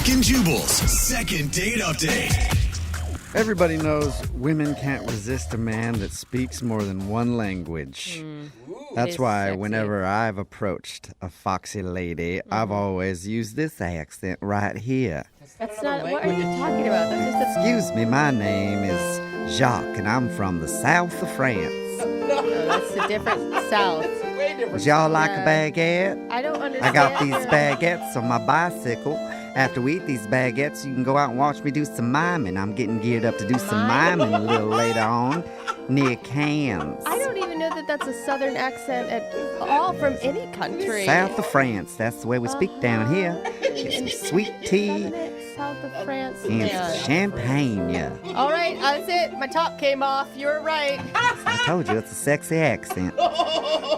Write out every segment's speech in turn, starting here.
Brooke and Jubal's second date update. Everybody knows women can't resist a man that speaks more than one language. That's why sexy. whenever I've approached a foxy lady, I've always used this accent right here. That's not what are you talking about? That's just Excuse me, my name is Jacques, and I'm from the south of France. that's a different South. Would y'all like a baguette? I don't understand. I got these baguettes on my bicycle. After we eat these baguettes, you can go out and watch me do some miming. I'm getting geared up to do some miming a little later on near Cannes. I don't even know that that's a Southern accent at all from any country. South of France, that's the way we speak down here. Get some sweet tea South of France. and Yeah. some champagne. All right, that's it. My top came off. You were right. I told you, it's a sexy accent.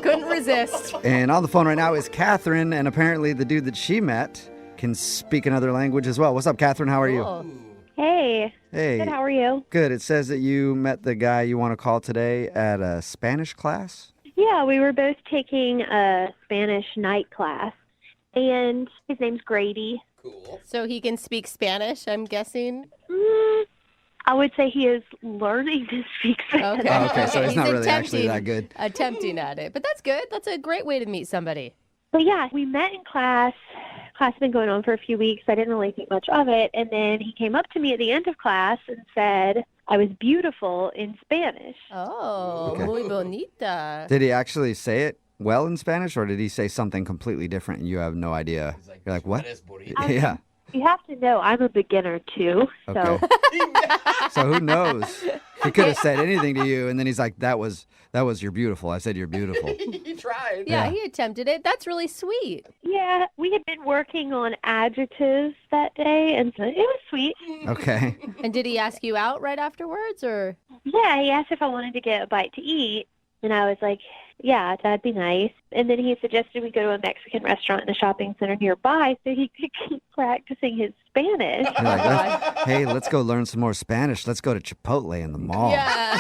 Couldn't resist. And on the phone right now is Catherine, and apparently the dude that she met can speak another language as well. What's up, Catherine? How are you? Cool. Hey. Hey. Good, how are you? Good. It says that you met the guy you want to call today at a Spanish class. Yeah, we were both taking a Spanish night class, and his name's Grady. So he can speak Spanish, I'm guessing. I would say he is learning to speak Spanish. Okay. Oh, okay, so he's not really actually attempting- that good. Attempting at it. But that's good. That's a great way to meet somebody. But yeah, we met in class. Class had been going on for a few weeks. I didn't really think much of it. And then he came up to me at the end of class and said I was beautiful in Spanish. Oh, Okay. muy bonita. Did he actually say it well in Spanish, or did he say something completely different and you have no idea? You're like, what? Yeah. You have to know I'm a beginner too. Okay. So So who knows? He could have said anything to you, and then he's like, that was you're beautiful. I said you're beautiful. He tried. Yeah, Yeah. he attempted it. That's really sweet. yeah, we had been working on adjectives that day, and so it was sweet. Okay. And did he ask you out right afterwards, or? Yeah, he asked if I wanted to get a bite to eat, and I was like, yeah, that'd be nice. And then he suggested we go to a Mexican restaurant in a shopping center nearby so he could keep practicing his Spanish. You're like, hey, let's go learn some more Spanish. Let's go to Chipotle in the mall. Yeah.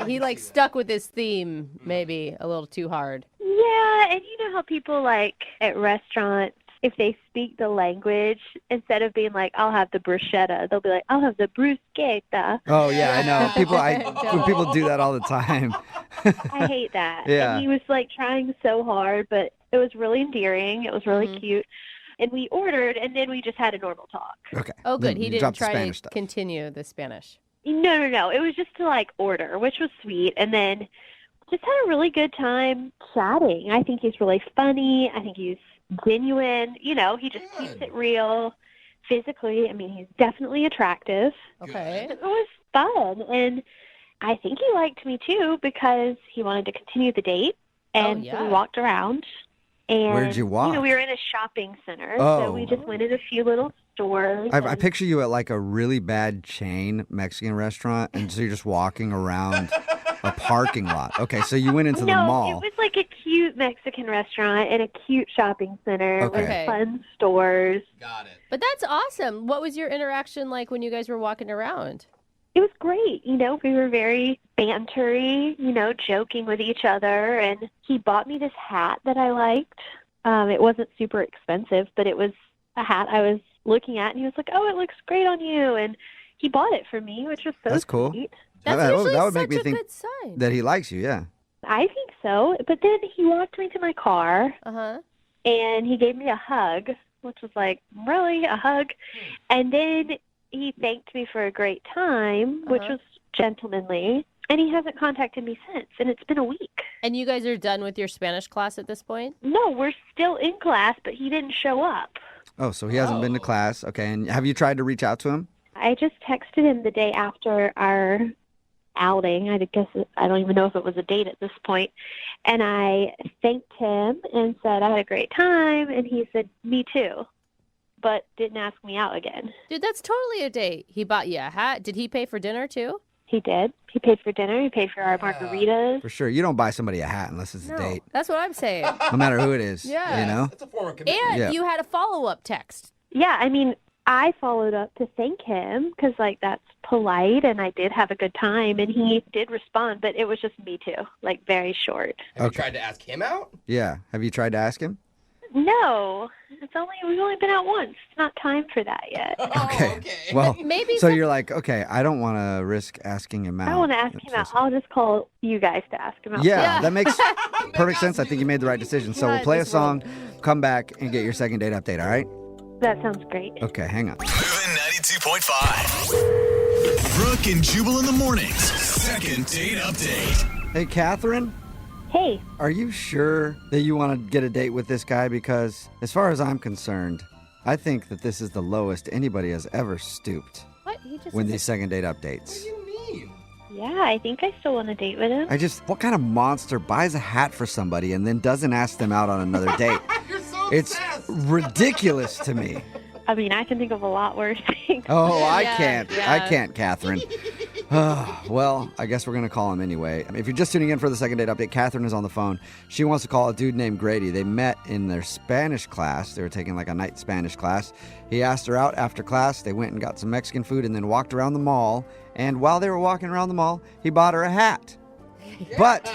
He like stuck with his theme maybe a little too hard. Yeah, and you know how people like at restaurants, if they speak the language, instead of being like, I'll have the bruschetta, they'll be like, I'll have the bruschetta. Oh yeah, I know. When people do that all the time. I hate that. Yeah. And he was like trying so hard, but it was really endearing. It was really cute. And we ordered, and then we just had a normal talk. Okay. Oh, good. Then He you didn't dropped the try Spanish to stuff. continue the Spanish. No. It was just to like order, which was sweet. And then just had a really good time chatting. I think he's really funny. I think he's genuine. You know, he just keeps it real physically. I mean, he's definitely attractive. Okay. It was fun. And I think he liked me too because he wanted to continue the date. And so yeah. we walked around. And, Where'd you walk? You know, we were in a shopping center. Oh. So we just went in a few little stores. I and- picture you at like a really bad chain Mexican restaurant, and so you're just walking around a parking lot. Okay, so you went into the No, mall. it was like a cute Mexican restaurant and a cute shopping center Okay. with fun stores. Got it. But that's awesome. What was your interaction like when you guys were walking around? It was great. You know, we were very bantery, you know, joking with each other. And he bought me this hat that I liked. It wasn't super expensive, but it was a hat I was looking at. And he was like, oh, it looks great on you. And he bought it for me, which was so That's cool. sweet. That's That would- usually that would such make me a think good sign. that he likes you, yeah. I think so. But then he walked me to my car. Uh-huh. And he gave me a hug, which was like, really, a hug? And then he thanked me for a great time, which was gentlemanly. And he hasn't contacted me since, and it's been a week. And you guys are done with your Spanish class at this point? No, we're still in class, but he didn't show up. Oh, so he hasn't been to class. Okay, and have you tried to reach out to him? I just texted him the day after our outing. I guess I don't even know if it was a date at this point. And I thanked him and said, I had a great time. And he said, me too, but didn't ask me out again. Dude, that's totally a date. He bought you a hat. Did he pay for dinner too? He did. He paid for dinner. He paid for our margaritas. For sure. You don't buy somebody a hat unless it's a date, That's what I'm saying. no matter who it is. Yeah. You know? That's a form of commitment. And Yeah. you had a follow-up text. Yeah, I mean, I followed up to thank him because, like, that's polite, and I did have a good time, and he did respond, but it was just me too, like, very short. Have you tried to ask him out? Yeah. Have you tried to ask him? No, we've only been out once. It's not time for that yet. Okay. Well, Maybe so you're like, okay, I don't want to risk asking him out. I don't want to ask him out. I'll just call you guys to ask him out. Yeah, that makes perfect sense. I think you made the right decision. So we'll play a song, come back, and get your second date update, all right? That sounds great. Okay, hang on. Moving 92.5. Brooke and Jubal in the mornings. Second date update. Hey, Catherine, Hey, are you sure that you want to get a date with this guy? Because as far as I'm concerned, I think that this is the lowest anybody has ever stooped What? He just when these second date updates. yeah, I think I still want to date with him. What kind of monster buys a hat for somebody and then doesn't ask them out on another date? It's ridiculous to me. I mean, I can think of a lot worse things. Oh, I Yeah, can't. yeah. I can't, Catherine. Well, I guess we're going to call him anyway. If you're just tuning in for the second date update, Catherine is on the phone. She wants to call a dude named Grady. They met in their Spanish class. They were taking like a night Spanish class. He asked her out after class. They went and got some Mexican food and then walked around the mall. And while they were walking around the mall, he bought her a hat. But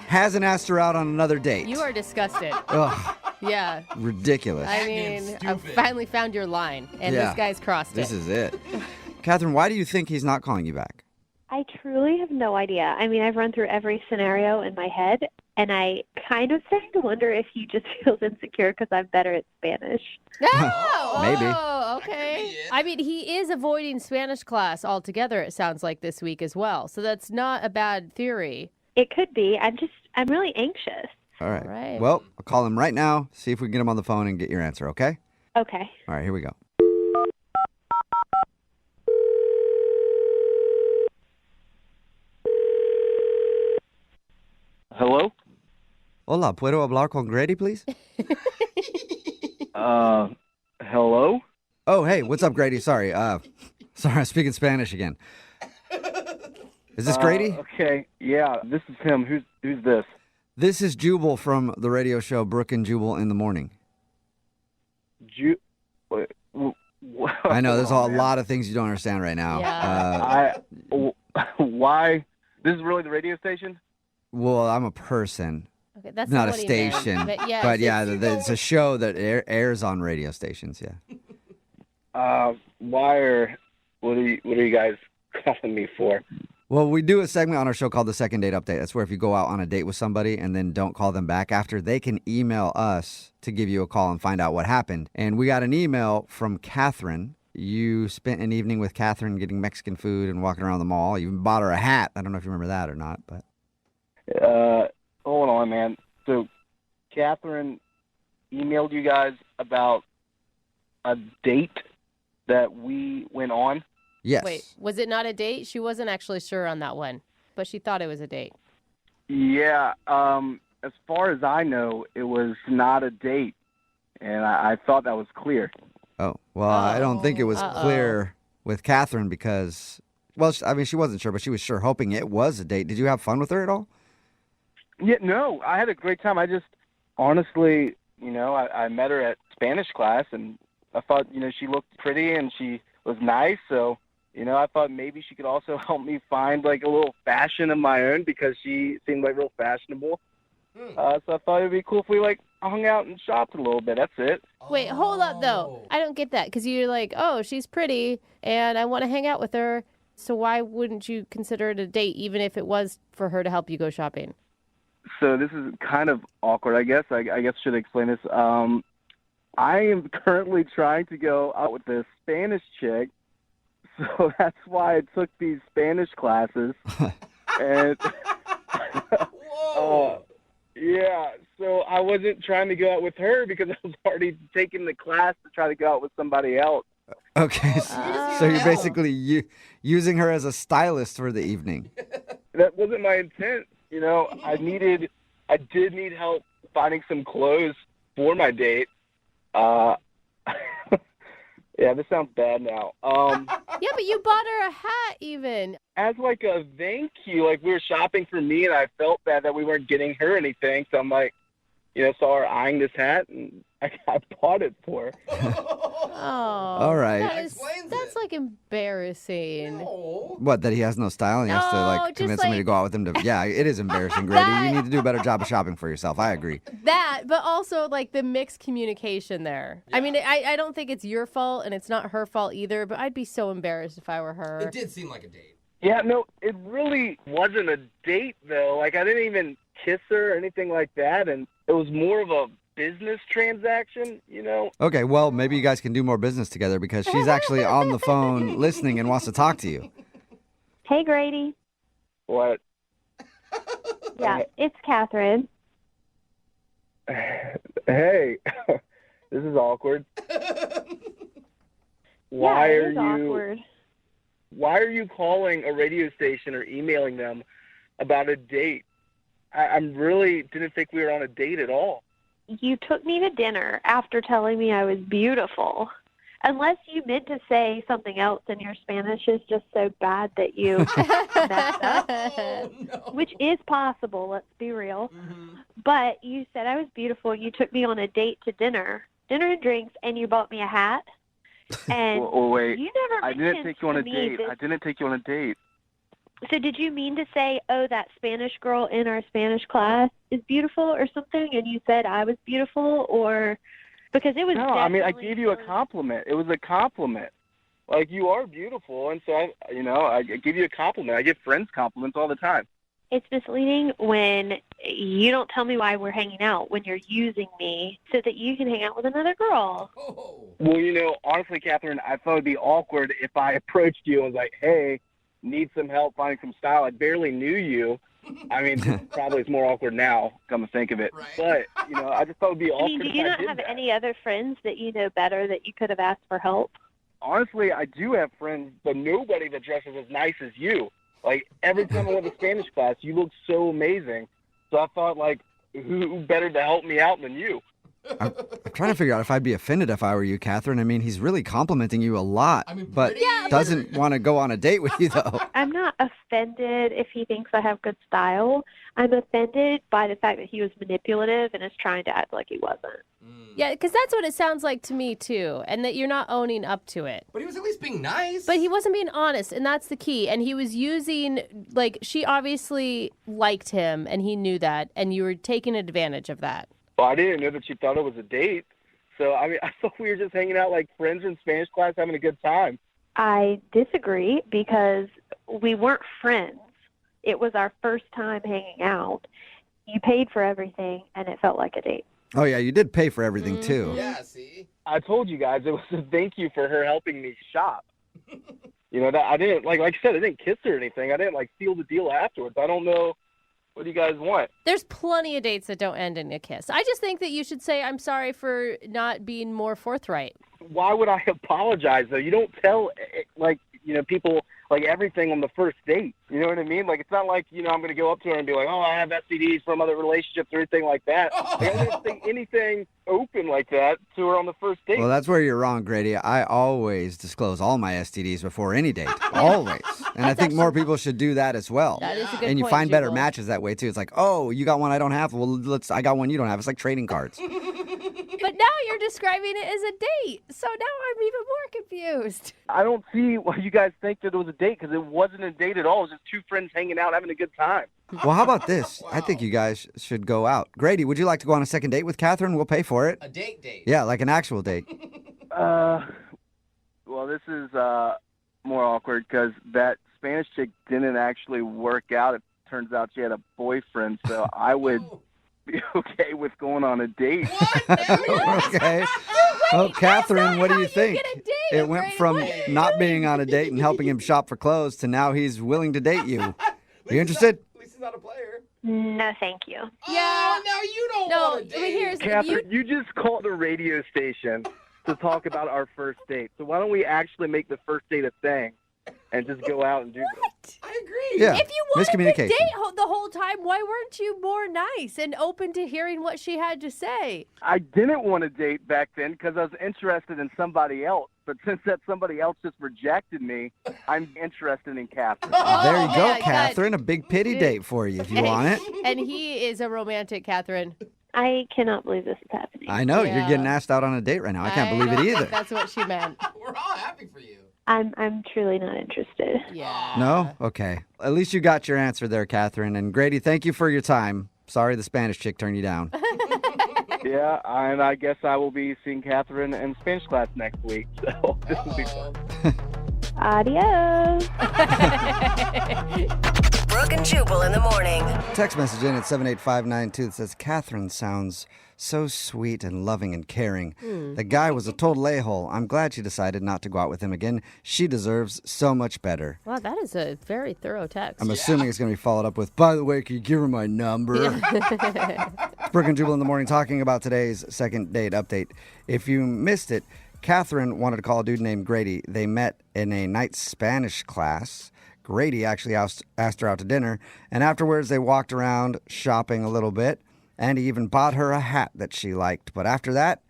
hasn't asked her out on another date. You are disgusted. Ugh, Yeah. ridiculous. I mean, I finally found your line, and Yeah. this guy's crossed This it. is it. Catherine, why do you think he's not calling you back? I truly have no idea. I mean, I've run through every scenario in my head, and I kind of starting to wonder if he just feels insecure because I'm better at Spanish. Oh, Maybe. Okay. I mean, he is avoiding Spanish class altogether, it sounds like, this week as well. So that's not a bad theory. It could be. I'm really anxious. All right. All right. Well, I'll call him right now, see if we can get him on the phone and get your answer, okay? Okay. All right, here we go. Hello? Hola, ¿puedo hablar con Grady, please? Hello? Oh, hey, what's up, Grady? Sorry, I'm speaking Spanish again. Is this Grady? Okay, yeah, this is him. Who's this? This is Jubal from the radio show Brooke and Jubal in the morning. Wait, I know there's a lot of things you don't understand right now. Yeah. Why? This is really the radio station? Well, I'm a person, Okay, that's not a what he meant. station. But yeah, But yeah, it's a show that airs on radio stations, yeah. What are you guys calling me for? Well, we do a segment on our show called The Second Date Update. That's where if you go out on a date with somebody and then don't call them back after, they can email us to give you a call and find out what happened. And we got an email from Catherine. You spent an evening with Catherine getting Mexican food and walking around the mall. You bought her a hat. I don't know if you remember that or not, but... Hold on, man. So, Catherine emailed you guys about a date that we went on? Yes. Wait, was it not a date? She wasn't actually sure on that one, but she thought it was a date. Yeah, as far as I know, it was not a date, and I thought that was clear. Oh, well, I don't think it was clear with Catherine because, well, I mean, she wasn't sure, but she was sure hoping it was a date. Did you have fun with her at all? Yeah, no, I had a great time. I just, honestly, I met her at Spanish class, and I thought, she looked pretty and she was nice, so, I thought maybe she could also help me find, like, a little fashion of my own because she seemed, like, real fashionable. So I thought it'd be cool if we, like, hung out and shopped a little bit. That's it. Wait, hold up, though. I don't get that because you're like, oh, she's pretty and I want to hang out with her. So why wouldn't you consider it a date even if it was for her to help you go shopping? So this is kind of awkward, I guess. I guess I should explain this. I am currently trying to go out with this Spanish chick, so that's why I took these Spanish classes. And yeah, so I wasn't trying to go out with her because I was already taking the class to try to go out with somebody else. Okay, so you're basically using her as a stylist for the evening. That wasn't my intent. I did need help finding some clothes for my date. Yeah, this sounds bad now. Yeah, but you bought her a hat even. As like a thank you, like we were shopping for me and I felt bad that we weren't getting her anything. So I'm like, saw her eyeing this hat and I bought it for her. Oh. All right. That's like embarrassing. No. What, that he has no style and he has to No, like just convince somebody to go out with him to. Yeah, it is embarrassing, Grady. You need to do a better job of shopping for yourself. I agree. That, but also like the mixed communication there. I mean, I don't think it's your fault and it's not her fault either, but I'd be so embarrassed if I were her. It did seem like a date. Yeah, no, it really wasn't a date, though. Like, I didn't even kiss her or anything like that, and it was more of a business transaction, you know? Okay, well, maybe you guys can do more business together because she's actually on the phone listening and wants to talk to you. Hey, Grady. What? Yeah, it's Catherine. Hey, this is awkward. Yeah, it is awkward. Why are you calling a radio station or emailing them about a date? I'm really didn't think we were on a date at all. You took me to dinner after telling me I was beautiful. Unless you meant to say something else and your Spanish is just so bad that you messed up, Oh, no. which is possible, let's be real. Mm-hmm. But you said I was beautiful. You took me on a date to dinner and drinks, and you bought me a hat. And Well, wait. you never I didn't mentioned take you on to a me date. that- I didn't take you on a date. So did you mean to say, oh, that Spanish girl in our Spanish class is beautiful or something, and you said I was beautiful, or because it was No, I mean, I definitely- gave you a compliment. It was a compliment. Like, you are beautiful, and so, I give you a compliment. I give friends compliments all the time. It's misleading when you don't tell me why we're hanging out when you're using me so that you can hang out with another girl. Oh. Well, honestly, Catherine, I thought it would be awkward if I approached you and was like, hey, need some help finding some style. I barely knew you. I mean, probably it's more awkward now, come to think of it. Right. But, I just thought it would be I awkward mean, do if you I not did have that. any other friends that you know better that you could have asked for help? Honestly, I do have friends, but nobody that dresses as nice as you. Like, every time I went to Spanish class, you looked so amazing. So I thought, like, who better to help me out than you? I'm trying to figure out if I'd be offended if I were you, Catherine. I mean, he's really complimenting you a lot, I mean, but pretty- Yeah, doesn't want to go on a date with you, though. I'm not offended if he thinks I have good style. I'm offended by the fact that he was manipulative and is trying to act like he wasn't. Yeah, because that's what it sounds like to me, too, and that you're not owning up to it. But he was at least being nice. But he wasn't being honest, and that's the key. And he was using, like, she obviously liked him, and he knew that, and you were taking advantage of that. Well, I didn't know that you thought it was a date. So, I mean, I thought we were just hanging out like friends in Spanish class having a good time. I disagree because we weren't friends. It was our first time hanging out. You paid for everything, and it felt like a date. Oh, yeah, you did pay for everything, too. Yeah, see? I told you guys it was a thank you for her helping me shop. That I didn't, like I said, I didn't kiss her or anything. I didn't, seal the deal afterwards. I don't know. What do you guys want? There's plenty of dates that don't end in a kiss. I just think that you should say, I'm sorry for not being more forthright. Why would I apologize, though? You don't tell, people, everything on the first date. You know what I mean? Like, it's not like, I'm going to go up to her and be like, oh, I have STDs from other relationships or anything like that. Like, I didn't say anything open like that to her on the first date. Well, that's where you're wrong, Grady. I always disclose all my STDs before any date. Always. And I think more people should do that as well. That is a good And you point, find better Jubal. matches that way, too. It's like, oh, you got one I don't have. Well, I got one you don't have. It's like trading cards. But now you're describing it as a date. So now I'm even more confused. I don't see why you guys think that it was a date, because it wasn't a date at all. It was just two friends hanging out having a good time. Well, how about this? I think you guys should go out. Grady, would you like to go on a second date with Catherine? We'll pay for it. A date. Yeah, like an actual date. Well, this is more awkward because that Spanish chick didn't actually work out. It turns out she had a boyfriend, so I would be okay with going on a date. Okay. Well, Catherine, what do you think? Get a date, It went Grady. from What are you not being on a date and helping him shop for clothes to now he's willing to date you. You interested? At least he's not a player. No, thank you. Yeah. Oh, now you don't No, want to I date. mean, here's Catherine, you just called a radio station to talk about our first date. So why don't we actually make the first date a thing and just go out and do this? I agree. Yeah. If you wanted to Miscommunication. date the whole time, why weren't you more nice and open to hearing what she had to say? I didn't want to date back then because I was interested in somebody else. But since that somebody else just rejected me, I'm interested in Catherine. There you go, yeah, Catherine. A big pity date for you if you want it. And he is a romantic, Catherine. I cannot believe this is happening. I know. You're Yeah. getting asked out on a date right now. I can't believe it don't either. think that's what she meant. We're all happy for you. I'm truly not interested. Yeah. No? Okay. At least you got your answer there, Catherine. And Grady, thank you for your time. Sorry the Spanish chick turned you down. Yeah, and I guess I will be seeing Catherine in Spanish class next week. So this will be fun. Adios. Brooke and Jubal in the morning. Text message in at 78592 that says, Catherine sounds so sweet and loving and caring. The guy was a total a-hole. I'm glad she decided not to go out with him again. She deserves so much better. Wow, that is a very thorough text. I'm assuming it's going to be followed up with, by the way, can you give her my number? Brooke and Jubal in the morning talking about today's second date update. If you missed it, Catherine wanted to call a dude named Grady. They met in a night Spanish class. Grady actually asked her out to dinner, and afterwards they walked around shopping a little bit, and he even bought her a hat that she liked. But after that,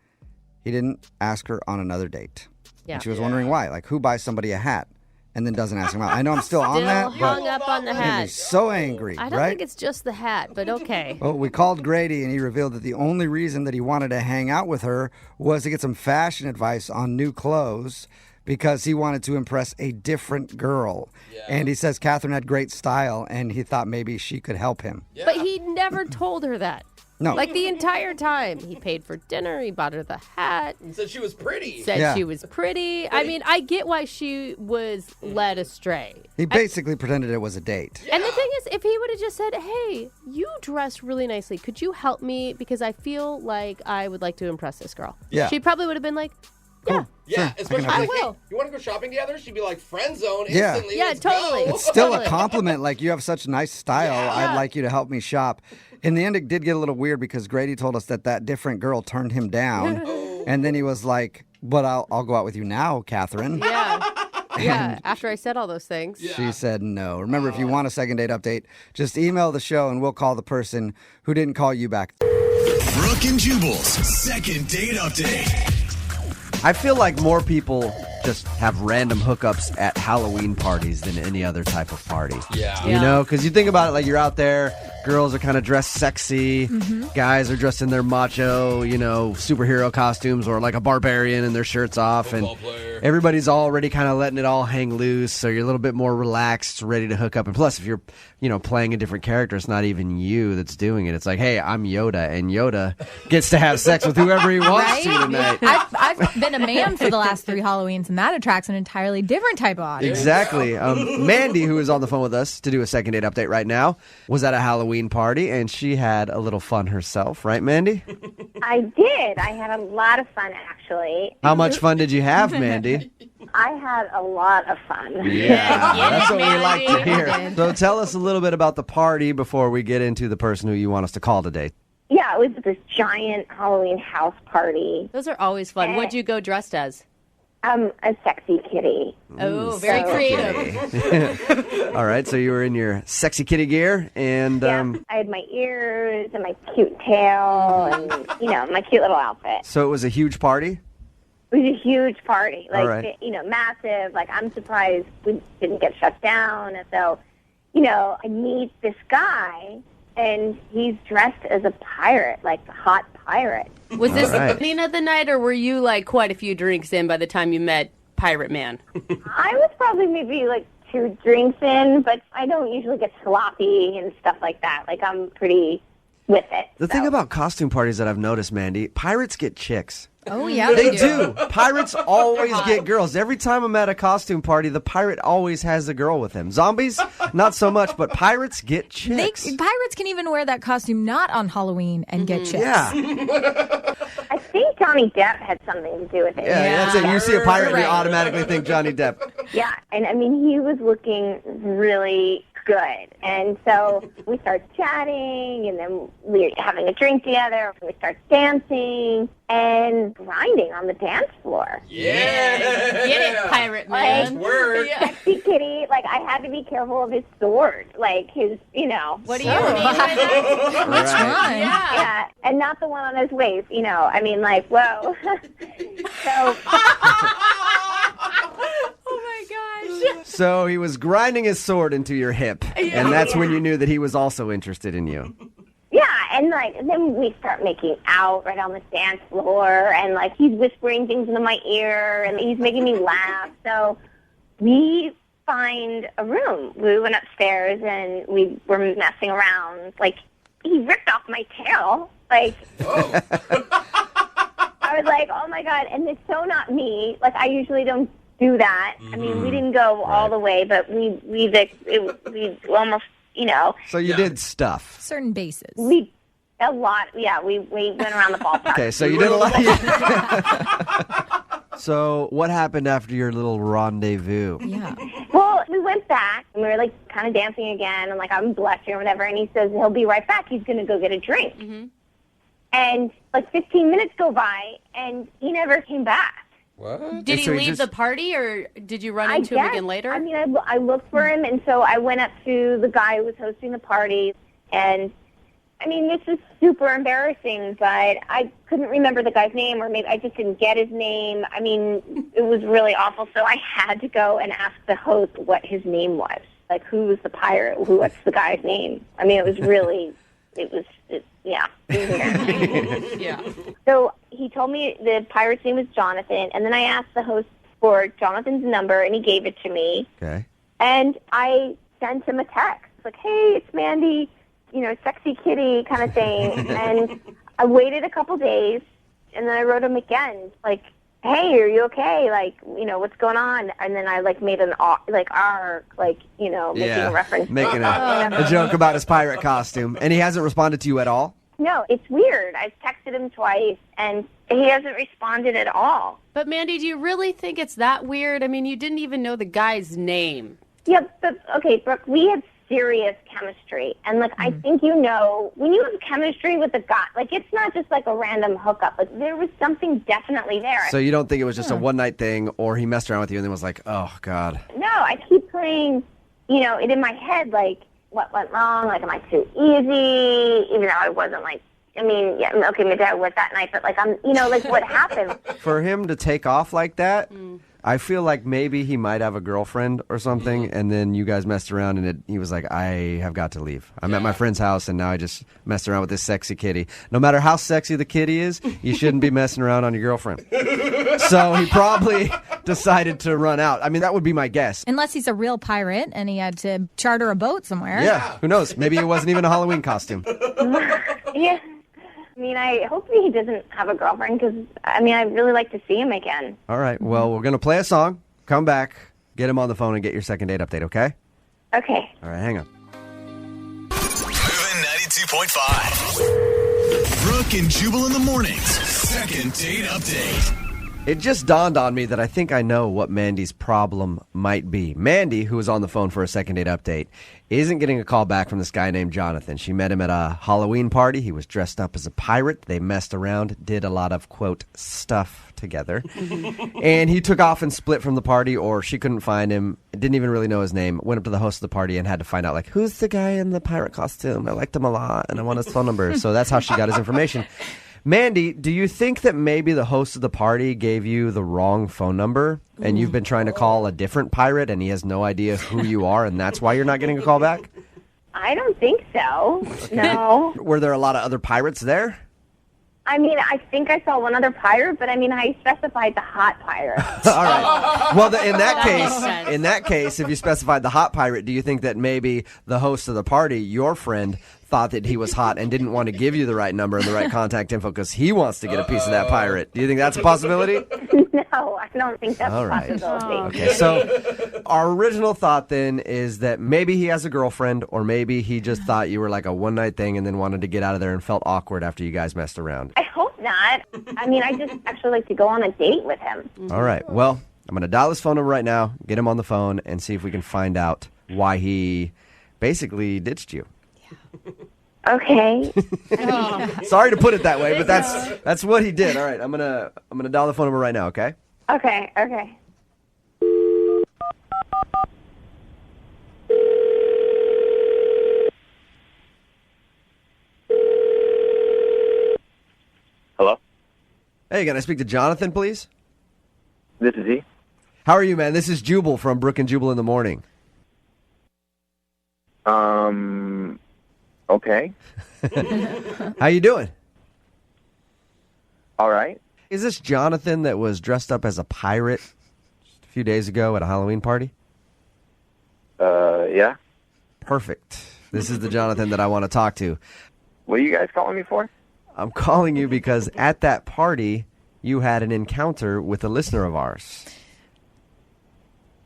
he didn't ask her on another date. Yeah. And she was wondering why. Like, who buys somebody a hat and then doesn't ask him out? I know I'm still on that, hung but up on the it made me hat. so angry, I don't right? think it's just the hat, but okay. Well, we called Grady, and he revealed that the only reason that he wanted to hang out with her was to get some fashion advice on new clothes because he wanted to impress a different girl. Yeah. And he says Catherine had great style, and he thought maybe she could help him. Yeah. But he never told her that. No. Like the entire time. He paid for dinner, he bought her the hat, He said she was pretty. said Yeah. she was pretty. I mean, I get why she was led astray. He basically pretended it was a date. And the thing is, if he would have just said, hey, you dress really nicely. Could you help me? Because I feel like I would like to impress this girl. Yeah. She probably would have been like, yeah. Yeah, Sure, especially I like, will. hey, you want to go shopping together? She'd be like, friend zone Yeah. instantly. Yeah, let's totally. go. It's still a Totally. compliment. Like, you have such nice style. I'd like you to help me shop. In the end, it did get a little weird because Grady told us that different girl turned him down. And then he was like, but I'll go out with you now, Catherine. Yeah. Yeah, after I said all those things. She said no. Remember, if you want a second date update, just email the show and we'll call the person who didn't call you back. Brooke and Jubal's second date update. I feel like more people just have random hookups at Halloween parties than any other type of party. Yeah. You know, because you think about it, like you're out there, girls are kind of dressed sexy, guys are dressed in their macho, superhero costumes or like a barbarian and their shirts off. Football And player. everybody's already kind of letting it all hang loose, so you're a little bit more relaxed, ready to hook up. And plus, if you're, playing a different character, it's not even you that's doing it. It's like, hey, I'm Yoda, and Yoda gets to have sex with whoever he wants to tonight. I've been a man for the last 3 Halloweens, and that attracts an entirely different type of audience. Exactly. Mandy, who is on the phone with us to do a second date update right now, was at a Halloween party, and she had a little fun herself. Right, Mandy? I did. I had a lot of fun, actually. How much fun did you have, Mandy? I had a lot of fun. Yeah, that's what we like to Mandy. hear. So tell us a little bit about the party before we get into the person who you want us to call today. Yeah, it was this giant Halloween house party. Those are always fun. What'd you go dressed as? A sexy kitty. Oh, very creative. All right, so you were in your sexy kitty gear, and Yeah, I had my ears and my cute tail and, my cute little outfit. so it was a huge party? It was a huge party, All right. massive. Like, I'm surprised we didn't get shut down. And so, I meet this guy, and he's dressed as a pirate, like a hot pirate. Was this All right. the beginning of the night, or were you like quite a few drinks in by the time you met Pirate Man? I was probably maybe like 2 drinks in, but I don't usually get sloppy and stuff like that. Like, I'm pretty with it. The thing about costume parties that I've noticed, Mandy, pirates get chicks. Oh, yeah, They do. Pirates always get girls. Every time I'm at a costume party, the pirate always has a girl with him. Zombies, not so much, but pirates get chicks. Pirates can even wear that costume not on Halloween and get chicks. Yeah. I think Johnny Depp had something to do with it. Yeah, that's it. You see a pirate, Right. you automatically think Johnny Depp. Yeah, and I mean, he was looking really good. And so we start chatting, and then we're having a drink together. We start dancing and grinding on the dance floor. Yeah. Get it, Pirate Man. Word. Sexy kitty, like, I had to be careful of his sword, like his, What do you mean by that? Which one? Yeah, and not the one on his waist, I mean, like, whoa. So, Oh my gosh. So he was grinding his sword into your hip, and that's when you knew that he was also interested in you. yeah, and, then we start making out right on the dance floor, and, he's whispering things into my ear, and he's making me laugh. So, we find a room. We went upstairs and we were messing around. Like, he ripped off my tail. Like, I was like, oh my God. And it's so not me. Like, I usually don't do that. I mean, we didn't go all the way, but we almost, you know. So you did stuff. Certain bases. We a lot. Yeah, we went around the ballpark. Okay, so you did a lot. So what happened after your little rendezvous? Yeah. Well, we went back and we were like kind of dancing again, and like I'm blushing or whatever. And he says he'll be right back. He's going to go get a drink. And like 15 minutes go by, and he never came back. What? Did he so he leave just- the party, or did you run into him again later? I mean, I looked for him, and so I went up to the guy who was hosting the party, and I mean, this is super embarrassing, but I couldn't remember the guy's name, or maybe I just didn't get his name. I mean, it was really awful, so I had to go and ask the host what his name was. Like, who was the pirate? What's the guy's name? I mean, it was really, it was embarrassing. Yeah. So he told me the pirate's name was Jonathan, and then I asked the host for Jonathan's number, and he gave it to me. Okay. And I sent him a text, like, hey, it's Mandy, you know, sexy kitty kind of thing. And I waited a couple days, and then I wrote him again, like, hey, are you okay? Like, you know, what's going on? And then I, like, made an, like, you know, making a reference. Making a joke about his pirate costume. And he hasn't responded to you at all? No, it's weird. I've texted him twice, and he hasn't responded at all. But Mandy, do you really think it's that weird? I mean, you didn't even know the guy's name. Yeah, but, okay, Brooke, we had serious chemistry. And, like, I think you know, when you have chemistry with a guy, like, it's not just, like, a random hookup. Like, there was something definitely there. So you don't think it was just a one-night thing, or he messed around with you and then was like, oh, God. No, I keep playing, you know, it in my head, like, what went wrong? Like, am I too easy? Even though I wasn't, like, I mean, yeah, okay, maybe I was that night, but, like, I'm, you know, like, what happened? For him to take off like that, I feel like maybe he might have a girlfriend or something, and then you guys messed around, and he was like, I have got to leave. I'm at my friend's house, and now I just messed around with this sexy kitty. No matter how sexy the kitty is, you shouldn't be messing around on your girlfriend. So he probably decided to run out. I mean, that would be my guess. Unless he's a real pirate and he had to charter a boat somewhere. Yeah, who knows? Maybe it wasn't even a Halloween costume. Yeah. I mean, I hope he doesn't have a girlfriend because, I mean, I'd really like to see him again. All right, well, we're going to play a song, come back, get him on the phone, and get your second date update, okay? Okay. All right, hang on. Moving 92.5. Brooke and Jubal in the mornings. Second date update. It just dawned on me that I think I know what Mandy's problem might be. Mandy, who was on the phone for a second date update, isn't getting a call back from this guy named Jonathan. She met him at a Halloween party. He was dressed up as a pirate. They messed around, did a lot of, quote, stuff together. And he took off and split from the party, or she couldn't find him, didn't even really know his name, went up to the host of the party and had to find out, like, who's the guy in the pirate costume? I liked him a lot, and I want his phone number. So that's how she got his information. Mandy, do you think that maybe the host of the party gave you the wrong phone number and you've been trying to call a different pirate and he has no idea who you are and that's why you're not getting a call back? I don't think so. No. Were there a lot of other pirates there? I mean, I think I saw one other pirate, but I mean, I specified the hot pirate. All right. Well, in That that case, if you specified the hot pirate, do you think that maybe the host of the party, your friend, thought that he was hot and didn't want to give you the right number and the right contact info because he wants to get a piece of that pirate? Do you think that's a possibility? No, I don't think that's All a right. possibility. Okay, so our original thought then is that maybe he has a girlfriend or maybe he just thought you were like a one-night thing and then wanted to get out of there and felt awkward after you guys messed around. I hope not. I mean, I just actually like to go on a date with him. All right, well, I'm going to dial his phone number right now, get him on the phone, and see if we can find out why he basically ditched you. Okay. Sorry to put it that way, but that's what he did. All right, I'm gonna dial the phone number right now. Okay. Okay. Okay. Hello? Hey, can I speak to Jonathan, please? This is he. How are you, man? This is Jubal from Brooke and Jubal in the morning. Okay. How you doing? All right. Is this Jonathan that was dressed up as a pirate a few days ago at a Halloween party? Yeah. Perfect. This is the Jonathan that I want to talk to. What are you guys calling me for? I'm calling you because at that party, you had an encounter with a listener of ours.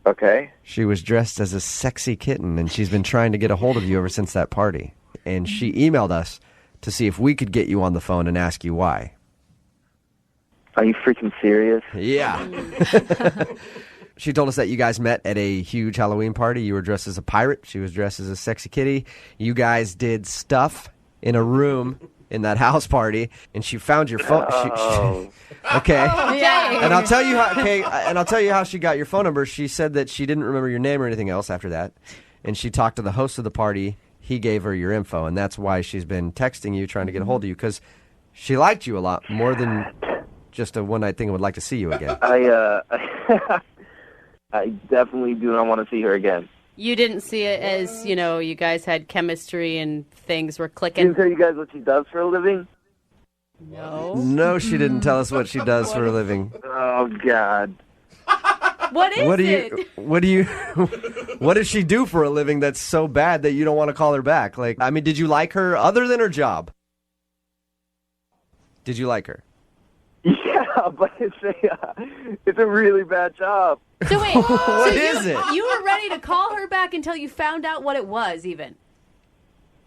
Okay. She was dressed as a sexy kitten, and she's been trying to get a hold of you ever since that party. And she emailed us to see if we could get you on the phone and ask you why. Are you freaking serious? Yeah. She told us that you guys met at a huge Halloween party. You were dressed as a pirate. She was dressed as a sexy kitty. You guys did stuff in a room in that house party, and she found your phone. Okay. And I'll tell you how. Okay, and I'll tell you how she got your phone number. She said that she didn't remember your name or anything else after that, and she talked to the host of the party. He gave her your info, and that's why she's been texting you, trying to get a hold of you, because she liked you a lot more than just a one-night thing and would like to see you again. I definitely do not want to see her again. You didn't see it as, you guys had chemistry and things were She clicking. didn't tell you guys what she does for a living? No, she didn't tell us what she does for a living. Oh, God. What is What does she do for a living that's so bad that you don't want to call her back? Like, I mean, did you like her other than her job? Did you like her? Yeah, but it's a really bad job. So wait, What is it? You were ready to call her back until you found out what it was, even.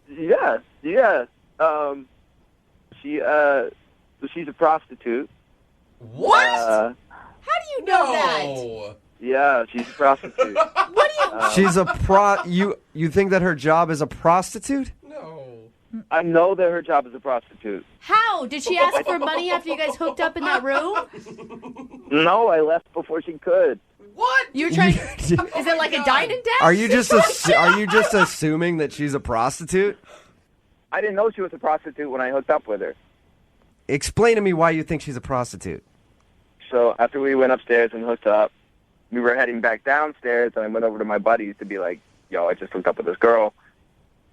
Yes. She's a prostitute. What? How do you know that? Yeah, she's a prostitute. What do you... She's a You think that her job is a prostitute? No. I know that her job is a prostitute. How? Did she ask for money after you guys hooked up in that room? No, I left before she could. What? You were trying... Is it like a dine and dash? Are you just assuming that she's a prostitute? I didn't know she was a prostitute when I hooked up with her. Explain to me why you think she's a prostitute. So after we went upstairs and hooked up, we were heading back downstairs, and I went over to my buddies to be like, yo, I just hooked up with this girl.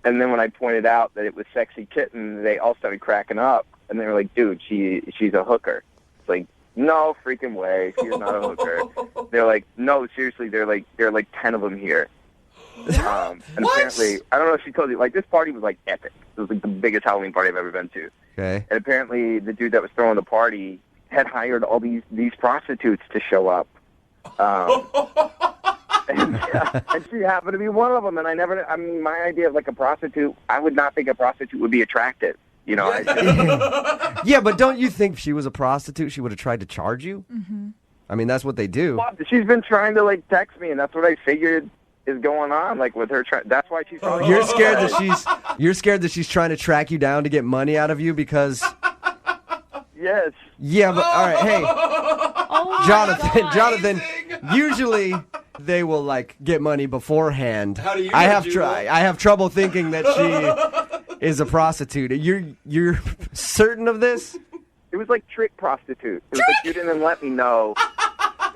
And then when I pointed out that it was Sexy Kitten, they all started cracking up. And they were like, dude, she's a hooker. It's like, no freaking way. She's not a hooker. They're like, no, seriously, there are like 10 of them here. And apparently, I don't know if she told you, like, this party was like epic. It was like the biggest Halloween party I've ever been to. Okay. And apparently the dude that was throwing the party had hired all these prostitutes to show up. And she happened to be one of them. And my idea of like a prostitute, I would not think a prostitute would be attractive. Yeah, but don't you think if she was a prostitute, she would have tried to charge you? Mm-hmm. I mean, that's what they do. She's been trying to like text me, and that's what I figured is going on. Like with her, that's why she's. You're scared that she's trying to track you down to get money out of you because. Yes. Yeah, but all right, hey, Jonathan. Usually they will like get money beforehand. How do you I know, have trouble thinking that she is a prostitute. You're certain of this? It was like trick prostitute. It was like you didn't let me know.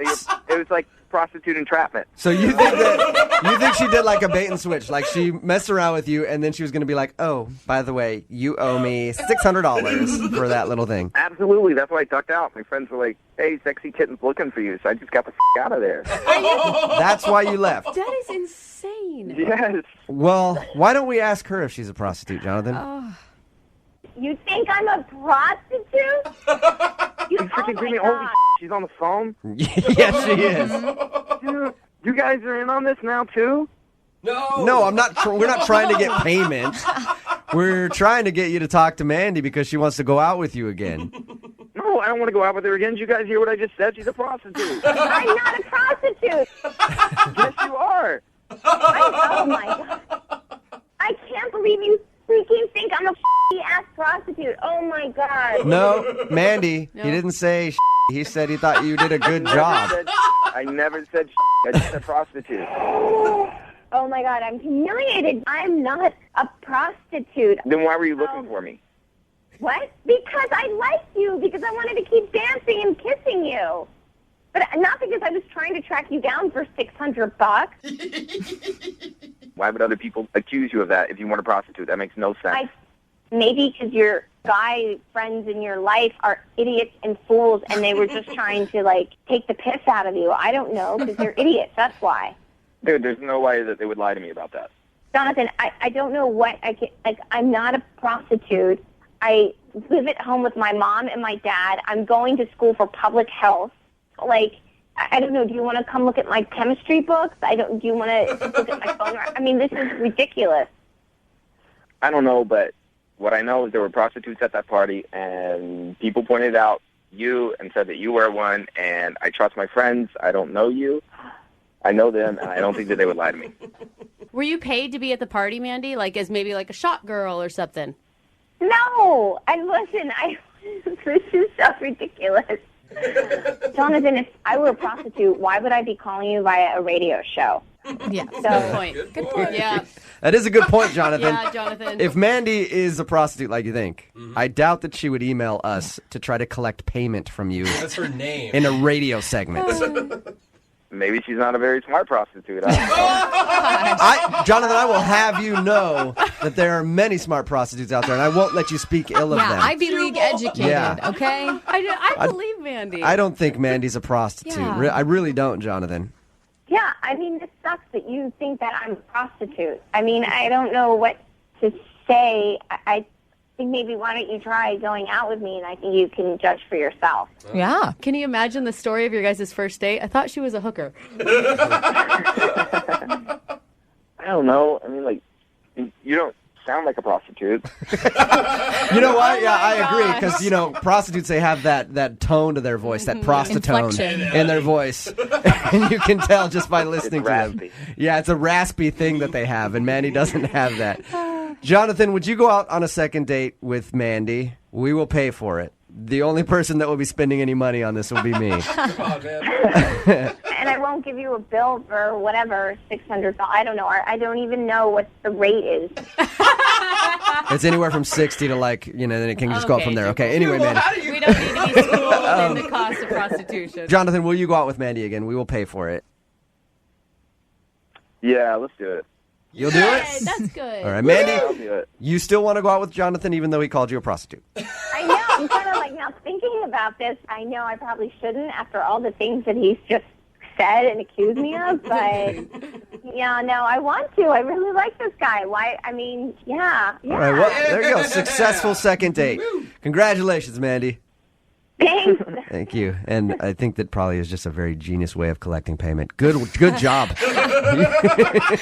It was like prostitute entrapment. So you think she did like a bait and switch, like she messed around with you, and then she was going to be like, "Oh, by the way, you owe me $600 for that little thing." Absolutely, that's why I ducked out. My friends were like, "Hey, Sexy Kitten's looking for you," so I just got the out of there. That's why you left. That is insane. Yes. Well, why don't we ask her if she's a prostitute, Jonathan? You think I'm a prostitute? You freaking kidding me? Holy she's on the phone? Yes, she is. Dude, you guys are in on this now, too? No, I'm not. We're not trying to get payment. We're trying to get you to talk to Mandy because she wants to go out with you again. No, I don't want to go out with her again. Did you guys hear what I just said? She's a prostitute. I'm not a prostitute. Yes, you are. Oh, my God. I can't believe you freaking think I'm a ass prostitute. Oh, my God. No, Mandy, he didn't say he said he thought you did a good job. I never said I just said prostitute. Oh, my God, I'm humiliated. I'm not a prostitute. Then why were you looking for me? What? Because I liked you. Because I wanted to keep dancing and kissing you. But not because I was trying to track you down for $600. Why would other people accuse you of that if you weren't a prostitute? That makes no sense. Maybe because you're guy friends in your life are idiots and fools, and they were just trying to, like, take the piss out of you. I don't know, because they're idiots. That's why. Dude, there's no way that they would lie to me about that. Jonathan, I don't know what I can, like, I'm not a prostitute. I live at home with my mom and my dad. I'm going to school for public health. Like, I don't know, do you want to come look at my chemistry books? Do you want to look at my phone? I mean, this is ridiculous. I don't know, but what I know is there were prostitutes at that party, and people pointed out you and said that you were one, and I trust my friends. I don't know you. I know them, and I don't think that they would lie to me. Were you paid to be at the party, Mandy? Like as maybe like a shot girl or something? No, and listen, this is so ridiculous. Jonathan, if I were a prostitute, why would I be calling you via a radio show? Yeah. So, Good point. Good point. Yeah. That is a good point, Jonathan. Yeah, Jonathan. If Mandy is a prostitute like you think, I doubt that she would email us to try to collect payment from you That's her name. in a radio segment. Maybe she's not a very smart prostitute. Jonathan, I will have you know that there are many smart prostitutes out there, and I won't let you speak ill of them. Ivy League educated, Yeah. okay? I believe Mandy. I don't think Mandy's a prostitute. Yeah. I really don't, Jonathan. yeah, I mean, this sucks that you think that I'm a prostitute. I mean, I don't know what to say. I think maybe why don't you try going out with me, and I think you can judge for yourself. Yeah. Can you imagine the story of your guys' first date? I thought she was a hooker. I don't know. I mean, like, you don't sound like a prostitute. You know what? Yeah, I agree. Because, prostitutes, they have that tone to their voice, that prostitutone Inflection. in their voice. And you can tell just by listening It's to raspy. them. Yeah, it's a raspy thing that they have, and Mandy doesn't have that. Jonathan, would you go out on a second date with Mandy? We will pay for it. The only person that will be spending any money on this will be me. Come on, man. And I won't give you a bill for whatever, $600. I don't know. I don't even know what the rate is. It's anywhere from 60 to then it can just go up from there. Okay, anyway, Mandy. We don't need to be schooled in the cost of prostitution. Jonathan, will you go out with Mandy again? We will pay for it. Yeah, let's do it. You'll do it? Hey, that's good. All right, Mandy, I'll do it. you still want to go out with Jonathan even though he called you a prostitute? I know. I'm kind of like now thinking about this. I know I probably shouldn't after all the things that he's just said and accused me of, but yeah, no, I want to. I really like this guy. Why? I mean, yeah. All right, well, there you go. Successful second date. Congratulations, Mandy. Thanks. Thank you. And I think that probably is just a very genius way of collecting payment. Good job.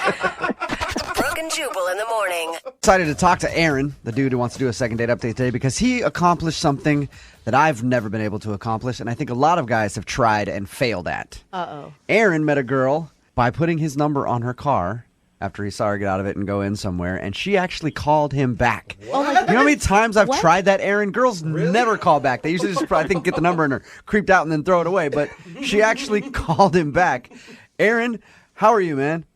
Brooke and Jubal in the morning. Excited to talk to Aaron, the dude who wants to do a second date update today, because he accomplished something that I've never been able to accomplish, and I think a lot of guys have tried and failed at. Uh-oh. Aaron met a girl by putting his number on her car after he saw her get out of it and go in somewhere, and she actually called him back. Oh my You know how many times I've What? tried that, Aaron? Girls never call back. They usually just, I think, get the number and are creeped out and then throw it away, but she actually called him back. Aaron, how are you, man?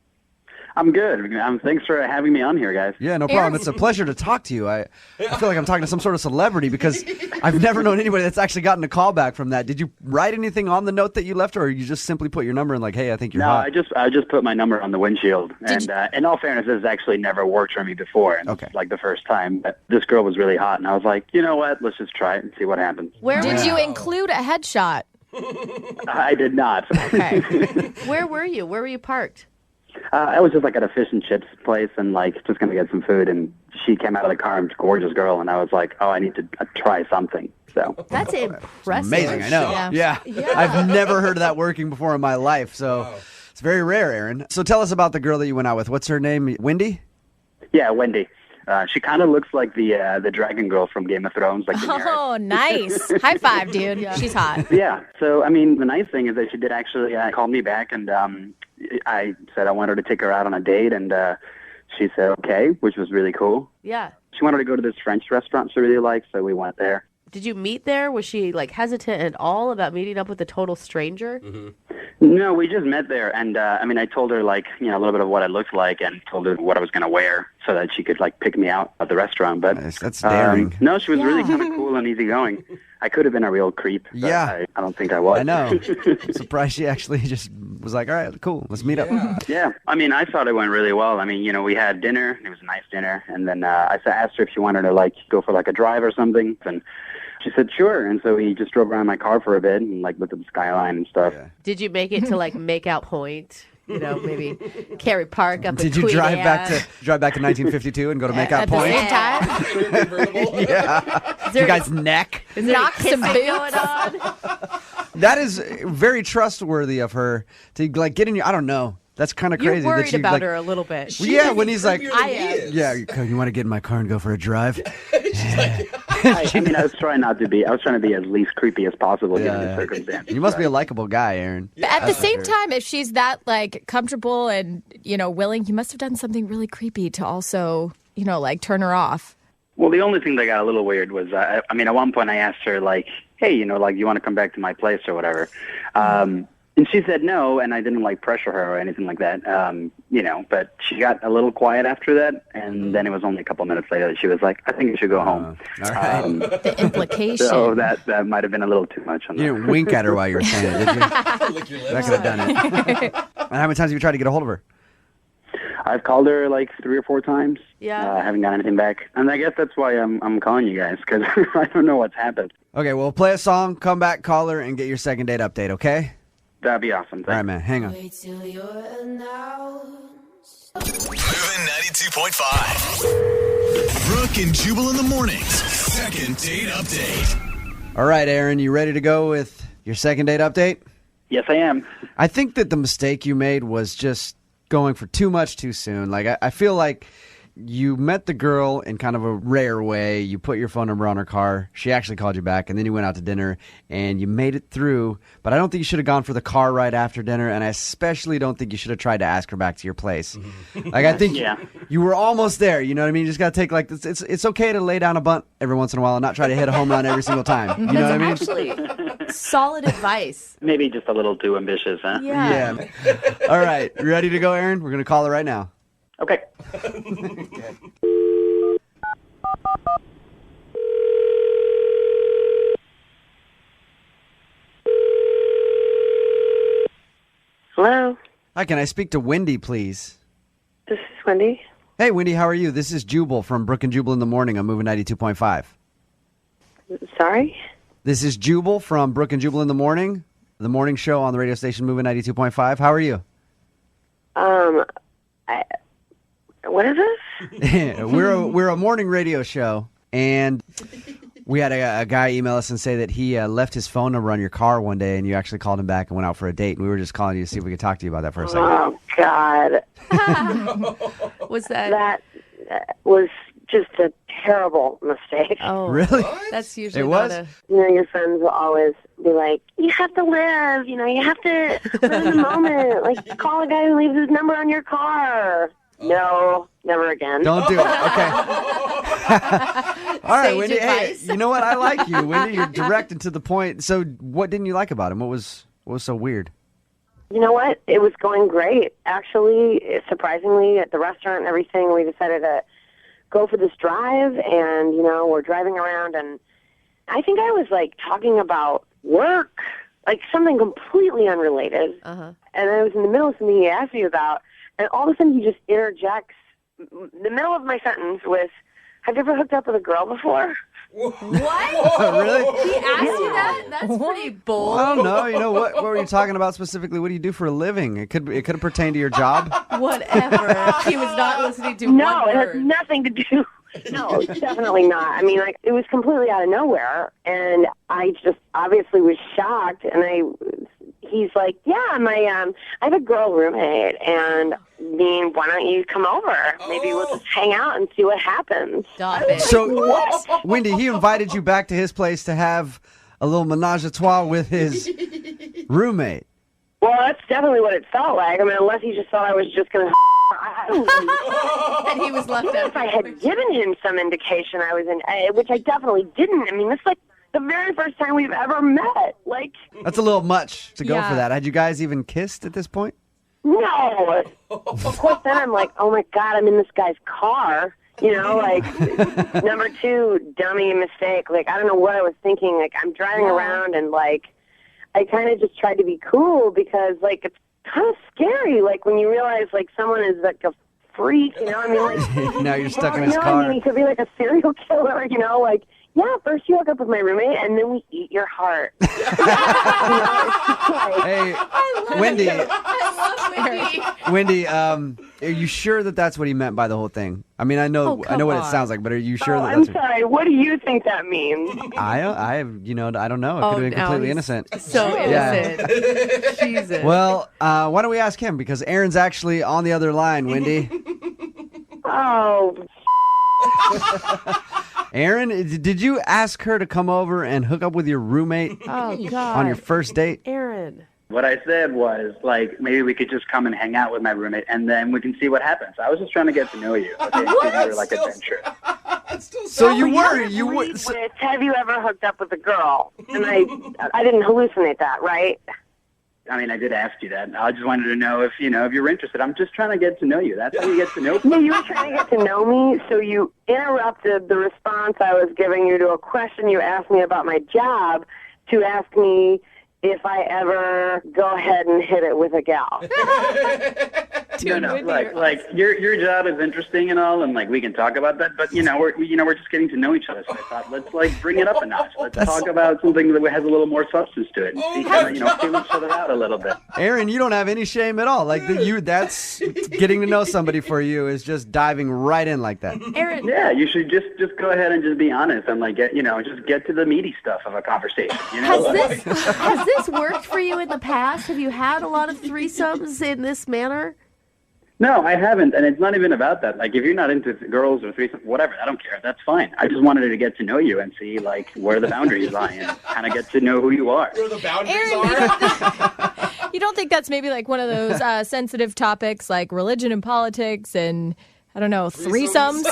I'm good. Thanks for having me on here, guys. Yeah, no problem. It's a pleasure to talk to you. I feel like I'm talking to some sort of celebrity because I've never known anybody that's actually gotten a call back from that. Did you write anything on the note that you left, or you just simply put your number in like, hey, I think you're No, hot? I just put my number on the windshield. And in all fairness, this has actually never worked for me before. And Okay. It's like the first time. But this girl was really hot, and I was like, you know what? Let's just try it and see what happens. Where Did you include a headshot? I did not. Okay. Where were you? Where were you parked? I was just like at a fish and chips place and like just going to get some food. And she came out of the car and was a gorgeous girl. And I was like, oh, I need to try something. So That's impressive. Amazing, I know. Yeah. Yeah. I've never heard of that working before in my life, so it's very rare, Aaron. So tell us about the girl that you went out with. What's her name? Wendy? yeah, Wendy. She kind of looks like the dragon girl from Game of Thrones. Like Daenerys. Oh, nice. High five, dude. She's hot. Yeah. So, I mean, the nice thing is that she did actually call me back, and I said I wanted to take her out on a date, and she said okay, which was really cool. Yeah. She wanted to go to this French restaurant she really liked, so we went there. Did you meet there? Was she like hesitant at all about meeting up with a total stranger? No, we just met there, and I mean, I told her like, a little bit of what I looked like, and told her what I was gonna wear, so that she could like pick me out at the restaurant. But that's daring. No, she was really kind of cool and easygoing. I could have been a real creep. But Yeah. I don't think I was. I know. I'm surprised she actually just was like, all right, cool, let's meet up. Yeah, I mean, I thought it went really well. I mean, we had dinner. It was a nice dinner, and then I asked her if she wanted to like go for like a drive or something, and she said sure. And so we just drove around my car for a bit and like looked at the skyline and stuff. Did you make it to like Makeout Point? Maybe Cary Park up. Did you drive back to 1952 and go to Makeout Point? At the same time? Yeah. You guys neck. Is there Knock some kissing boots. going on? That is very trustworthy of her to like get in your. I don't know. That's kind of crazy. You're worried that you, about like, her a little bit. Yeah, when he's like, I am. yeah, you want to get in my car and go for a drive? I mean, I was trying to be as least creepy as possible given the circumstances. You must be a likable guy, Aaron. But at the same time, if she's that like comfortable and willing, you must have done something really creepy to also like turn her off. Well, the only thing that got a little weird was, I mean, at one point I asked her like, hey, like, you want to come back to my place or whatever? And she said no, and I didn't like pressure her or anything like that, but she got a little quiet after that, and then it was only a couple minutes later that she was like, I think you should go home. All right. The implication. So that might have been a little too much on You that. didn't wink at her while you were saying it, did you? Lick your That lips. could have done it. And how many times have you tried to get a hold of her? I've called her like 3 or 4 times. Yeah. I haven't got anything back. And I guess that's why I'm calling you guys, because I don't know what's happened. Okay, well, play a song, come back, call her, and get your second date update, okay? That'd be awesome. All right, man, hang on. Moving 92.5. Brooke and Jubal in the mornings. Second date update. All right, Aaron, you ready to go with your second date update? Yes, I am. I think that the mistake you made was just going for too much too soon. Like, I feel like you met the girl in kind of a rare way. You put your phone number on her car. She actually called you back, and then you went out to dinner, and you made it through. But I don't think you should have gone for the car ride after dinner, and I especially don't think you should have tried to ask her back to your place. Like, I think you were almost there. You know what I mean? You just got to take, like, it's okay to lay down a bunt every once in a while and not try to hit a home run every single time. You know what I mean? Actually, solid advice. Maybe just a little too ambitious, huh? Yeah. All right. Ready to go, Aaron? We're going to call her right now. Okay. Hello, Hi, can I speak to Wendy, please? this is Wendy. Hey, Wendy, how are you? This is Jubal from Brooke and Jubal in the Morning. I'm moving 92.5. Sorry? This is Jubal from Brooke and Jubal in the Morning show on the radio station moving 92.5. How are you? What is this? We're a morning radio show, and we had a guy email us and say that he left his phone number on your car one day, and you actually called him back and went out for a date, and we were just calling you to see if we could talk to you about that for a second. Oh, God. Was that? That was just a terrible mistake. Oh, Really? That's usually It was? not a. Your friends will always be like, you have to live, you have to live in the moment. Like, call a guy who leaves his number on your car. No, never again. Don't do it. Okay. All right, Sage Wendy. Hey, advice. you know what? I like you, Wendy. You're direct and to the point. So, what didn't you like about him? What was so weird? You know what? It was going great. Actually, surprisingly, at the restaurant and everything, we decided to go for this drive, and, we're driving around, and I think I was, like, talking about work, like something completely unrelated. Uh-huh. And I was in the middle of something he asked me about, and all of a sudden he just interjects the middle of my sentence with, have you ever hooked up with a girl before? What? Really? He asked you that? That's pretty bold. Well, I don't know. You know what were you talking about specifically? What do you do for a living? It could have pertained to your job. Whatever. He was not listening to No, one it has word. nothing to do. No, definitely not. I mean, like, it was completely out of nowhere, and I just obviously was shocked, and he's like, yeah, I have a girl roommate, and why don't you come over? Maybe we'll just hang out and see what happens. Stop it. So, What? Wendy, he invited you back to his place to have a little menage a trois with his roommate. Well, that's definitely what it felt like. I mean, unless he just thought I was just going to And he was left out. if I had given him some indication I was in, which I definitely didn't. I mean, this is like the very first time we've ever met. Like, That's a little much to go Yeah. for that. Had you guys even kissed at this point? no. Of course, then I'm like, oh my God, I'm in this guy's car. You know, like, number two, dummy mistake. Like, I don't know what I was thinking. Like, I'm driving around and, like, I kind of just tried to be cool because, like, it's kind of scary. Like, when you realize, like, someone is, like, a freak, you know? I mean, like, Now you're stuck in you his know, car. I mean, he could be, like, a serial killer, you know? Like, yeah, first you hook up with my roommate, and then we eat your heart. Hey, Wendy. I love Wendy, are you sure that that's what he meant by the whole thing? I mean, I know Oh, what it come sounds like, but are you sure Oh, that I'm that's sorry. What do you think that means? I don't know. It Oh, could have been now completely he's innocent. so innocent. Jesus. Well, why don't we ask him? Because Aaron's actually on the other line, Wendy. Oh. Aaron, did you ask her to come over and hook up with your roommate Oh, God. on your first date? Aaron. What I said was, like, maybe we could just come and hang out with my roommate, and then we can see what happens. I was just trying to get to know you. Okay? Your, like, adventure. So you With, have you ever hooked up with a girl? And I didn't hallucinate that, right? I mean, I did ask you that. I just wanted to know if you're interested. I'm just trying to get to know you. That's how you get to know people. Yeah, you were trying to get to know me, so you interrupted the response I was giving you to a question you asked me about my job to ask me if I ever go ahead and hit it with a gal. No, like your job is interesting and all, and like we can talk about that. But we're just getting to know each other. So I thought, let's like bring it up a notch. Let's talk about something that has a little more substance to it. And see, feel each other out a little bit. Aaron, you don't have any shame at all. Like that's getting to know somebody for you is just diving right in like that. Aaron. Yeah, you should just go ahead and just be honest and like just get to the meaty stuff of a conversation. Has this worked for you in the past? Have you had a lot of threesomes in this manner? No, I haven't, and it's not even about that. Like, if you're not into girls or threesomes, whatever, I don't care. That's fine. I just wanted to get to know you and see, like, where the boundaries lie and kind of get to know who you are. Where the boundaries Aaron, you don't think that's maybe like one of those sensitive topics like religion and politics and, I don't know, threesomes?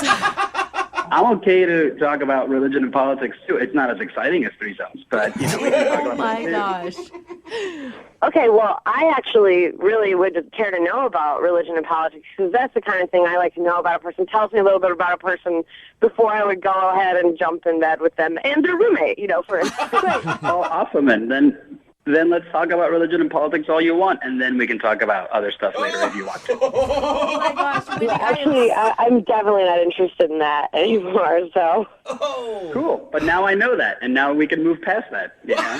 I'm okay to talk about religion and politics, too. It's not as exciting as threesomes, but, we can talk about My that, too. gosh. Okay, well, I actually really would care to know about religion and politics because that's the kind of thing I like to know about a person. Tells me a little bit about a person before I would go ahead and jump in bed with them and their roommate, for instance. Oh, awesome. And then let's talk about religion and politics all you want, and then we can talk about other stuff later if you want to. Oh my gosh. Wendy, Actually, I'm definitely not interested in that anymore, so. Cool. But now I know that, and now we can move past that. Now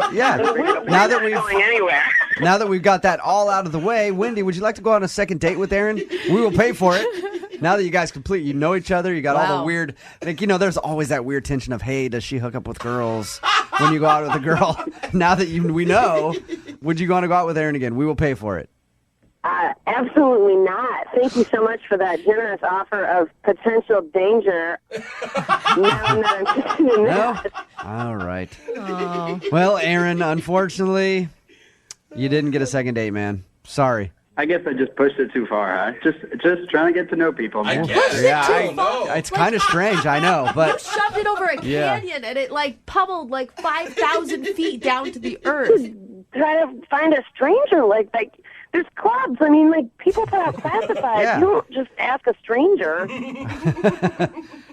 that We're not going anywhere. Now that we've got that all out of the way, Wendy, would you like to go on a second date with Aaron? We will pay for it. Now that you guys you know each other, you got all the weird, there's always that weird tension of, hey, does she hook up with girls when you go out with a girl? Now that we know, would you want to go out with Aaron again? We will pay for it. Absolutely not. Thank you so much for that generous offer of potential danger. Now I'm not interested in that. All right. Well, Aaron, unfortunately, you didn't get a second date, man. Sorry. I guess I just pushed it too far, huh? Just trying to get to know people. I Man. guess. It's kind of strange, I know, You but shoved it over a Yeah. canyon and it like pummeled like 5,000 feet down to the earth. Try to find a stranger. Like there's clubs. I mean, like, people put out classifieds. Yeah. You don't just ask a stranger.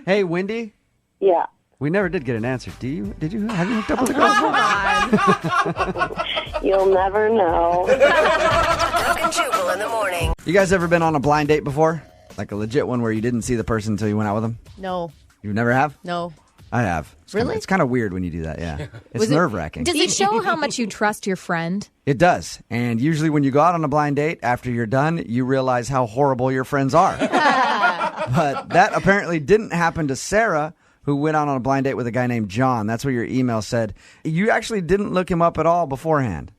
hey, Wendy, Yeah. we never did get an answer. Have you hooked up with a girl? You'll never know. Brooke and Jubal in the morning. You guys ever been on a blind date before? Like a legit one where you didn't see the person until you went out with them? No. You never have? No. I have. Really? It's kind of weird when you do that, yeah. It's Was it- nerve-wracking. Does it show how much you trust your friend? It does. And usually when you go out on a blind date, after you're done, you realize how horrible your friends are. But that apparently didn't happen to Sarah, who went out on a blind date with a guy named John. That's what your email said. You actually didn't look him up at all beforehand.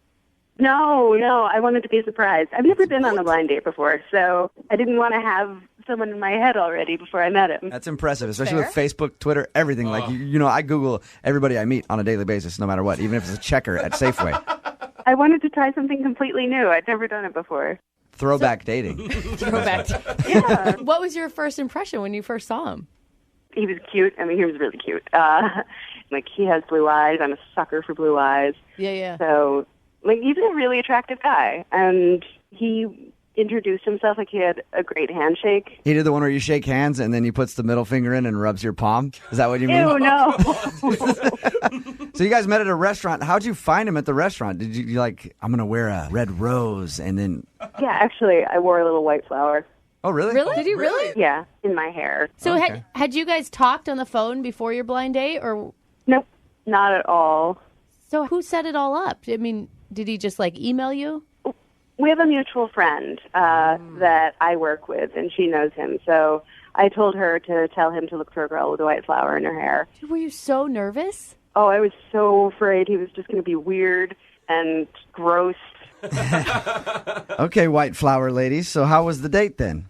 No, I wanted to be surprised. I've never been on a blind date before, so I didn't want to have someone in my head already before I met him. That's impressive, especially with Facebook, Twitter, everything. Like, I Google everybody I meet on a daily basis, no matter what, even if it's a checker at Safeway. I wanted to try something completely new. I'd never done it before. Throwback dating. Throwback. Yeah. What was your first impression when you first saw him? He was cute. I mean, he was really cute. Like, he has blue eyes. I'm a sucker for blue eyes. Yeah. So, like, he's a really attractive guy. And he introduced himself like he had a great handshake. He did the one where you shake hands and then he puts the middle finger in and rubs your palm. Is that what you mean? Ew, no. So you guys met at a restaurant. How'd you find him at the restaurant? Did you like, I'm going to wear a red rose and then... Yeah, actually, I wore a little white flower. Oh, really? Really? Did you really? Yeah, in my hair. So had you guys talked on the phone before your blind date, or? Nope, not at all. So who set it all up? I mean, did he just like email you? We have a mutual friend that I work with, and she knows him. So I told her to tell him to look for a girl with a white flower in her hair. Were you so nervous? Oh, I was so afraid he was just going to be weird and gross. Okay, white flower ladies. So how was the date then?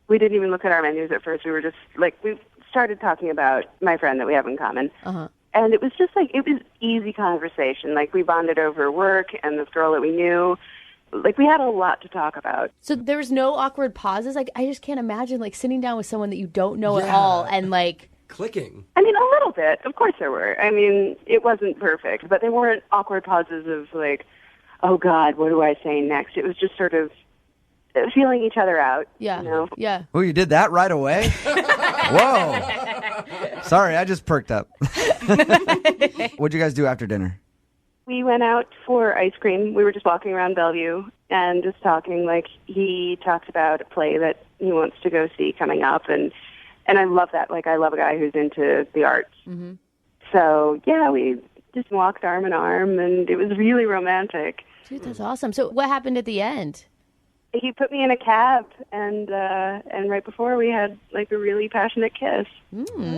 We didn't even look at our menus at first. We were just, like, we started talking about my friend that we have in common. Uh-huh. And it was just, like, it was easy conversation. Like, we bonded over work and this girl that we knew. Like, we had a lot to talk about. So there was no awkward pauses? Like, I just can't imagine, like, sitting down with someone that you don't know at all and, like... Clicking. I mean, a little bit. Of course there were. I mean, it wasn't perfect. But there weren't awkward pauses of, like, oh, God, what do I say next? It was just sort of feeling each other out. Yeah. You know? Yeah. Oh, you did that right away? Whoa. Sorry, I just perked up. What'd you guys do after dinner? We went out for ice cream. We were just walking around Bellevue and just talking. Like, he talked about a play that he wants to go see coming up, and I love that. Like, I love a guy who's into the arts. Mm-hmm. So, yeah, we just walked arm in arm, and it was really romantic. Dude, that's awesome. So what happened at the end? He put me in a cab, and right before we had, like, a really passionate kiss.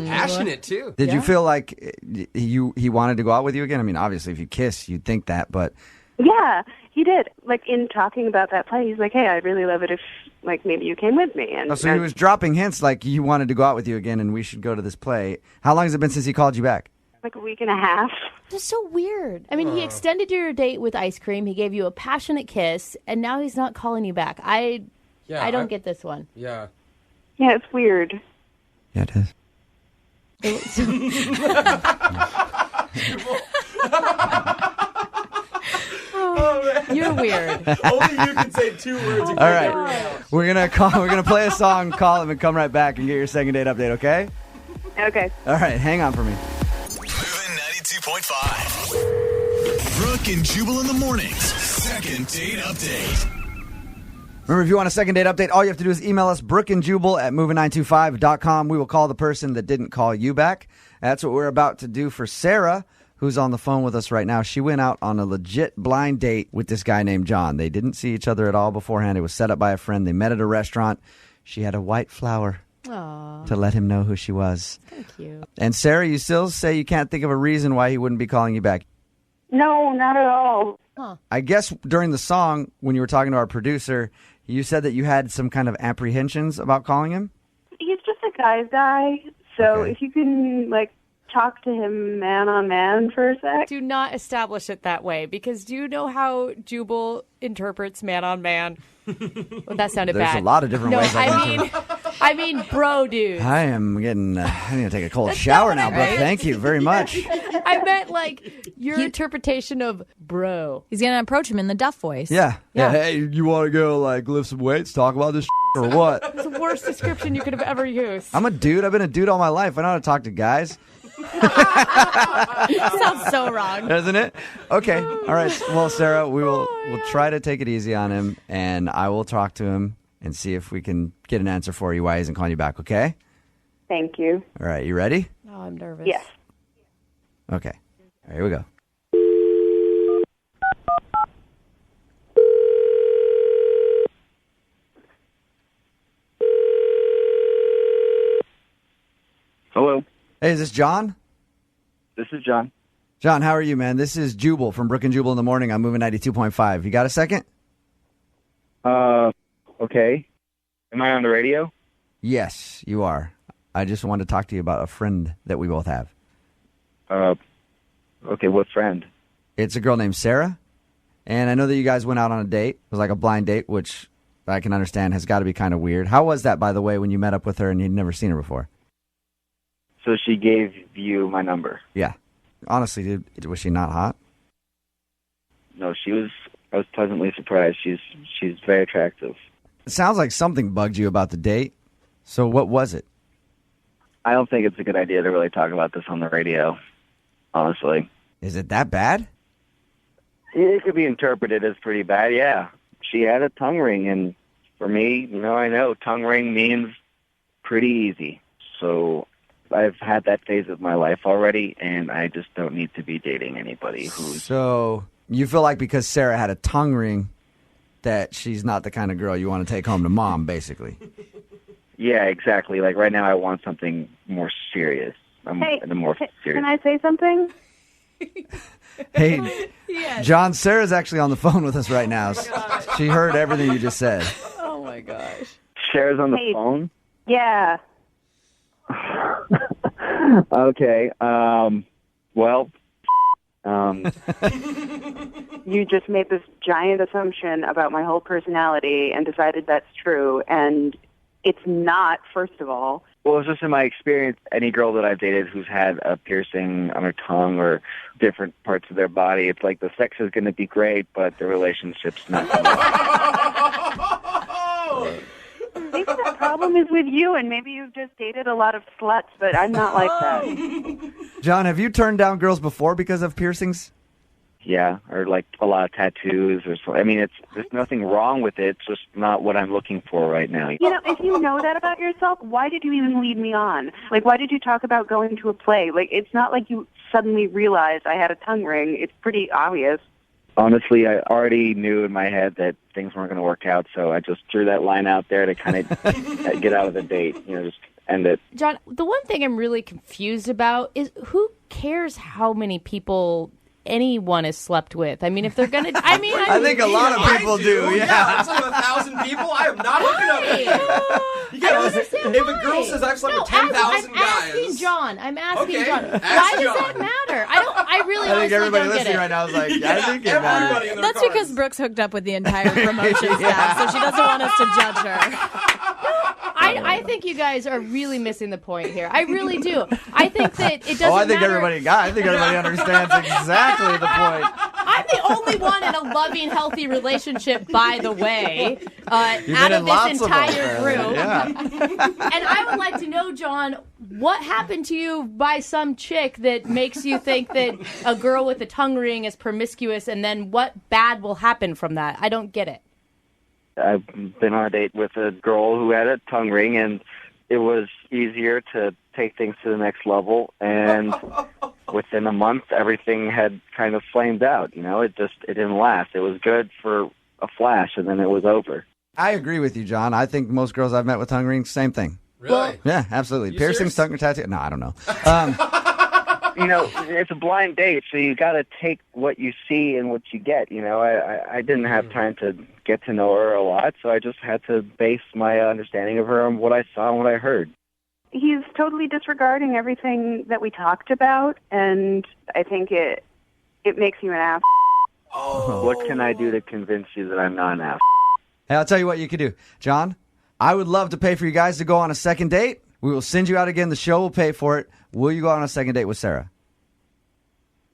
Passionate, too. Did you feel like he wanted to go out with you again? I mean, obviously, if you kiss, you'd think that, but... Yeah, he did. Like, in talking about that play, he's like, hey, I'd really love it if, like, maybe you came with me. And Oh, so he was dropping hints like he wanted to go out with you again and we should go to this play. How long has it been since he called you back? Like a week and a half. That's so weird. I mean, he extended your date with ice cream. He gave you a passionate kiss, and now he's not calling you back. I don't get this one. Yeah. Yeah, it's weird. Yeah, it is. You're weird. Only you can say 2 words. All right. We're gonna play a song, call him, and come right back and get your second date update, okay? Okay. All right, hang on for me. Moving 92.5. Brooke and Jubal in the mornings. Second date update. Remember, if you want a second date update, all you have to do is email us, brookandjubal@moving925.com. We will call the person that didn't call you back. That's what we're about to do for Sarah, who's on the phone with us right now. She went out on a legit blind date with this guy named John. They didn't see each other at all beforehand. It was set up by a friend. They met at a restaurant. She had a white flower to let him know who she was. Thank you. And Sarah, you still say you can't think of a reason why he wouldn't be calling you back. No, not at all. I guess during the song, when you were talking to our producer, you said that you had some kind of apprehensions about calling him? He's just a guy's guy. So if you can, like, talk to him man on man for a sec. Do not establish it that way, because do you know how Jubal interprets man on man? Well, that sounded There's bad. a lot of different ways. I mean, bro, dude. I am getting. I need to take a cold shower now, Brooke. Thank you very much. I meant like your interpretation of bro. He's gonna approach him in the Duff voice. Yeah. Hey, you want to go like lift some weights, talk about this or what? It's the worst description you could have ever used. I'm a dude. I've been a dude all my life. I know how to talk to guys. Sounds so wrong, doesn't it? Okay. All right. Well, Sarah, we'll try to take it easy on him, and I will talk to him and see if we can get an answer for you why he isn't calling you back. Okay. Thank you. All right. You ready? Oh, I'm nervous. Yes. Okay. All right, here we go. Hello. Hey, is this John? This is John. John, how are you, man? This is Jubal from Brooke and Jubal in the morning. I'm moving 92.5. You got a second? Okay. Am I on the radio? Yes, you are. I just wanted to talk to you about a friend that we both have. Okay, what friend? It's a girl named Sarah, and I know that you guys went out on a date. It was like a blind date, which I can understand has got to be kind of weird. How was that, by the way, when you met up with her and you'd never seen her before? So she gave you my number. Yeah. Honestly, dude, was she not hot? No, she was. I was pleasantly surprised. She's very attractive. It sounds like something bugged you about the date. So what was it? I don't think it's a good idea to really talk about this on the radio, honestly. Is it that bad? It could be interpreted as pretty bad, yeah. She had a tongue ring, and for me, I know tongue ring means pretty easy. So I've had that phase of my life already, and I just don't need to be dating anybody who's... So you feel like because Sarah had a tongue ring that she's not the kind of girl you want to take home to mom, basically. Yeah, exactly. Like right now I want something more serious. Can I say something? Hey, Yes. John, Sarah's actually on the phone with us right now. She heard everything you just said. Oh my gosh. Sarah's on the phone? Yeah. Okay. You just made this giant assumption about my whole personality and decided that's true, and it's not, first of all. Well, it's just in my experience, any girl that I've dated who's had a piercing on her tongue or different parts of their body, it's like the sex is going to be great, but the relationship's not going to Maybe the problem is with you, and maybe you've just dated a lot of sluts, but I'm not like that. John, have you turned down girls before because of piercings? Yeah, or like a lot of tattoos or so. I mean, there's nothing wrong with it. It's just not what I'm looking for right now. If you know that about yourself, why did you even lead me on? Like, why did you talk about going to a play? Like, it's not like you suddenly realized I had a tongue ring. It's pretty obvious. Honestly, I already knew in my head that things weren't going to work out, so I just threw that line out there to kind of get out of the date, just end it. John, the one thing I'm really confused about is who cares how many people anyone has slept with? I mean, if they're going to... I think a lot of people do, yeah. It's like 1,000 people. I am not hooking up with you. If a girl says I've slept with 10,000 guys... I'm asking John. Okay, John. ask Why does John. that matter? I really I think honestly everybody don't get listening it. right now is like, I think it matters. That's because Brooke's hooked up with the entire promotion staff, so she doesn't want us to judge her. I think you guys are really missing the point here. I really do. I think that it doesn't I think matter. everybody understands exactly the point. I'm the only one in a loving, healthy relationship, by the way, You've out been of in this lots of them, entire group. yeah. And I would like to know, John, what happened to you by some chick that makes you think that a girl with a tongue ring is promiscuous, and then what bad will happen from that? I don't get it. I've been on a date with a girl who had a tongue ring, and it was easier to take things to the next level. And within a month, everything had kind of flamed out. It didn't last. It was good for a flash, and then it was over. I agree with you, John. I think most girls I've met with tongue rings, same thing. Really? Yeah, absolutely. You Piercings, serious? tongue, or tattoo? No, I don't know. It's a blind date, so you got to take what you see and what you get. I didn't have time to get to know her a lot, so I just had to base my understanding of her on what I saw and what I heard. He's totally disregarding everything that we talked about, and I think it makes you an ass. What can I do to convince you that I'm not an ass? Hey, I'll tell you what you could do. John, I would love to pay for you guys to go on a second date. We will send you out again. The show will pay for it. Will you go on a second date with Sarah?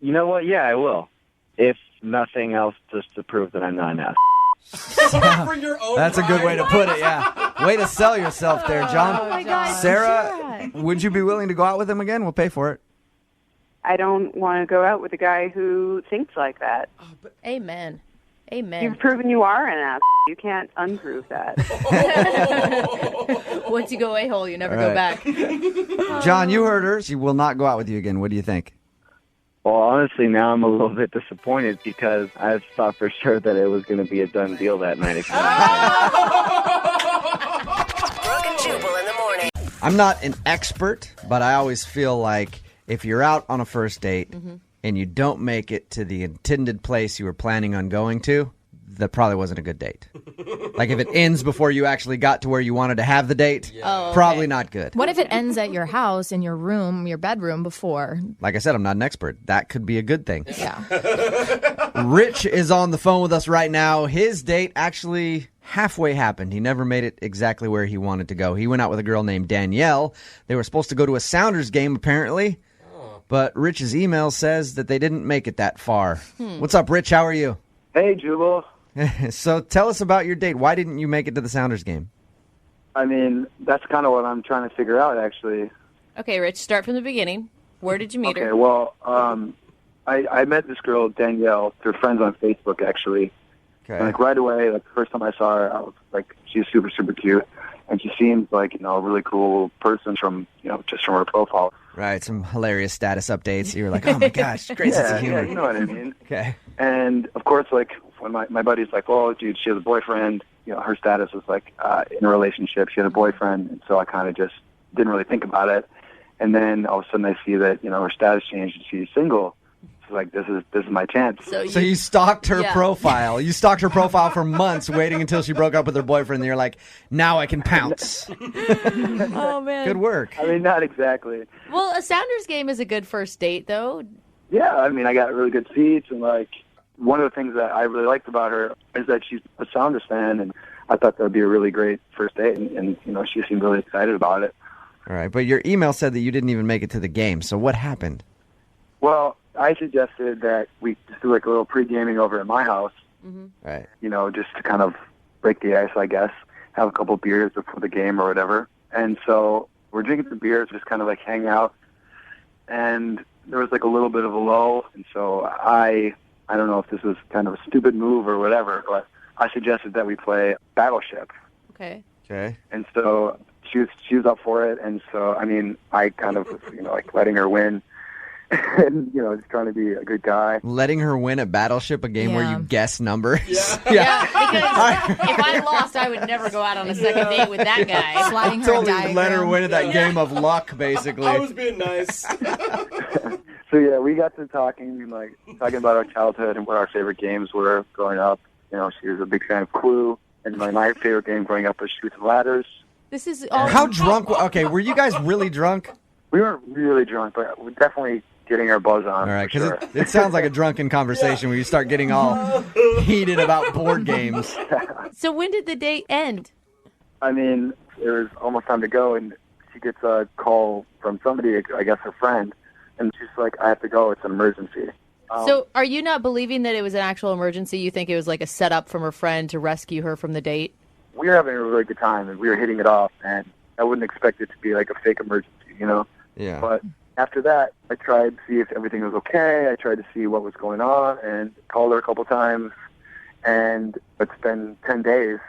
You know what? Yeah, I will. If nothing else, just to prove that I'm not an ass. For your own That's a good way to pride. put it, yeah. Way to sell yourself there, John. Oh my God, Sarah, would you be willing to go out with him again? We'll pay for it. I don't want to go out with a guy who thinks like that. Amen. Amen. You've proven you are an ass. You can't unprove that. Once you go a-hole, you never All go right. back. John, you heard her. She will not go out with you again. What do you think? Well, honestly, now I'm a little bit disappointed because I thought for sure that it was going to be a done deal that night. Brooke and Jubal in the morning. I'm not an expert, but I always feel like if you're out on a first date and you don't make it to the intended place you were planning on going to, that probably wasn't a good date. Like if it ends before you actually got to where you wanted to have the date, probably not good. What if it ends at your house, in your room, your bedroom before? Like I said, I'm not an expert. That could be a good thing. Yeah. Rich is on the phone with us right now. His date actually halfway happened. He never made it exactly where he wanted to go. He went out with a girl named Danielle. They were supposed to go to a Sounders game, apparently. But Rich's email says that they didn't make it that far. What's up, Rich? How are you? Hey, Jubal. So tell us about your date. Why didn't you make it to the Sounders game? I mean, that's kind of what I'm trying to figure out, actually. Okay, Rich, start from the beginning. Where did you meet her? Okay, well, I met this girl, Danielle, through friends on Facebook, actually. Okay. And, like, right away, like, the first time I saw her, I was like, she's super, super cute. And she seems like, you know, a really cool person from, you know, just from her profile. Right, some hilarious status updates. You were like, oh, my gosh, great sense of humor. Yeah, you know what I mean. Okay. And, of course, like, when my buddy's like, oh, dude, she has a boyfriend. You know, her status was, like, in a relationship. She had a boyfriend. And so I kind of just didn't really think about it. And then all of a sudden I see that, you know, her status changed and she's single. So, like, this is my chance. So you stalked her profile. You stalked her profile for months, waiting until she broke up with her boyfriend. And you're like, now I can pounce. Oh, man. Good work. I mean, not exactly. Well, a Sounders game is a good first date, though. Yeah, I mean, I got really good seats. And, like, one of the things that I really liked about her is that she's a Sounders fan. And I thought that would be a really great first date. And you know, she seemed really excited about it. All right, but your email said that you didn't even make it to the game. So what happened? Well, I suggested that we just do like a little pre-gaming over at my house. Right. You know, just to kind of break the ice, I guess. Have a couple beers before the game or whatever. And so we're drinking some beers, just kind of like hang out. And there was like a little bit of a lull. And so I don't know if this was kind of a stupid move or whatever, but I suggested that we play Battleship. Okay. Okay. And so she was up for it, and so I mean, I kind of was, you know, like letting her win, and you know, just trying to be a good guy. Letting her win at Battleship, a game where you guess numbers. Yeah, because if I lost, I would never go out on a second date with that guy. Sliding her Totally diagram. let her win at that game of luck, basically. I was being nice. So yeah, we got to talking about our childhood and what our favorite games were growing up. You know, she was a big fan of Clue, and my favorite game growing up was Shoots and Ladders. This is all. How drunk? Okay, were you guys really drunk? We weren't really drunk, but we're definitely getting our buzz on. All right, for because sure. it sounds like a drunken conversation where you start getting all heated about board games. So when did the date end? I mean, it was almost time to go, and she gets a call from somebody, I guess her friend, and she's like, I have to go, it's an emergency. So are you not believing that it was an actual emergency? You think it was like a setup from her friend to rescue her from the date? We were having a really good time, and we were hitting it off, and I wouldn't expect it to be like a fake emergency, you know? Yeah. But after that, I tried to see if everything was okay. I tried to see what was going on, and called her a couple times, and it's been 10 days,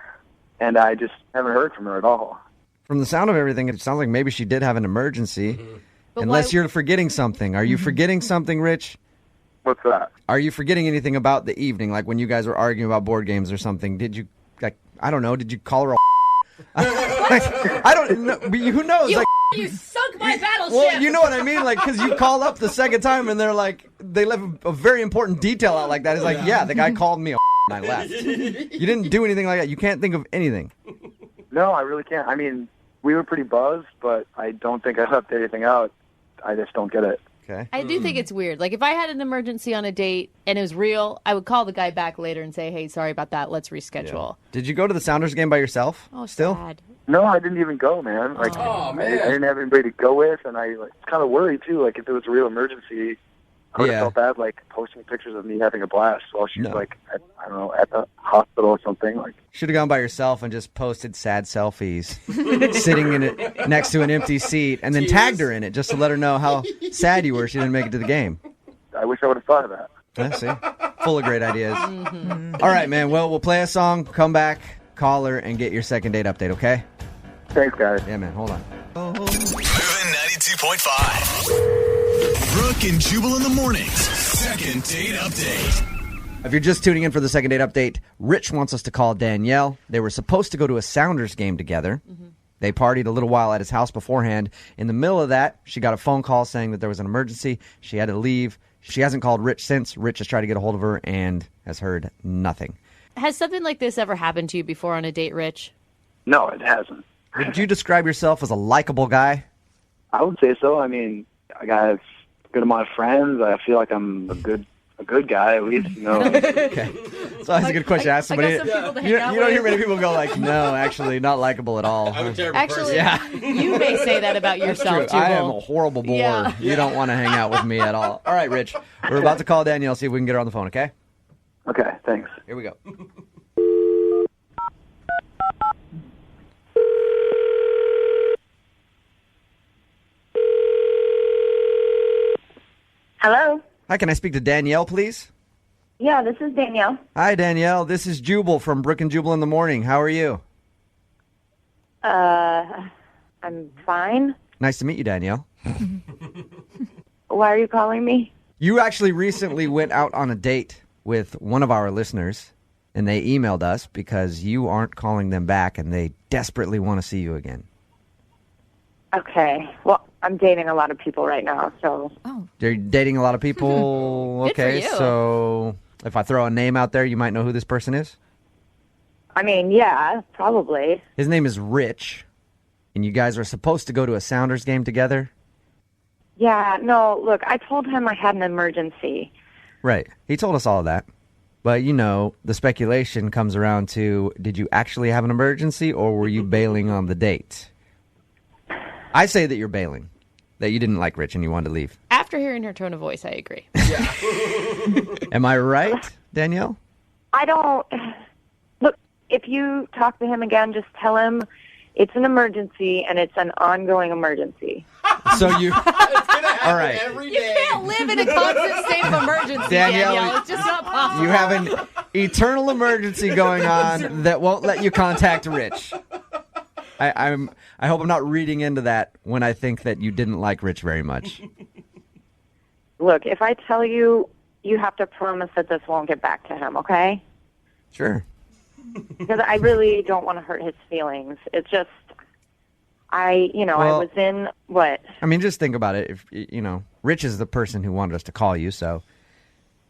and I just haven't heard from her at all. From the sound of everything, it sounds like maybe she did have an emergency. But Unless why- you're forgetting something. Are you forgetting something, Rich? What's that? Are you forgetting anything about the evening? Like when you guys were arguing about board games or something? Did you, like, I don't know, did you call her a I don't know. Who knows? Like, You sunk my battleship! well, you know what I mean? Like, because you call up the second time and they're like, they left a very important detail out like that. It's like, yeah, the guy called me a and I left. You didn't do anything like that. You can't think of anything. No, I really can't. I mean, we were pretty buzzed, but I don't think I left anything out. I just don't get it. Okay. I do think it's weird. Like, if I had an emergency on a date and it was real, I would call the guy back later and say, hey, sorry about that. Let's reschedule. Did you go to the Sounders game by yourself? Oh, still? sad. No, I didn't even go, man. Like, Oh, I man. didn't have anybody to go with, and I was kind of worried too. Like, if it was a real emergency, I would Yeah. have felt bad, like posting pictures of me having a blast while she's No. like, I don't know, at the hospital or something. Like, Should have gone by yourself and just posted sad selfies, sitting in it next to an empty seat, and then tagged her in it just to let her know how sad you were she didn't make it to the game. I wish I would have thought of that. Yeah, see? Full of great ideas. All right, man. Well, we'll play a song, come back, call her, and get your second date update, okay? Thanks, guys. Yeah, man. Hold on. Moving 92.5. Brooke and Jubal in the mornings. Second date update. If you're just tuning in for the second date update, Rich wants us to call Danielle. They were supposed to go to a Sounders game together. They partied a little while at his house beforehand. In the middle of that, she got a phone call saying that there was an emergency. She had to leave. She hasn't called Rich since. Rich has tried to get a hold of her and has heard nothing. Has something like this ever happened to you before on a date, Rich? No, it hasn't. Would you describe yourself as a likable guy? I would say so. I mean, I got a good amount of friends. I feel like I'm a good guy, at least, you know. Okay. It's always a good question to ask somebody. I got some people to hang You out don't hear with. many people go like, no, actually, not likable at all. I'm a terrible Actually, person. you may say that about yourself, True. I am a Jubal. horrible bore. Yeah. You don't want to hang out with me at all. All right, Rich. We're about to call Danielle, see if we can get her on the phone, okay? Okay, thanks. Here we go. Hello? Hi, can I speak to Danielle, please? Yeah, this is Danielle. Hi, Danielle. This is Jubal from Brooke and Jubal in the Morning. How are you? I'm fine. Nice to meet you, Danielle. Why are you calling me? You actually recently went out on a date with one of our listeners, and they emailed us because you aren't calling them back, and they desperately want to see you again. Okay. Well, I'm dating a lot of people right now, so. You're dating a lot of people. Good for Okay, you. so if I throw a name out there, you might know who this person is. I mean, yeah, probably. His name is Rich, and you guys are supposed to go to a Sounders game together. Yeah, no, look, I told him I had an emergency. Right. He told us all of that. But, you know, the speculation comes around to, did you actually have an emergency, or were you bailing on the date? I say that you're bailing, that you didn't like Rich and you wanted to leave. After hearing her tone of voice, I agree. Am I right, Danielle? I don't. Look, if you talk to him again, just tell him it's an emergency and it's an ongoing emergency. So you. All right. You can't live in a constant state of emergency, Danielle. It's just not possible. You have an eternal emergency going on that won't let you contact Rich. I hope I'm not reading into that when I think that you didn't like Rich very much. Look, if I tell you, you have to promise that this won't get back to him, okay? Sure. Because I really don't want to hurt his feelings. It's just, I Well- was in, what? I mean, just think about it. If you know, Rich is the person who wanted us to call you, so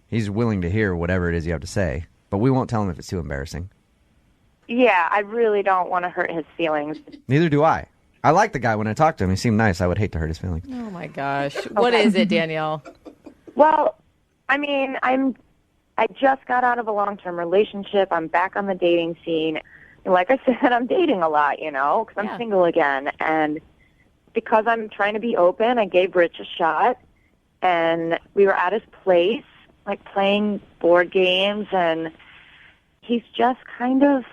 he's willing to hear whatever it is you have to say. But we won't tell him if it's too embarrassing. Yeah, I really don't want to hurt his feelings. Neither do I. I like the guy when I talked to him. He seemed nice. I would hate to hurt his feelings. Oh, my gosh. What is it, Danielle? Well, I mean, I just got out of a long-term relationship. I'm back on the dating scene. And like I said, I'm dating a lot, because I'm single again. And because I'm trying to be open, I gave Rich a shot. And we were at his place, like playing board games. And he's just kind of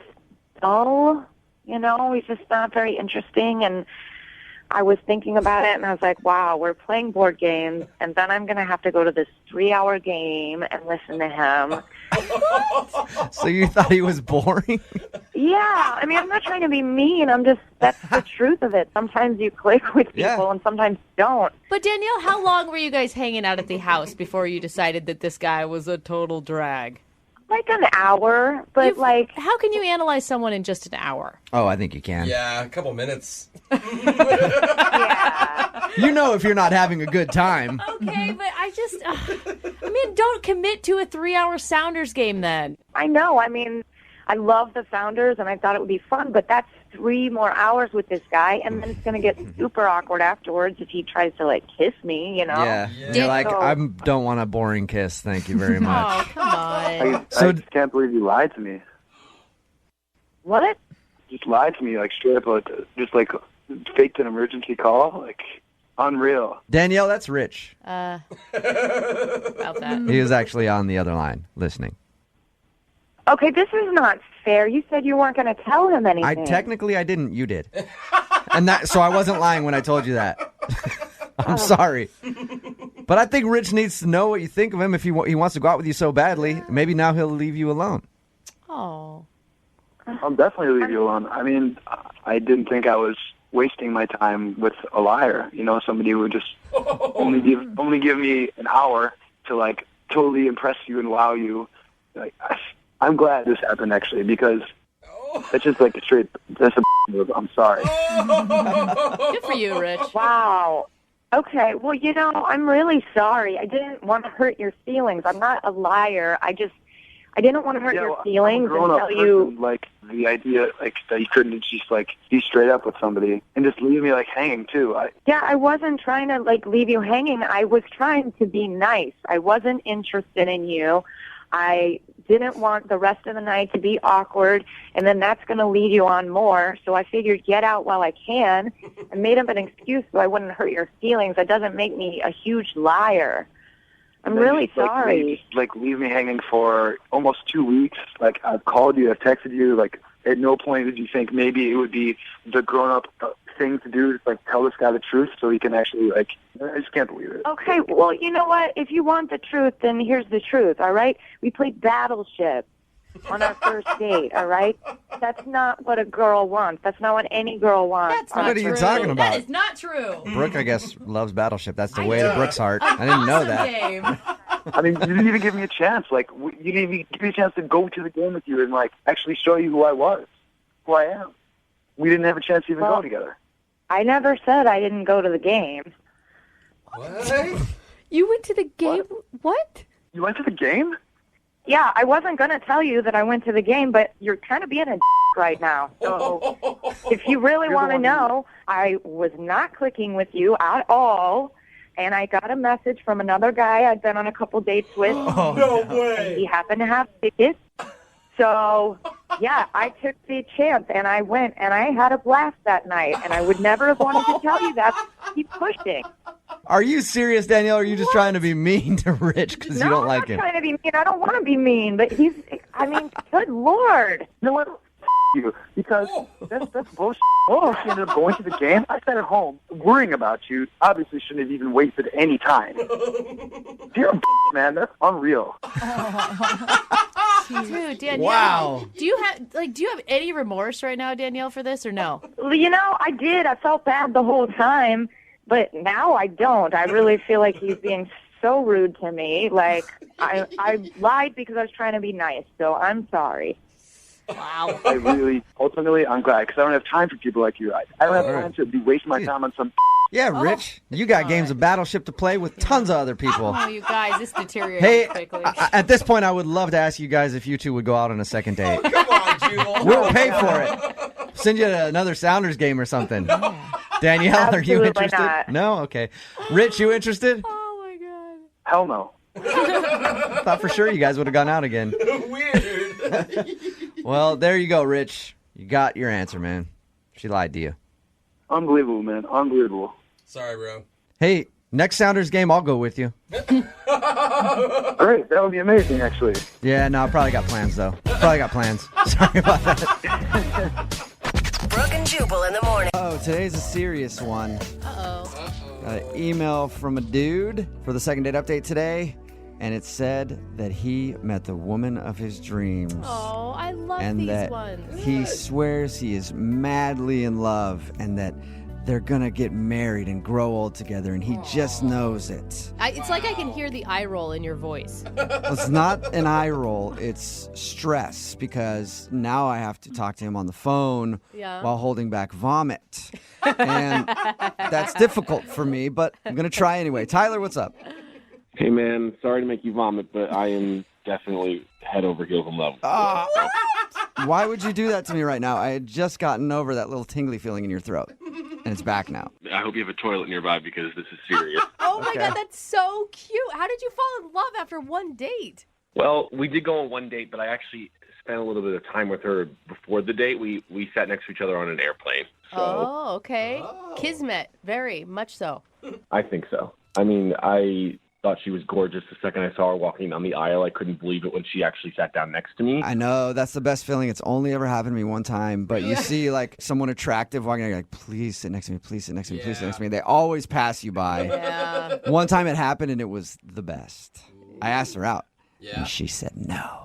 dull, He's just not very interesting. And I was thinking about it, and I was like, wow, we're playing board games, and then I'm going to have to go to this 3-hour game and listen to him. So you thought he was boring? Yeah, I mean, I'm not trying to be mean. That's the truth of it. Sometimes you click with people, and sometimes you don't. But Danielle, how long were you guys hanging out at the house before you decided that this guy was a total drag? Like an hour, but how can you analyze someone in just an hour? Oh, I think you can. Yeah, a couple minutes. You know if you're not having a good time. Okay, but I mean, don't commit to a 3-hour Sounders game then. I know. I mean, I love the Founders, and I thought it would be fun, but that's 3 more hours with this guy, and then it's going to get super awkward afterwards if he tries to, kiss me, Yeah. You're like, So- I don't want a boring kiss. Thank you very much. Oh, come on. I just can't believe you lied to me. What? Just lied to me, straight up, just faked an emergency call, unreal. Danielle, that's Rich. About that. He was actually on the other line listening. Okay, this is not fair. You said you weren't going to tell him anything. I didn't. You did. So I wasn't lying when I told you that. I'm sorry. But I think Rich needs to know what you think of him if he wants to go out with you so badly. Maybe now he'll leave you alone. Oh. I'll definitely leave you alone. I mean, I didn't think I was wasting my time with a liar. Somebody who would just only give me an hour to totally impress you and wow you. I'm glad this happened actually because that's just that's a move. I'm sorry. Good for you, Rich. Wow. Okay, well, I'm really sorry. I didn't want to hurt your feelings. I'm not a liar. I didn't want to hurt your feelings and tell you. The idea, that you couldn't just, be straight up with somebody and just leave me, hanging, too. Yeah, I wasn't trying to, leave you hanging. I was trying to be nice. I wasn't interested in you. I didn't want the rest of the night to be awkward, and then that's going to lead you on more. So I figured get out while I can and made up an excuse so I wouldn't hurt your feelings. That doesn't make me a huge liar. I'm really sorry. Leave me hanging for almost 2 weeks. Like, I've called you, I've texted you. Like, at no point did you think maybe it would be the grown-up thing to do, to tell this guy the truth so he can actually, I just can't believe it. Okay, well, you know what? If you want the truth, then here's the truth, all right? We played Battleship on our first date, all right? That's not what a girl wants. That's not what any girl wants. That's not What are true. you talking about? That is not true. Brooke, I guess, loves Battleship. That's the way to Brooke's heart. I didn't know that. Game. I mean, you didn't even give me a chance. You didn't even give me a chance to go to the game with you and, actually show you who I was, who I am. We didn't have a chance to even go together. I never said I didn't go to the game. What? You went to the game? What? You went to the game? Yeah, I wasn't going to tell you that I went to the game, but you're kind of being a right now. So if you really want to know, I was not clicking with you at all, and I got a message from another guy I'd been on a couple dates with. No way. And he happened to have tickets. So, yeah, I took the chance, and I went, and I had a blast that night, and I would never have wanted to tell you that. Keep pushing. Are you serious, Danielle, or are you just trying to be mean to Rich because you don't like I'm him? not trying to be mean. I don't want to be mean, but good Lord. You know what? You, because that's bullshit. Oh, she ended up going to the game. I sat at home worrying about you. Obviously, shouldn't have even wasted any time. You're a man. That's unreal. Dude, Danielle. Wow. Do you have any remorse right now, Danielle, for this or no? You know, I did. I felt bad the whole time, but now I don't. I really feel like he's being so rude to me. I lied because I was trying to be nice, so I'm sorry. Wow. Ultimately, I'm glad, because I don't have time for people like you. I don't have time to be wasting my time on some. Yeah, Rich, you got games of Battleship to play with tons of other people. Oh, you guys, this deteriorates Hey, quickly. at this point, I would love to ask you guys if you two would go out on a second date. Come on, Jubal. We'll pay for it. Send you to another Sounders game or something. Danielle, are you Absolutely interested? not. No? Okay. Rich, you interested? Oh, my God. Hell no. Thought for sure you guys would have gone out again. Weird. Well, there you go, Rich. You got your answer, man. She lied to you. Unbelievable, man. Unbelievable. Sorry, bro. Hey, next Sounders game, I'll go with you. Great. That would be amazing, actually. Yeah, no, I probably got plans, though. Probably got plans. Sorry about that. Brooke and Jubal in the morning. Oh, today's a serious one. Uh-oh. Got an email from a dude for the second date update today, and it said that he met the woman of his dreams. Oh, I love and these that ones. he swears he is madly in love and that they're gonna get married and grow old together, and he just knows it. It's like I can hear the eye roll in your voice. It's not an eye roll, it's stress, because now I have to talk to him on the phone while holding back vomit. And that's difficult for me, but I'm gonna try anyway. Tyler, what's up? Hey, man, sorry to make you vomit, but I am definitely head over heels in love. Why would you do that to me right now? I had just gotten over that little tingly feeling in your throat, and it's back now. I hope you have a toilet nearby because this is serious. Oh, my God, that's so cute. How did you fall in love after one date? Well, we did go on one date, but I actually spent a little bit of time with her before the date. We sat next to each other on an airplane. So Oh, okay. Kismet, very much so. I think so. I mean, I thought she was gorgeous the second I saw her walking down the aisle. I couldn't believe it when she actually sat down next to me. I know, that's the best feeling. It's only ever happened to me one time, but you see like someone attractive walking, you're like, please sit next to me, please sit next to me, please sit next to me. They always pass you by. Yeah. One time it happened and it was the best. I asked her out, and she said no.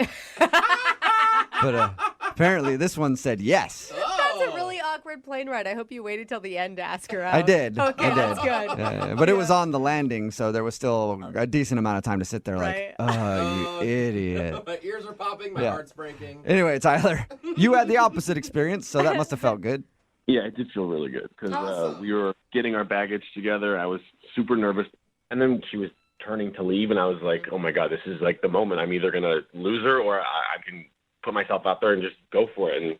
But apparently this one said yes. That's a really awkward plane ride. I hope you waited till the end to ask her out. I did. Okay, I did. that's good. But it was on the landing, so there was still a decent amount of time to sit there Right. like, oh, you idiot. My ears are popping. My heart's breaking. Anyway, Tyler, you had the opposite experience, so that must have felt good. Yeah, it did feel really good because we were getting our baggage together. I was super nervous. And then she was turning to leave, and I was like, oh, my God, this is like the moment. I'm either going to lose her or I can put myself out there and just go for it. And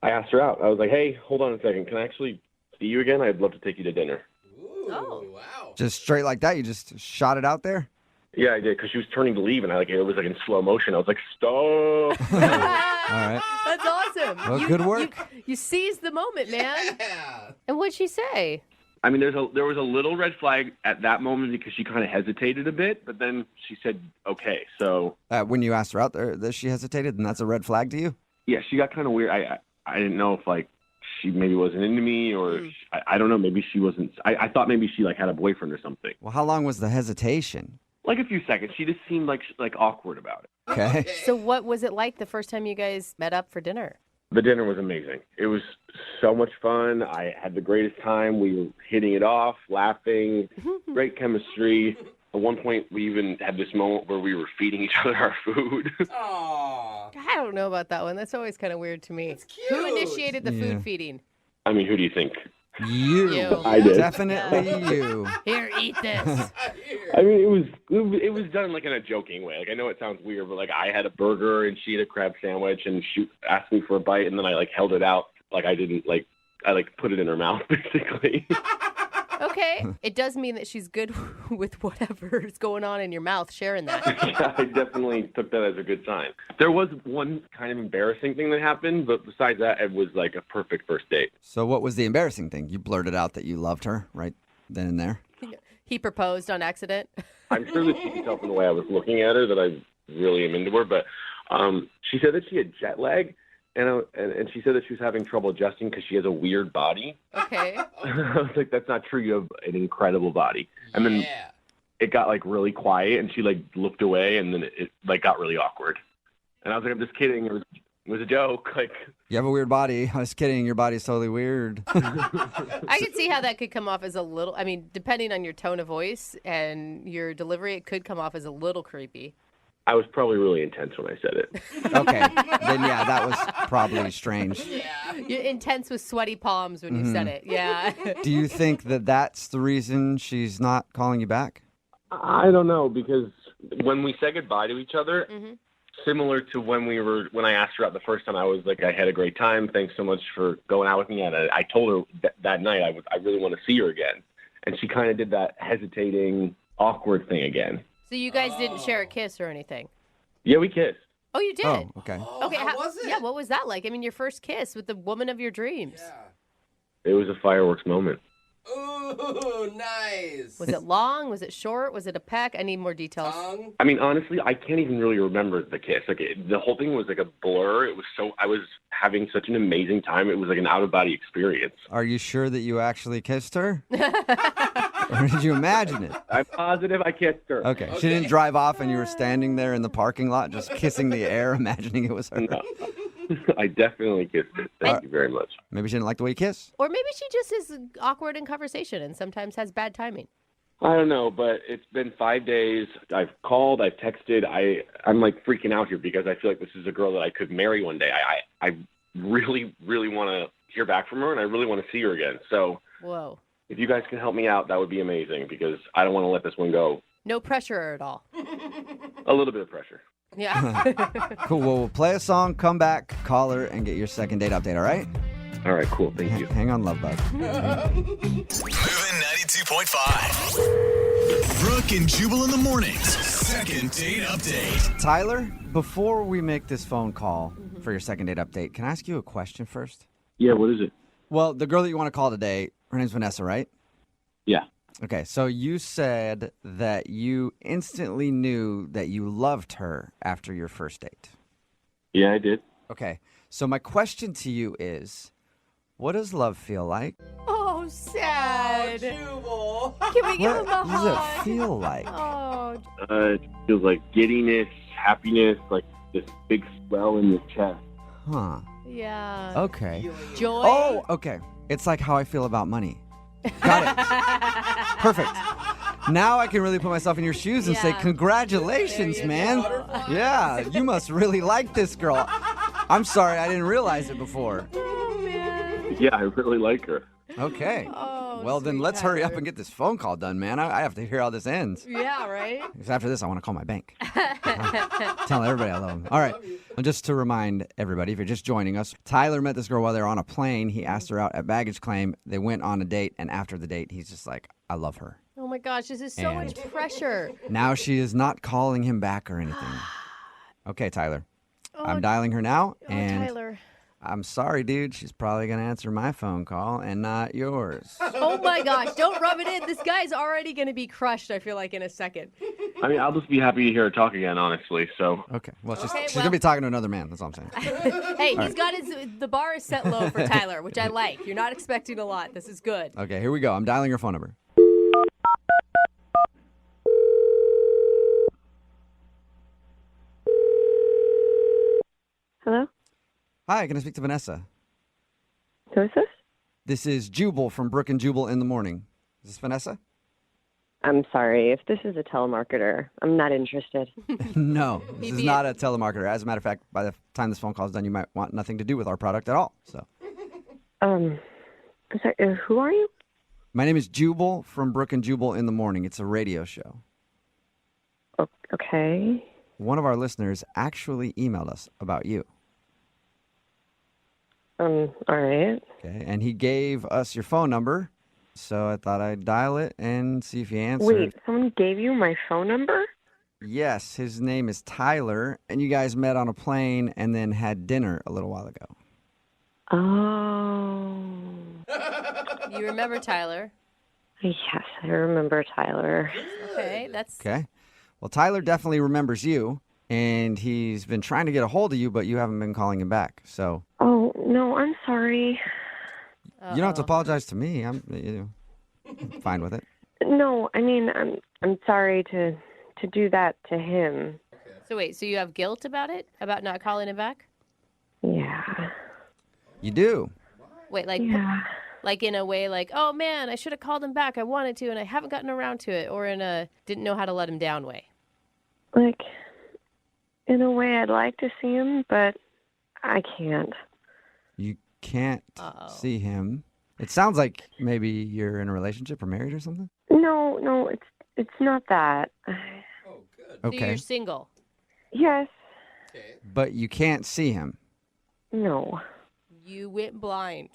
I asked her out. I was like, hey, hold on a second. Can I actually see you again? I'd love to take you to dinner. Ooh, wow. Just straight like that? You just shot it out there? Yeah, I did, because she was turning to leave, and it was like in slow motion. I was like, stop. All right. That's awesome. Well, good work. You seized the moment, man. And what'd she say? I mean, there was a little red flag at that moment because she kind of hesitated a bit, but then she said, okay. So When you asked her out there, that she hesitated, and that's a red flag to you? yeah, she got kind of weird. I didn't know if she maybe wasn't into me, or I don't know. Maybe she wasn't. I thought maybe she had a boyfriend or something. Well, how long was the hesitation? Like a few seconds. She just seemed like awkward about it. Okay. So what was it like the first time you guys met up for dinner? The dinner was amazing. It was so much fun. I had the greatest time. We were hitting it off, laughing, great chemistry. At one point, we even had this moment where we were feeding each other our food. I don't know about that one. That's always kind of weird to me. Who initiated the food feeding? I mean, who do you think? You. I did. Definitely you. Here, eat this. I mean, it was done in a joking way. I know it sounds weird, but I had a burger and she had a crab sandwich, and she asked me for a bite, and then I held it out I didn't I put it in her mouth basically. Okay. It does mean that she's good with whatever is going on in your mouth, sharing that. Yeah, I definitely took that as a good sign. There was one kind of embarrassing thing that happened, but besides that, it was a perfect first date. So what was the embarrassing thing? You blurted out that you loved her right then and there? He proposed on accident. I'm sure that she could tell from the way I was looking at her that I really am into her, but she said that she had jet lag, and she said that she was having trouble adjusting because she has a weird body. Okay. I was like, that's not true. You have an incredible body. And then it got really quiet, and she looked away, and then it got really awkward. And I was like, I'm just kidding. It was a joke. You have a weird body. I was kidding. Your body's totally weird. I could see how that could come off as a little, depending on your tone of voice and your delivery, it could come off as a little creepy. I was probably really intense when I said it. Okay. Then, yeah, that was probably strange. You're intense with sweaty palms when you said it. Yeah. Do you think that that's the reason she's not calling you back? I don't know, because when we said goodbye to each other, similar to when I asked her out the first time, I was like, I had a great time. Thanks so much for going out with me. And I told her that night I really want to see her again. And she kind of did that hesitating, awkward thing again. So you guys didn't share a kiss or anything? Yeah, we kissed. Oh, you did? Oh, okay. Okay, how was it? Yeah, what was that like? Your first kiss with the woman of your dreams. It was a fireworks moment. Ooh, nice. Was it long? Was it short? Was it a peck? I need more details. I mean, honestly, I can't even really remember the kiss. The whole thing was a blur. I was having such an amazing time. It was an out-of-body experience. Are you sure that you actually kissed her? Or did you imagine it? I'm positive I kissed her. Okay. She didn't drive off and you were standing there in the parking lot just kissing the air, imagining it was her. No. I definitely kissed her. Thank you very much. Maybe she didn't like the way you kiss. Or maybe she just is awkward in conversation and sometimes has bad timing. I don't know, but it's been 5 days. I've called, I've texted. I'm freaking out here because I feel like this is a girl that I could marry one day. I really, really want to hear back from her, and I really want to see her again. So whoa. If you guys can help me out, that would be amazing, because I don't want to let this one go. No pressure at all. A little bit of pressure. Yeah. Cool. Well, we'll play a song, come back, call her, and get your second date update, all right? All right, cool. Thank you. Hang on, love bug. Moving 92.5. Brooke and Jubal in the mornings. Second date update. Tyler, before we make this phone call for your second date update, can I ask you a question first? Yeah, what is it? Well, the girl that you want to call today, her name's Vanessa, right? Yeah. Okay, so you said that you instantly knew that you loved her after your first date. Yeah, I did. Okay, so my question to you is, what does love feel like? Oh, sad. Jubal. Can we give him a What does it hug? feel like? Oh, It feels like giddiness, happiness, like this big swell in your chest. Huh. yeah. Okay. Joy. Oh, okay. It's like how I feel about money. Got it. Perfect. Now I can really put myself in your shoes and say, Yeah. congratulations, man. Yeah, you must really like this girl. I'm sorry, I didn't realize it before. Yeah, I really like her. Okay. Oh, Well, then sweet let's hurry up Tyler. and get this phone call done, man. I have to hear how this ends. Yeah, right? Because after this, I want to call my bank. Tell everybody I love them. All right. Well, just to remind everybody, if you're just joining us, Tyler met this girl while they were on a plane. He asked her out at baggage claim. They went on a date, and after the date, he's just like, I love her. Oh my gosh, this is so much pressure. Now she is not calling him back or anything. Okay, Tyler. I'm dialing her now, and Tyler. I'm sorry, dude. She's probably going to answer my phone call and not yours. Oh my gosh, don't rub it in. This guy's already going to be crushed, I feel like, in a second. I mean, I'll just be happy to hear her talk again, honestly. So Okay. Well, she's going to be talking to another man. That's all I'm saying. Hey, All he's got the bar is set low for Tyler, which I like. You're not expecting a lot. This is good. Okay, here we go. I'm dialing her phone number. Hello? Hi, can I speak to Vanessa? Who is this? This is Jubal from Brooke and Jubal in the morning. Is this Vanessa? I'm sorry. If this is a telemarketer, I'm not interested. No, this is not a telemarketer. As a matter of fact, by the time this phone call is done, you might want nothing to do with our product at all. So, I'm sorry, who are you? my name is Jubal from Brooke and Jubal in the morning. It's a radio show. Okay. One of our listeners actually emailed us about you. All right. Okay, and he gave us your phone number, so I thought I'd dial it and see if you answered. Wait, someone gave you my phone number? Yes, his name is Tyler, and you guys met on a plane and then had dinner a little while ago. Oh. You remember Tyler? Yes, I remember Tyler. Okay, that's... Okay. Well, Tyler definitely remembers you, and he's been trying to get a hold of you, but you haven't been calling him back. So Oh, no, I'm sorry. you don't have to apologize to me. I'm fine with it. No, I mean, I'm sorry to do that to him. So wait, so you have guilt about it? About not calling him back? Yeah. You do. Wait, like... Yeah. Like in a way like, oh man, I should have called him back. I wanted to and I haven't gotten around to it. Or in a didn't know how to let him down way. Like, in a way, I'd like to see him, but I can't. You can't see him. It sounds like maybe you're in a relationship or married or something. No, it's not that. Okay. So you're single. Yes. But you can't see him. No. You went blind.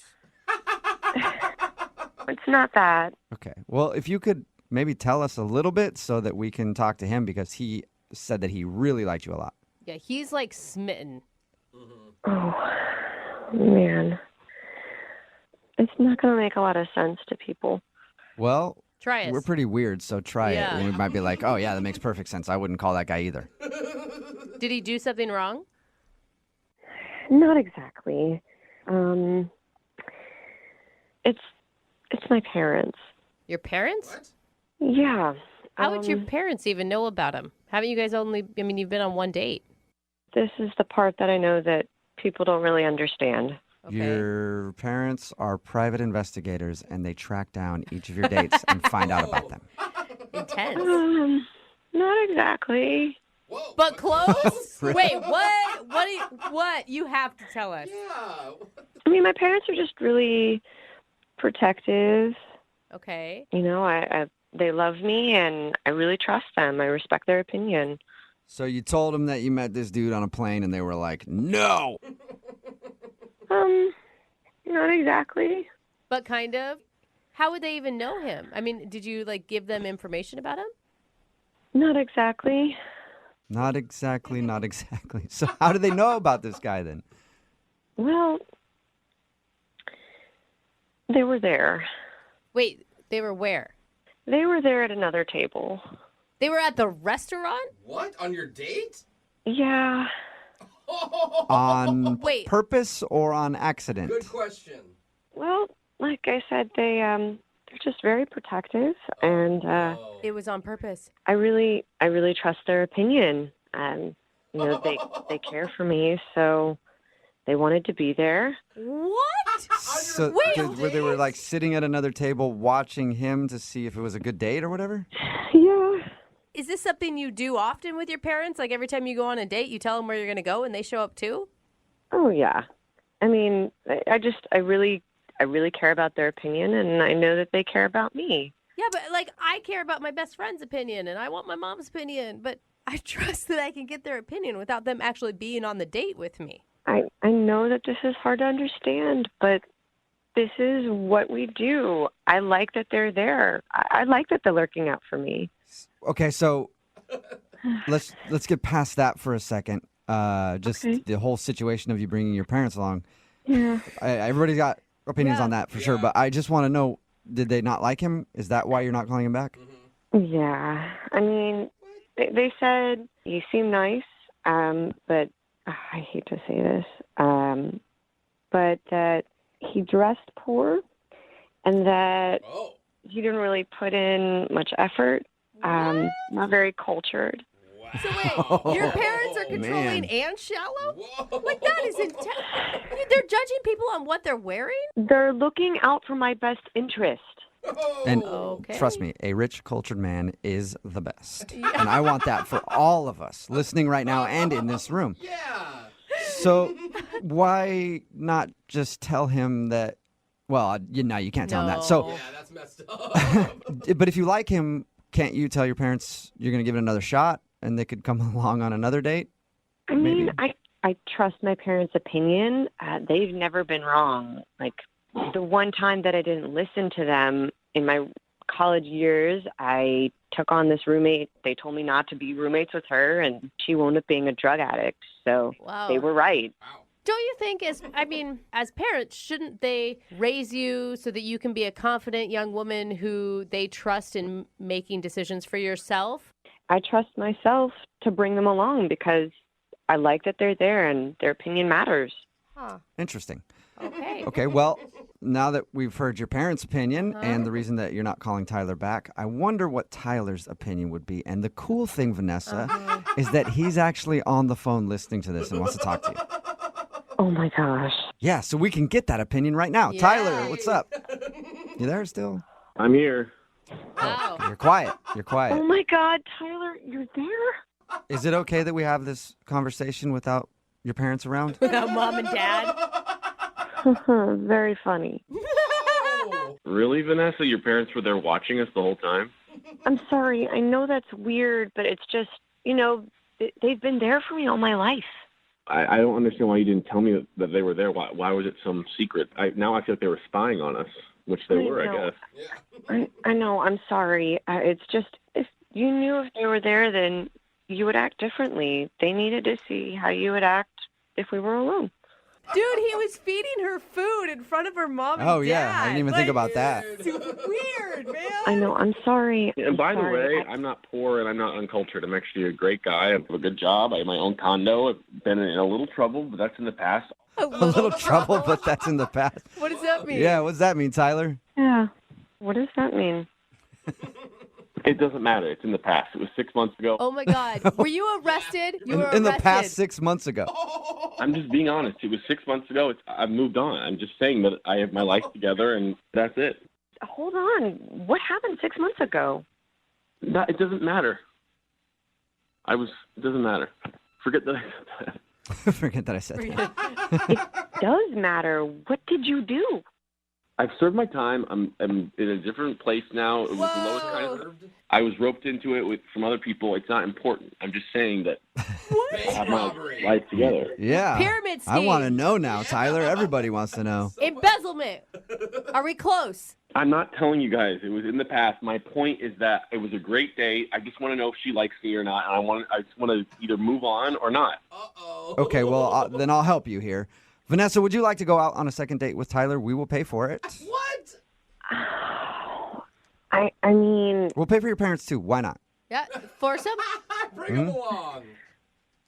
It's not that. Okay. Well, if you could maybe tell us a little bit so that we can talk to him, because he said that he really liked you a lot. Yeah, he's like smitten. Oh, man. It's not going to make a lot of sense to people. Well, Try us. we're pretty weird, so try it. And we might be like, oh, yeah, that makes perfect sense. I wouldn't call that guy either. Did he do something wrong? Not exactly. It's my parents. Your parents? What? Yeah. How would your parents even know about him? Haven't you guys you've been on one date. This is the part that I know that people don't really understand. Okay. Your parents are private investigators, and they track down each of your dates and find out about them. Intense. Not exactly. But close? Wait, what? What? You have to tell us. Yeah. I mean, my parents are just really protective. Okay. You know, they love me, and I really trust them. I respect their opinion. So you told them that you met this dude on a plane, and they were like, no! Not exactly. But kind of. How would they even know him? I mean, did you give them information about him? Not exactly. Not exactly, not exactly. So how do they know about this guy then? Well, they were there. Wait, they were where? They were there at another table. They were at the restaurant? What? On your date? Yeah. On Wait. purpose or on accident? Good question. Well, like I said, they're just very protective, and It was on purpose. I really trust their opinion. You know, they care for me, so they wanted to be there. What? So Wait, where they were sitting at another table watching him to see if it was a good date or whatever? Yeah. Is this something you do often with your parents? Like every time you go on a date, you tell them where you're going to go and they show up too? Oh yeah. I mean, I really care about their opinion, and I know that they care about me. Yeah, but I care about my best friend's opinion and I want my mom's opinion, but I trust that I can get their opinion without them actually being on the date with me. I know that this is hard to understand, but this is what we do. I like that they're there. I like that they're lurking out for me. Okay, so let's get past that for a second. Just the whole situation of you bringing your parents along. Yeah. Everybody's got opinions on that for sure, but I just want to know, did they not like him? Is that why you're not calling him back? Yeah. I mean, they said you seem nice, but I hate to say this, but that he dressed poor and that he didn't really put in much effort, not very cultured. So wait, your parents are controlling and shallow? Like that is intense. They're judging people on what they're wearing? They're looking out for my best interest. And trust me, a rich, cultured man is the best. And I want that for all of us listening right now and in this room. So why not just tell him that, well, you can't tell him that. So, that's messed up. but if you like him, can't you tell your parents you're going to give it another shot and they could come along on another date? I mean, I trust my parents' opinion. They've never been wrong. Like, the one time that I didn't listen to them in my college years, I took on this roommate. They told me not to be roommates with her, and she wound up being a drug addict. So they were right. Don't you think, as parents, shouldn't they raise you so that you can be a confident young woman who they trust in making decisions for yourself? I trust myself to bring them along because I like that they're there and their opinion matters. Huh. Interesting. Okay. Okay, well, now that we've heard your parents' opinion and the reason that you're not calling Tyler back, I wonder what Tyler's opinion would be. And the cool thing, Vanessa, is that he's actually on the phone listening to this and wants to talk to you. Oh, my gosh. Yeah, so we can get that opinion right now. Yay. Tyler, what's up? You there still? I'm here. You're quiet. You're quiet. Oh, my God, Tyler, you're there? Is it okay that we have this conversation without your parents around? Without mom and dad? Very funny. Really, Vanessa? Your parents were there watching us the whole time? I'm sorry. I know that's weird, but it's just, they've been there for me all my life. I don't understand why you didn't tell me that they were there. Why was it some secret? Now I feel like they were spying on us, which they were, I guess. I know. I'm sorry. It's just, if you knew if they were there, then you would act differently. They needed to see how you would act if we were alone. Dude, he was feeding her food in front of her mom and dad. Oh, yeah. I didn't even think about that. It's weird, man. I know. I'm sorry. And by the way, I'm not poor and I'm not uncultured. I'm actually a great guy. I have a good job. I have my own condo. I've been in a little trouble, but that's in the past. A little trouble, but that's in the past. What does that mean? Yeah, what does that mean, Tyler? Yeah. What does that mean? It doesn't matter. It's in the past. It was 6 months ago. Oh, my God. Were you arrested? You were in the arrested. past 6 months ago. I'm just being honest. It was 6 months ago. I've moved on. I'm just saying that I have my life together, and that's it. Hold on. What happened 6 months ago? It doesn't matter. It doesn't matter. Forget that I said that. Forget that I said that. It does matter. What did you do? I've served my time. I'm in a different place now. It was the lowest kind of. I was roped into it with some other people. It's not important. I'm just saying that I have my life together. Yeah. Pyramid scheme. I want to know now, Tyler. Everybody wants to know. Embezzlement. Are we close? I'm not telling you guys. It was in the past. My point is that it was a great date. I just want to know if she likes me or not. And I just want to either move on or not. Okay, well, then I'll help you here. Vanessa, would you like to go out on a second date with Tyler? We will pay for it. What? I mean... We'll pay for your parents, too. Why not? Yeah, foursome? Bring him along.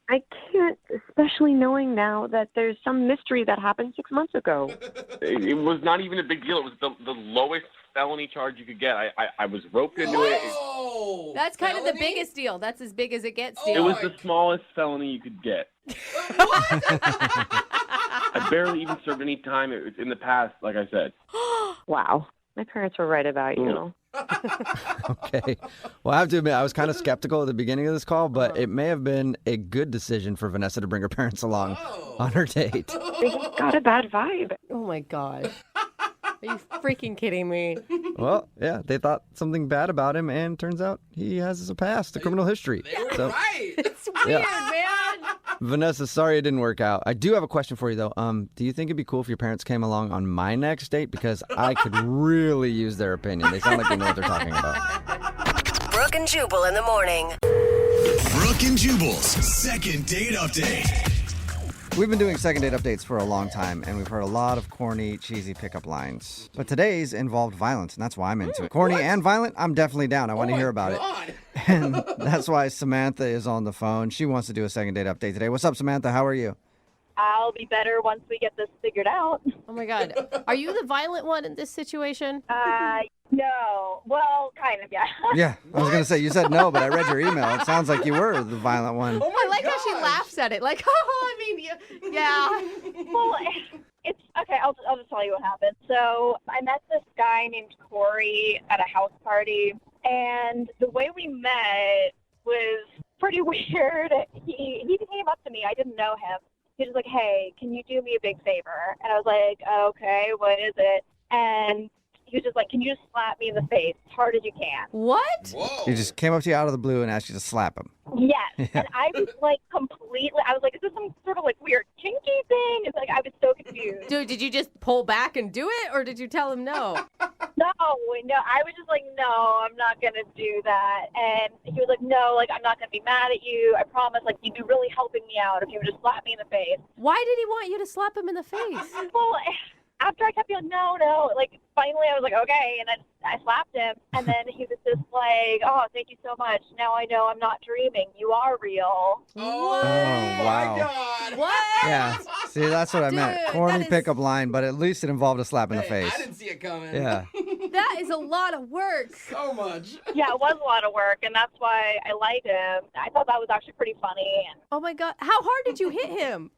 I can't, especially knowing now that there's some mystery that happened 6 months ago. It was not even a big deal. It was the lowest felony charge you could get. I was roped into it. That's kind of the biggest deal. That's as big as it gets, deal. It was the smallest felony you could get. I barely even served any time. It was in the past, like I said. Wow. My parents were right about you. Okay. Well, I have to admit, I was kind of skeptical at the beginning of this call, but it may have been a good decision for Vanessa to bring her parents along on her date. They just got a bad vibe. Oh, my gosh. Are you freaking kidding me? Well, yeah, they thought something bad about him, and turns out he has a past, a criminal history. Right. It's weird, man. Vanessa, sorry it didn't work out. I do have a question for you, though. Do you think it'd be cool if your parents came along on my next date? Because I could really use their opinion. They sound like they know what they're talking about. Brooke and Jubal in the morning. Brooke and Jubal's second date update. We've been doing second date updates for a long time, and we've heard a lot of corny, cheesy pickup lines. But today's involved violence, and that's why I'm into it. Corny and violent, I'm definitely down. I want to hear about it. And that's why Samantha is on the phone. She wants to do a second date update today. What's up, Samantha? How are you? I'll be better once we get this figured out. Oh, my God. Are you the violent one in this situation? No. Well, kind of, yeah. Yeah, I was going to say, you said no, but I read your email. It sounds like you were the violent one. I like how she laughs at it. Like, oh, I mean, yeah. Well, it's okay. I'll just tell you what happened. So I met this guy named Corey at a house party, and the way we met was pretty weird. He came up to me. I didn't know him. He was like, "Hey, can you do me a big favor?" And I was like, "Okay, what is it?" And he was just like, "Can you just slap me in the face as hard as you can?" What? He just came up to you out of the blue and asked you to slap him. Yes. Yeah. And I was like I was like, is this some sort of like weird kinky thing? It's like, I was so confused. Dude, did you just pull back and do it, or did you tell him no? No, I was just like, no, I'm not going to do that. And he was like, no, like, I'm not going to be mad at you. I promise, like, you'd be really helping me out if you would just slap me in the face. Why did he want you to slap him in the face? Well, after I kept being no, like, finally I was like, okay, and I slapped him, and then he was just like, oh, thank you so much. Now I know I'm not dreaming. You are real. Oh, wow. God. What? Yeah. See, that's what I meant. Dude, Corny that is- pickup line, but at least it involved a slap in the face. I didn't see it coming. Yeah. That is a lot of work. So much. Yeah, it was a lot of work, and that's why I liked him. I thought that was actually pretty funny. And Oh, my God. How hard did you hit him?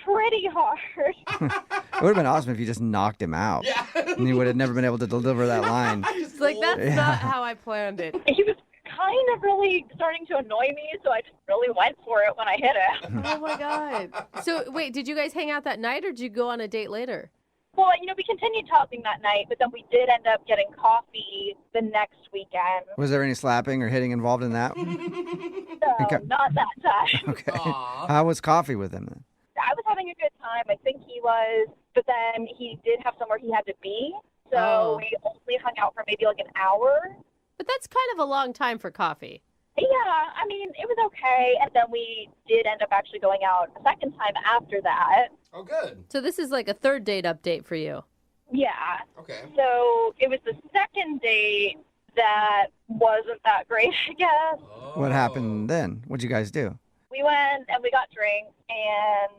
pretty hard. It would have been awesome if you just knocked him out. Yeah. And you would have never been able to deliver that line. It's like, that's Yeah. not how I planned it. He was kind of really starting to annoy me, so I just really went for it when I hit him. Oh, my God. So, wait, did you guys hang out that night, or did you go on a date later? Well, we continued talking that night, but then we did end up getting coffee the next weekend. Was there any slapping or hitting involved in that? No, Okay. not that time. Okay. How was coffee with him then? I was having a good time. I think he was, but then he did have somewhere he had to be, so we only hung out for maybe like an hour. But that's kind of a long time for coffee. Yeah, I mean, it was okay, and then we did end up actually going out a second time after that. Oh, good. So this is like a third date update for you. Yeah. Okay. So it was the second date that wasn't that great, I guess. What happened then? What'd you guys do? We went and we got drinks, and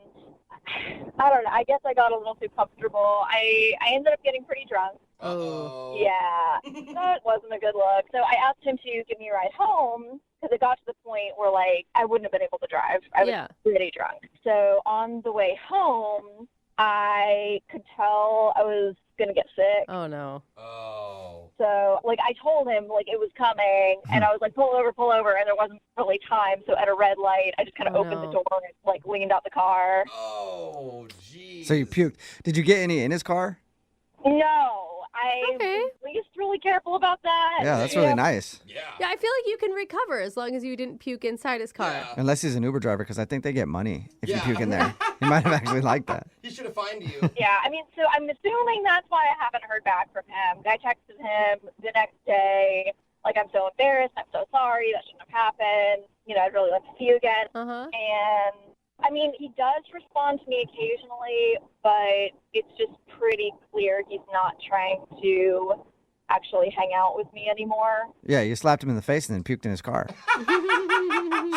I don't know. I guess I got a little too comfortable. I ended up getting pretty drunk. Oh. Yeah, that wasn't a good look. So I asked him to give me a ride home because it got to the point where, like, I wouldn't have been able to drive. I was pretty drunk. So on the way home, I could tell I was going to get sick. Oh, no. Oh. So, like, I told him, like, it was coming, and I was like, pull over, and there wasn't really time. So at a red light, I just kind of opened the door and, like, leaned out the car. Oh, geez. So you puked. Did you get any in his car? No. I was at least really careful about that. Yeah, that's really nice. Yeah, I feel like you can recover as long as you didn't puke inside his car. Unless he's an Uber driver, because I think they get money if you puke in there. He might have actually liked that. He should have fined you. Yeah, I mean, so I'm assuming that's why I haven't heard back from him. I texted him the next day, like, I'm so embarrassed, I'm so sorry, that shouldn't have happened. I'd really like to see you again. And, I mean, he does respond to me occasionally, but it's just pretty clear he's not trying to actually hang out with me anymore. Yeah, you slapped him in the face and then puked in his car.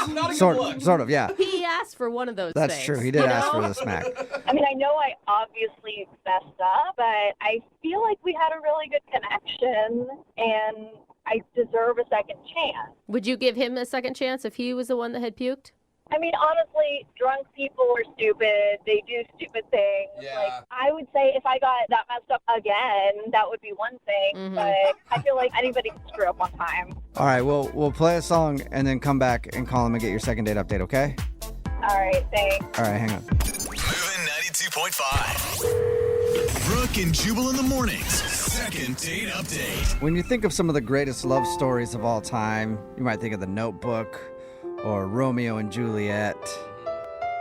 Not a good look. Sort of, yeah. He asked for one of those That's things. true. He did ask for the smack. I mean, I know I obviously messed up, but I feel like we had a really good connection, and I deserve a second chance. Would you give him a second chance if he was the one that had puked? I mean, honestly, drunk people are stupid. They do stupid things. Yeah. Like, I would say if I got that messed up again, that would be one thing. But I feel like anybody can screw up one time. All right, we'll play a song and then come back and call him and get your second date update, okay? All right, thanks. All right, hang on. Moving 92.5. Brooke and Jubal in the mornings. Second date update. When you think of some of the greatest love stories of all time, you might think of The Notebook or Romeo and Juliet.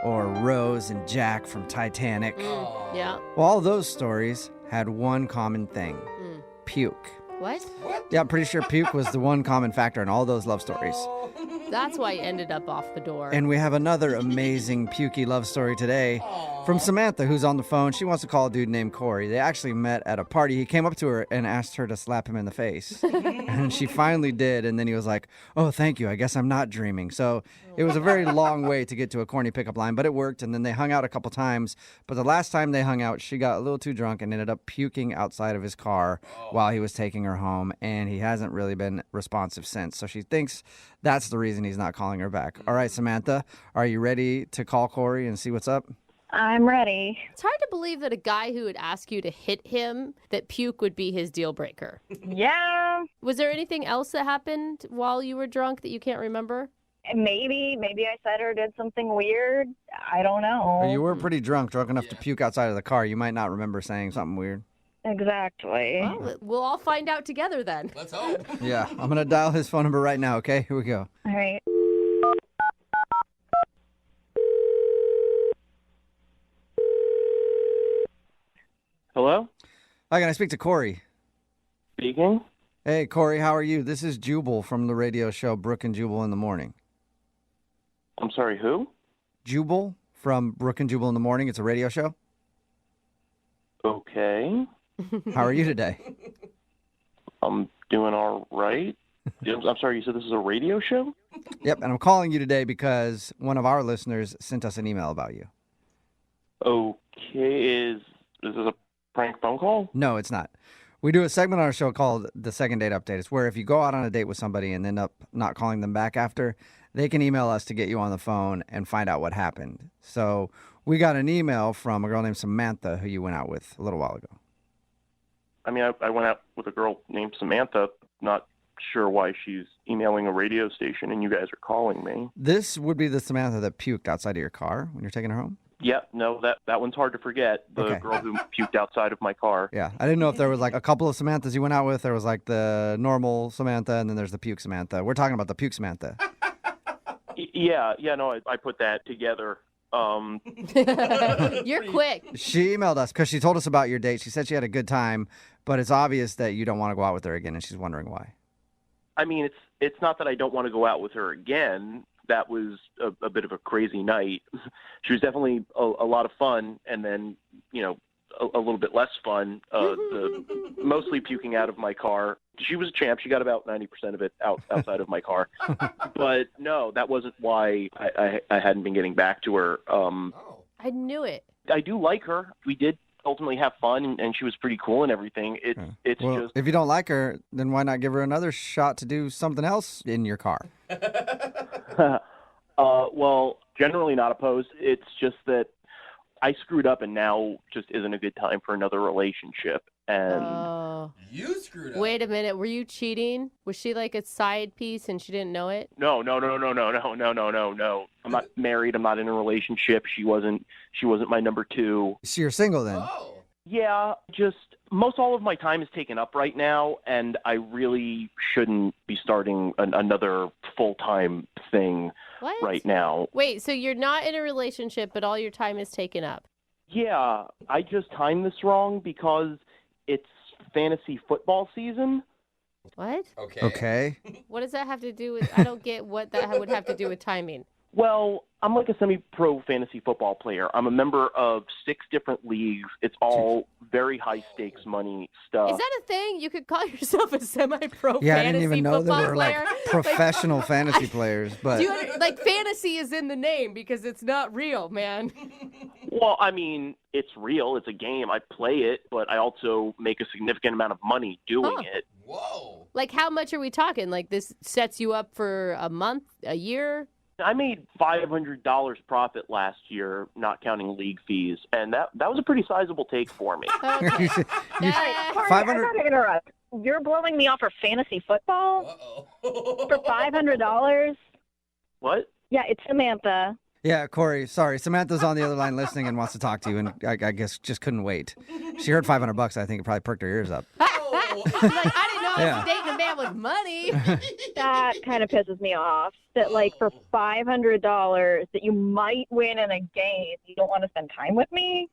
or Rose and Jack from Titanic. Yeah. Well, all those stories had one common thing. Puke. What? Yeah, I'm pretty sure puke was the one common factor in all those love stories. That's why you ended up off the door. And we have another amazing pukey love story today from Samantha, who's on the phone. She wants to call a dude named Corey. They actually met at a party. He came up to her and asked her to slap him in the face. And she finally did. And then he was like, oh, thank you. I guess I'm not dreaming. So it was a very long way to get to a corny pickup line, but it worked. And then they hung out a couple times. But the last time they hung out, she got a little too drunk and ended up puking outside of his car while he was taking her home. And he hasn't really been responsive since. So she thinks that's the reason he's not calling her back. All right, Samantha, are you ready to call Corey and see what's up? I'm ready. It's hard to believe that a guy who would ask you to hit him, that puke would be his deal breaker. Yeah. Was there anything else that happened while you were drunk that you can't remember? Maybe I said or did something weird. I don't know. You were pretty drunk enough to puke outside of the car. You might not remember saying something weird. Exactly. Well, we'll all find out together then. Let's hope. Yeah, I'm going to dial his phone number right now, okay? Here we go. All right. Hello? Hi, can I speak to Corey? Speaking. Hey, Corey, how are you? This is Jubal from the radio show Brooke and Jubal in the Morning. I'm sorry, who? Jubal from Brooke and Jubal in the Morning. It's a radio show. Okay. How are you today? I'm doing all right. I'm sorry, you said this is a radio show? Yep, and I'm calling you today because one of our listeners sent us an email about you. Okay, is this a prank phone call? No, it's not. We do a segment on our show called The Second Date Update. It's where if you go out on a date with somebody and end up not calling them back after, they can email us to get you on the phone and find out what happened. So we got an email from a girl named Samantha who you went out with a little while ago. I mean, I went out with a girl named Samantha, not sure why she's emailing a radio station and you guys are calling me. This would be the Samantha that puked outside of your car when you're taking her home? Yeah, no, that one's hard to forget. The girl who puked outside of my car. Yeah, I didn't know if there was like a couple of Samanthas you went out with. There was like the normal Samantha and then there's the puke Samantha. We're talking about the puke Samantha. Yeah, no, I put that together. You're quick. She emailed us because she told us about your date. She said she had a good time, but it's obvious that you don't want to go out with her again, and she's wondering why. I mean, it's not that I don't want to go out with her again. That was a bit of a crazy night. She was definitely a lot of fun, and then, a little bit less fun, mostly puking out of my car. She was a champ. She got about 90% of it outside of my car. But no, that wasn't why I hadn't been getting back to her. I knew it. I do like her. We did ultimately have fun, and she was pretty cool and everything. It's just... If you don't like her, then why not give her another shot to do something else in your car? Well, generally not opposed. It's just that I screwed up, and now just isn't a good time for another relationship. And you screwed up. Wait a minute. Were you cheating? Was she like a side piece and she didn't know it? No. I'm not married. I'm not in a relationship. She wasn't my number two. So you're single then? Oh. Yeah, just most all of my time is taken up right now, and I really shouldn't be starting another full-time thing right now. Wait, so you're not in a relationship, but all your time is taken up? Yeah, I just timed this wrong because it's fantasy football season. What? Okay. What does that have to do with... I don't get what that would have to do with timing. Well, I'm like a semi-pro fantasy football player. I'm a member of 6 different leagues. It's all very high-stakes money stuff. Is that a thing? You could call yourself a semi-pro Yeah, fantasy I didn't even know football there were player? like professional fantasy players. But fantasy is in the name because it's not real, man. Well, I mean, it's real. It's a game. I play it, but I also make a significant amount of money doing it. Whoa. Like, how much are we talking? Like, this sets you up for a month, a year? I made $500 profit last year, not counting league fees, and that was a pretty sizable take for me. Corey, I gotta interrupt. You're blowing me off for fantasy football? For $500? What? Yeah, it's Samantha. yeah, Corey, sorry. Samantha's on the other line listening and wants to talk to you, and I guess just couldn't wait. She heard $500. I think it probably perked her ears up. I didn't know I was dating a man with money. That kind of pisses me off. That like for $500 that you might win in a game, you don't want to spend time with me.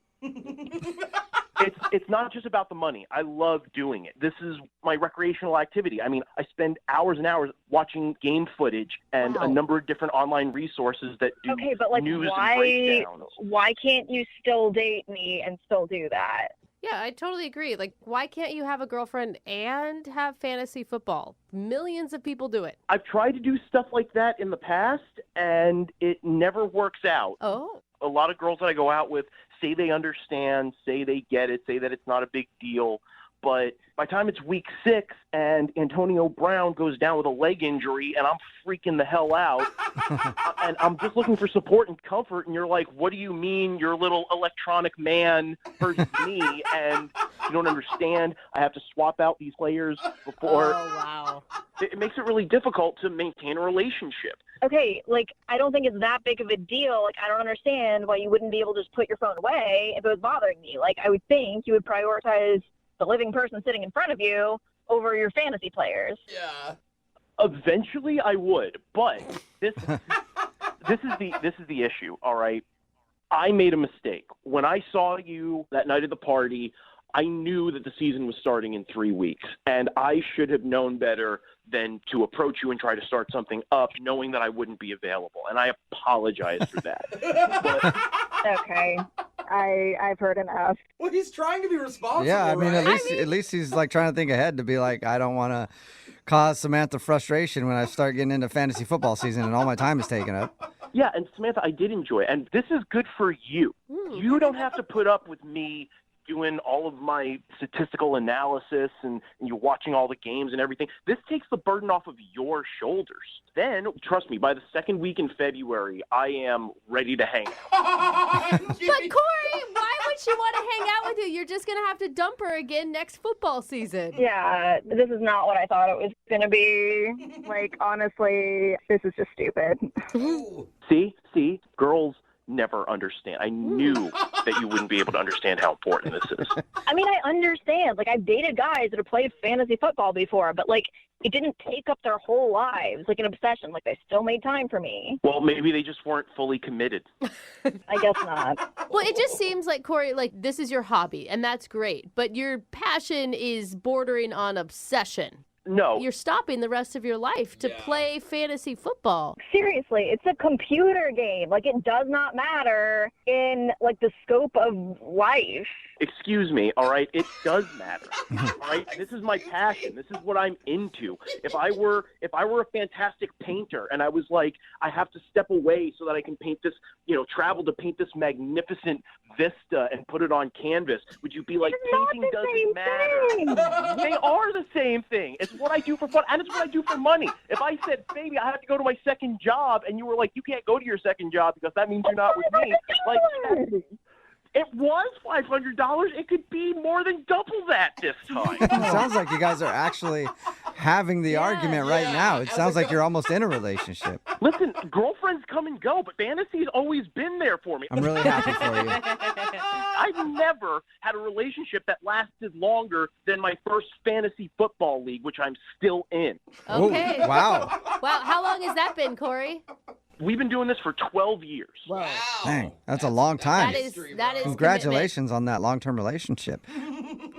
It's not just about the money. I love doing it. This is my recreational activity. I mean, I spend hours and hours watching game footage and a number of different online resources that do Okay, but like news and breakdowns. why can't you still date me and still do that? Yeah, I totally agree. Like, why can't you have a girlfriend and have fantasy football? Millions of people do it. I've tried to do stuff like that in the past, and it never works out. Oh. A lot of girls that I go out with say they understand, say they get it, say that it's not a big deal. But by the time it's week 6 and Antonio Brown goes down with a leg injury and I'm freaking the hell out and I'm just looking for support and comfort, and you're like, what do you mean your little electronic man hurts me and you don't understand? I have to swap out these players before. Oh, wow. It makes it really difficult to maintain a relationship. Okay, like, I don't think it's that big of a deal. Like, I don't understand why you wouldn't be able to just put your phone away if it was bothering me. Like, I would think you would prioritize the living person sitting in front of you over your fantasy players. Yeah. Eventually I would, but this is the issue, all right? I made a mistake. When I saw you that night at the party, I knew that the season was starting in 3 weeks, and I should have known better than to approach you and try to start something up knowing that I wouldn't be available, and I apologize for that. Okay. I've heard enough. Well, he's trying to be responsible. Yeah, I mean, right? at least he's like trying to think ahead to be like, I don't want to cause Samantha frustration when I start getting into fantasy football season and all my time is taken up. Yeah, and Samantha, I did enjoy it, and this is good for you. You don't have to put up with me doing all of my statistical analysis and you watching all the games and everything. This takes the burden off of your shoulders. Then, trust me, by the second week in February, I am ready to hang out. But Corey, why would she want to hang out with you? You're just going to have to dump her again next football season. Yeah, this is not what I thought it was going to be. Like, honestly, this is just stupid. See, girls never understand. I knew that you wouldn't be able to understand how important this is. I mean, I understand. Like, I've dated guys that have played fantasy football before, but, like, it didn't take up their whole lives, like an obsession. Like, they still made time for me. Well, maybe they just weren't fully committed. I guess not. Well, it just seems like, Corey, like, this is your hobby, and that's great, but your passion is bordering on obsession. No. You're stopping the rest of your life to play fantasy football. Seriously, it's a computer game. Like, it does not matter in, like, the scope of life. Excuse me, all right? It does matter, all right? This is my passion. This is what I'm into. If I were a fantastic painter and I was like, I have to step away so that I can paint this, travel to paint this magnificent vista and put it on canvas, would you be like, painting doesn't matter? They are the same thing. It's what I do for fun, and it's what I do for money. If I said, baby, I have to go to my second job, and you were like, you can't go to your second job because that means you're not with me. Like, it was $500. It could be more than double that this time. It sounds like you guys are actually having the argument right now. It sounds like you're almost in a relationship. Listen, girlfriends come and go, but fantasy's always been there for me. I'm really happy for you. I've never had a relationship that lasted longer than my first fantasy football league, which I'm still in. Okay. Ooh, wow. Wow, how long has that been, Corey? We've been doing this for 12 years. Wow. Dang, that's a long time. That is Congratulations on that long-term relationship.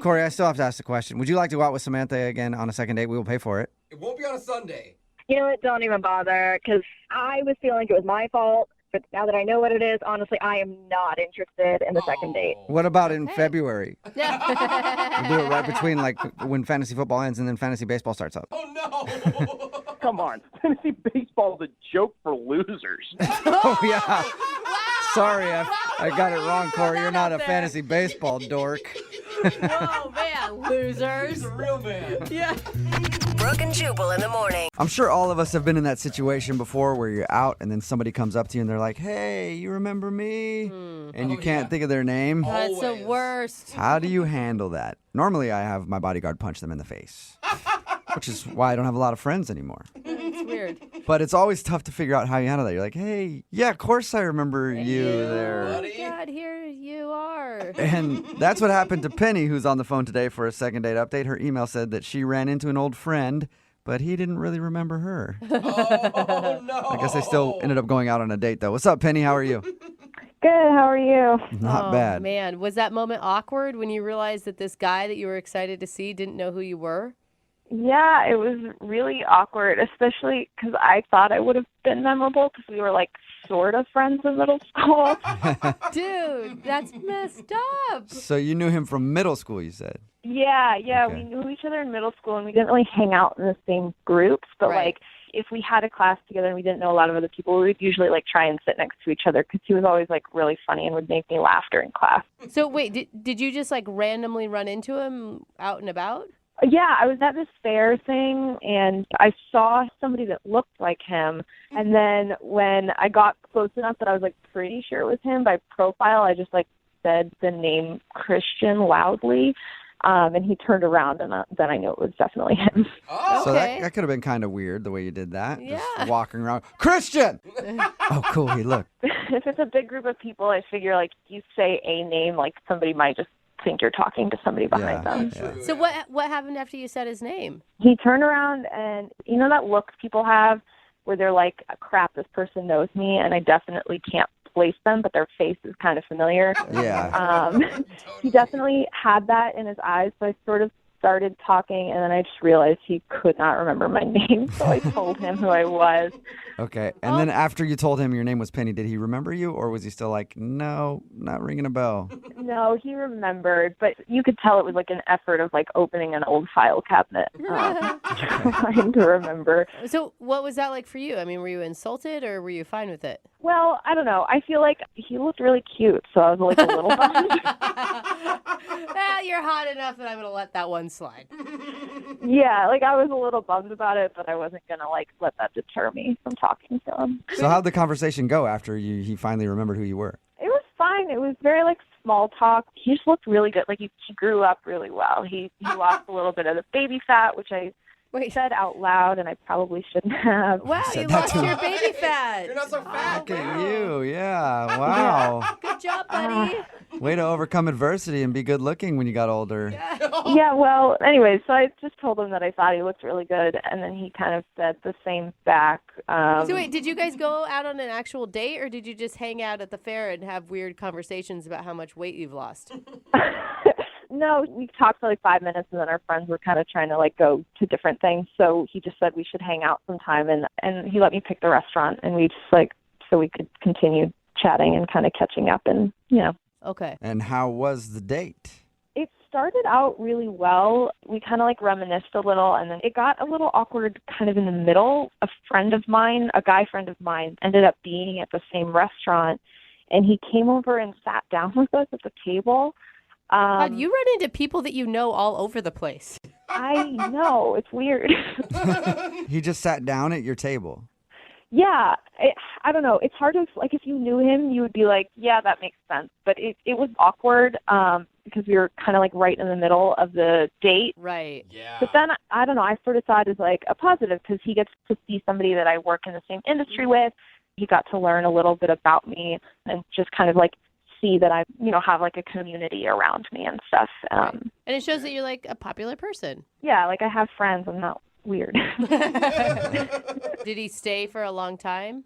Corey, I still have to ask the question. Would you like to go out with Samantha again on a second date? We will pay for it. It won't be on a Sunday. You know what? Don't even bother, because I was feeling like it was my fault. But now that I know what it is, honestly, I am not interested in the second date. What about in February? We'll do it right between like when fantasy football ends and then fantasy baseball starts up. Oh, no. Come on. Fantasy baseball is a joke for losers. Oh, yeah. Sorry, I got it wrong, Corey. You're not a fantasy baseball dork. Oh, man, losers. He's a real man. Yeah. Brooke and Jubal in the morning. I'm sure all of us have been in that situation before where you're out and then somebody comes up to you and they're like, hey, you remember me? And you can't think of their name. That's the worst. How do you handle that? Normally, I have my bodyguard punch them in the face, which is why I don't have a lot of friends anymore. It's weird. But it's always tough to figure out how you handle that. You're like, hey, yeah, of course I remember you there. Oh, God, here you are. And that's what happened to Penny, who's on the phone today for a second date update. Her email said that she ran into an old friend, but he didn't really remember her. Oh, no. I guess they still ended up going out on a date, though. What's up, Penny? How are you? Good. How are you? Not bad. Man, was that moment awkward when you realized that this guy that you were excited to see didn't know who you were? Yeah, it was really awkward, especially because I thought I would have been memorable because we were like sort of friends in middle school. Dude, that's messed up. So you knew him from middle school, you said? Yeah, Okay. we knew each other in middle school and we didn't really hang out in the same groups, but Right. like if we had a class together and we didn't know a lot of other people, we would usually like try and sit next to each other because he was always like really funny and would make me laugh during class. So wait, did you just like randomly run into him out and about? Yeah, I was at this fair thing and I saw somebody that looked like him. And then when I got close enough that I was like pretty sure it was him by profile, I just like said the name Christian loudly. And he turned around and then I knew it was definitely him. So that could have been kind of weird the way you did that. Yeah. Just walking around. Christian! Oh, cool. He looked. If it's a big group of people, I figure like you say a name, like somebody might just think you're talking to somebody behind them. Yeah. So what happened after you said his name? He turned around and you know that look people have where they're like, crap, this person knows me and I definitely can't place them, but their face is kind of familiar. Yeah. He definitely had that in his eyes, so I sort of started talking and then I just realized he could not remember my name, so I told him who I was. Okay. And then after you told him your name was Penny, did he remember you or was he still like, no, not ringing a bell? No, he remembered, but you could tell it was like an effort of like opening an old file cabinet, trying to remember. So what was that like for you? I mean, were you insulted or were you fine with it? Well, I don't know. I feel like he looked really cute, so I was like a little bummed. You're hot enough that I'm going to let that one slide. Yeah, like I was a little bummed about it, but I wasn't gonna like let that deter me from talking to him. So how'd the conversation go after he finally remembered who you were? It was fine. It was very like small talk. He just looked really good. Like he grew up really well. He lost a little bit of the baby fat, which I said out loud, and I probably shouldn't have. Wow, you lost your baby fat. You're not so fat. Look at you. Yeah. Wow. Good job, buddy. Way to overcome adversity and be good looking when you got older. Yeah, well, anyway, so I just told him that I thought he looked really good, and then he kind of said the same back. So wait, did you guys go out on an actual date, or did you just hang out at the fair and have weird conversations about how much weight you've lost? No, we talked for like 5 minutes, and then our friends were kind of trying to like go to different things. So he just said we should hang out sometime, and he let me pick the restaurant, and we just like so we could continue chatting and kind of catching up, and you know. Okay. And how was the date? It started out really well. We kind of like reminisced a little, and then it got a little awkward kind of in the middle. A friend of mine, a guy friend of mine, ended up being at the same restaurant, and he came over and sat down with us at the table. God, you run into people that you know all over the place. I know. It's weird. He just sat down at your table. Yeah, I don't know. It's hard to, like, if you knew him, you would be like, yeah, that makes sense. But it was awkward because we were kind of like right in the middle of the date. Right. Yeah. But then, I don't know, I sort of saw it as like a positive because he gets to see somebody that I work in the same industry with. He got to learn a little bit about me and just kind of like see that I, you know, have like a community around me and stuff. And it shows that you're like a popular person. Yeah, like I have friends. I'm not weird. Did he stay for a long time?